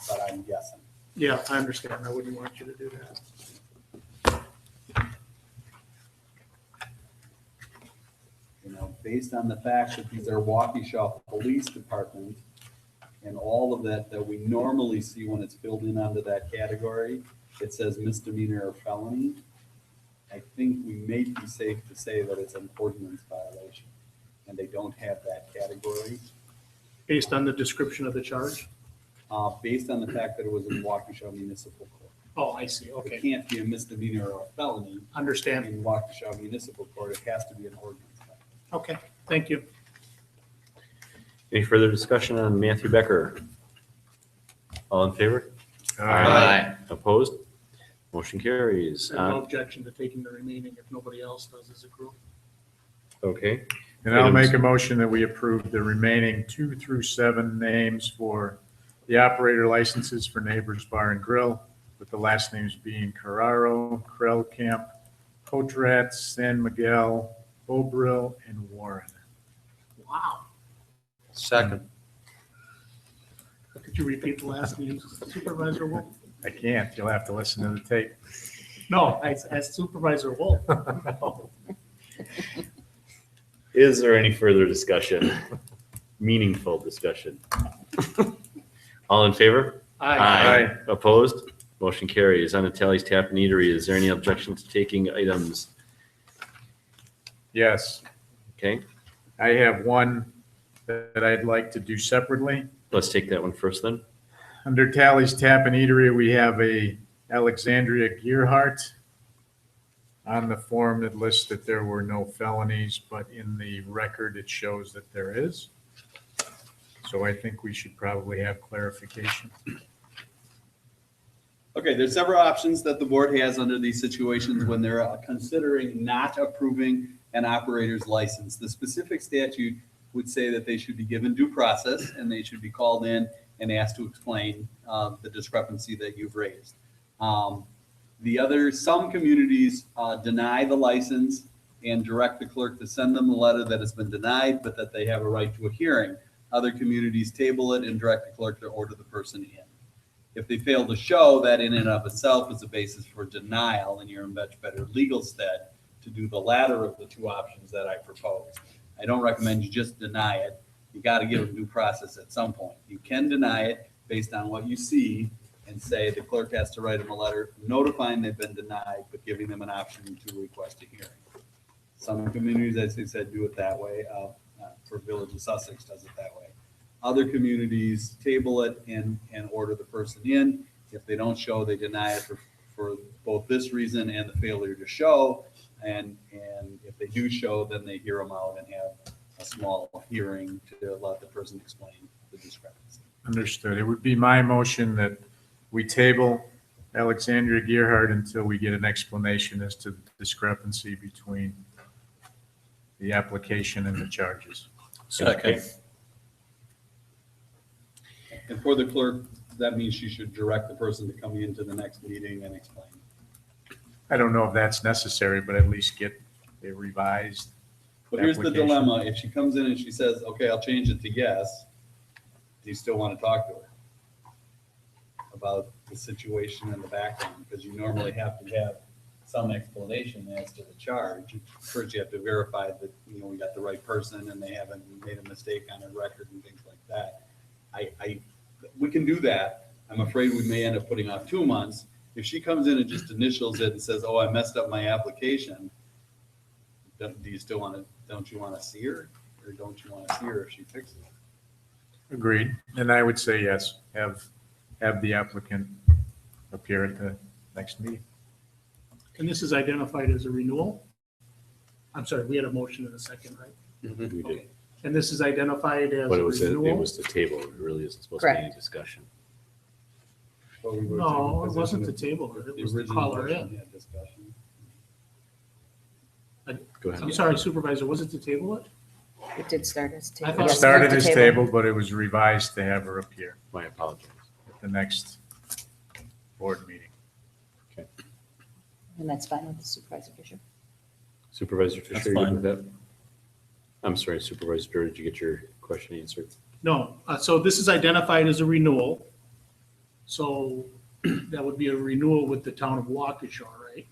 but I'm guessing. Yeah, I understand. I wouldn't want you to do that. You know, based on the fact that these are Waukesha Police Department and all of that we normally see when it's filled in onto that category, it says misdemeanor or felony. I think we may be safe to say that it's an ordinance violation, and they don't have that category. Based on the description of the charge? Based on the fact that it was in Waukesha Municipal Court. Oh, I see. It Okay. can't be a misdemeanor or a felony Understand. in Waukesha Municipal Court. It has to be an ordinance. Okay, thank you. Any further discussion on Matthew Becker? All in favor? Aye. Opposed? Motion carries. I have no objection to taking the remaining if nobody else does as a group. Okay. And I'll Items- make a motion that we approve the remaining 2 through 7 names for the operator licenses for Neighbors Bar and Grill, with the last names being Carraro, Krellkamp, Cotrat, San Miguel, Bobril, and Warren. Wow. Second. Could you repeat the last names, Supervisor Wolf? I can't, you'll have to listen to the tape. No, I asked Supervisor Wolf. Is there any further discussion? Meaningful discussion? All in favor? Aye. Opposed? Motion carries. On to Tally's Tap and Eatery, is there any objection to taking items? Yes, Okay, I have one that I'd like to do separately. let's take that one first then. Under Tally's Tap and Eatery, we have a Alexandria Gearhart. On the form, it lists that there were no felonies, but in the record, it shows that there is. So I think we should probably have clarification. Okay, there's several options that the board has under these situations when they're considering not approving an operator's license. The specific statute would say that they should be given due process and they should be called in and asked to explain the discrepancy that you've raised. Some communities deny the license and direct the clerk to send them a letter that has been denied, but that they have a right to a hearing. Other communities table it and direct the clerk to order the person in. If they fail to show that in and of itself is a basis for denial, then you're in much better legal stead to do the latter of the two options that I proposed. I don't recommend you just deny it. You got to give them due process at some point. You can deny it based on what you see and say the clerk has to write them a letter notifying they've been denied, but giving them an option to request a hearing. Some communities, as I said, do it that way. For Village of Sussex does it that way. Other communities table it and order the person in. If they don't show, they deny it for both this reason and the failure to show. And if they do show, then they hear them out and have a small hearing to let the person explain the discrepancy. Understood. It would be my motion that we table Alexandria Gearhart until we get an explanation as to the discrepancy between the application and the charges. Okay. And for the clerk, that means she should direct the person to come into the next meeting and explain. I don't know if that's necessary, but at least get a revised But here's the application. dilemma. If she comes in and she says, okay, I'll change it to yes, do you still want to talk to her? about the situation in the background, because you normally have to have some explanation as to the charge. First, you have to verify that, you know, we got the right person and they haven't made a mistake on their record and things like that. We can do that. I'm afraid we may end up putting off 2 months. If she comes in and just initials it and says, oh, I messed up my application, do you still want to, don't you want to see her? Or don't you want to see her if she fixes it? Agreed. And I would say yes, have the applicant appear at the next meeting. And this is identified as a renewal? I'm sorry, we had a motion in a second, right? We did. And this is identified as But a it was renewal? the table. It really isn't supposed to be any Correct. discussion. Well, we were No, taking it wasn't the position table, that it the was the original caller motion in. had discussion. Go ahead. I'm sorry, Supervisor, was it to table it? It did start as I table. thought It Yes, started moved to as table, but it was revised to have her appear My apologies. at the next board meeting. And that's fine with the Supervisor Fisher. Supervisor That's Fisher, you good fine. with that? I'm sorry, Supervisor Durr, did you get your question answered? No, so this is identified as a renewal. So that would be a renewal with the town of Waukesha, right?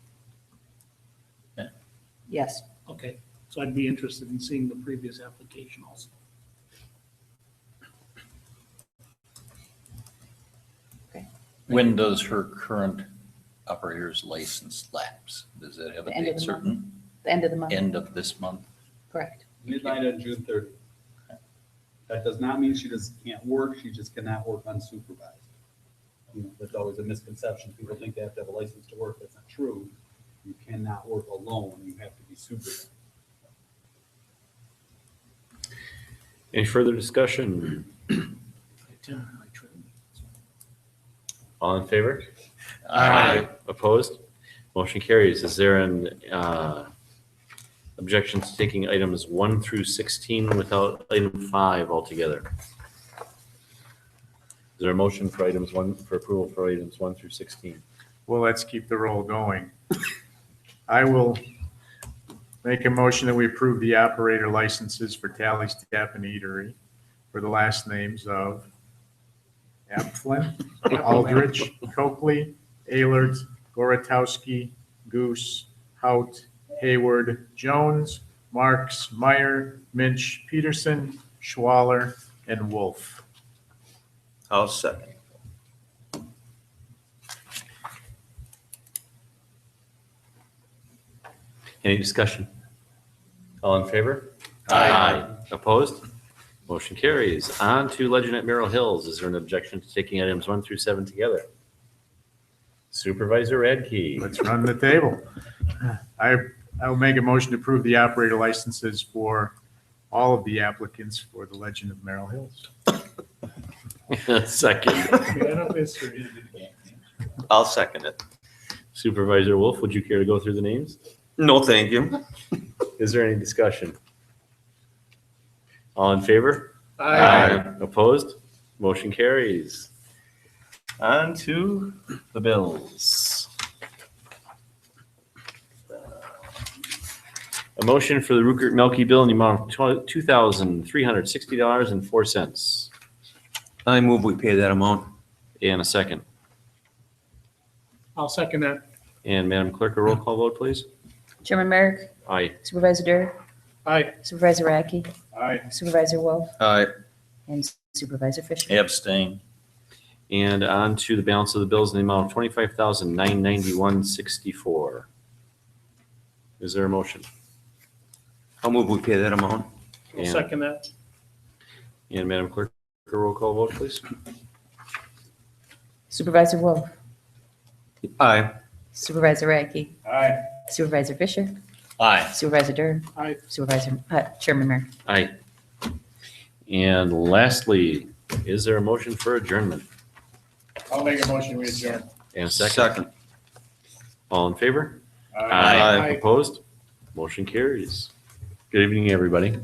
Yes. Okay, so I'd be interested in seeing the previous application also. When does her current operator's license lapse? Does it have a The end of date the month. certain? The end of the month. End of this month? Correct. Midnight on June 30th. That does not mean she just can't work, she just cannot work unsupervised. You know, that's always a misconception. People think they have to have a license to work. That's not true. You cannot work alone. You have to be supervised. Any further discussion? All in favor? Aye. Opposed? Motion carries. Is there an objection to taking items 1 through 16 without item 5 altogether? Is there a motion for approval for items 1 through 16? Well, let's keep the roll going. I will make a motion that we approve the operator licenses for Tally's Tap and Eatery for the last names of Apflin, Aldrich, Coakley, Ehlert, Goratowski, Goose, Hout, Hayward, Jones, Marks, Meyer, Minch, Peterson, Schwaller, and Wolf. I'll second. Any discussion? All in favor? Aye. Opposed? Motion carries. On to Legend at Merrill Hills. Is there an objection to taking items 1 through 7 together? Supervisor Radke. Let's run the table. I'll make a motion to approve the operator licenses for all of the applicants for the Legend of Merrill Hills. Second. I'll second it. Supervisor Wolf, would you care to go through the names? No, thank you. Is there any discussion? All in favor? Aye. Opposed? Motion carries. On to the bills. A motion for the Rupert Melky bill in the amount of $2,360.04. I move we pay that amount. And a second. I'll second that. And Madam Clerk, a roll call vote, please. Chairman Merrick, Aye. Supervisor Durr, Aye. Supervisor Radke, Aye. Supervisor Wolf, Aye. and Supervisor Fisher. Abstain. And on to the balance of the bills in the amount of $25,991.64. Is there a motion? I'll move we pay that amount. I'll And- second that. And Madam Clerk, a roll call vote, please. Supervisor Wolf, Aye. Supervisor Radke, Aye. Supervisor Fisher, Aye. Supervisor Durr, Aye. Chairman Merrick. Aye. And lastly, is there a motion for adjournment? I'll make a motion, we adjourn. And a second? Second. All in favor? Aye. Opposed? Motion carries. Good evening, everybody.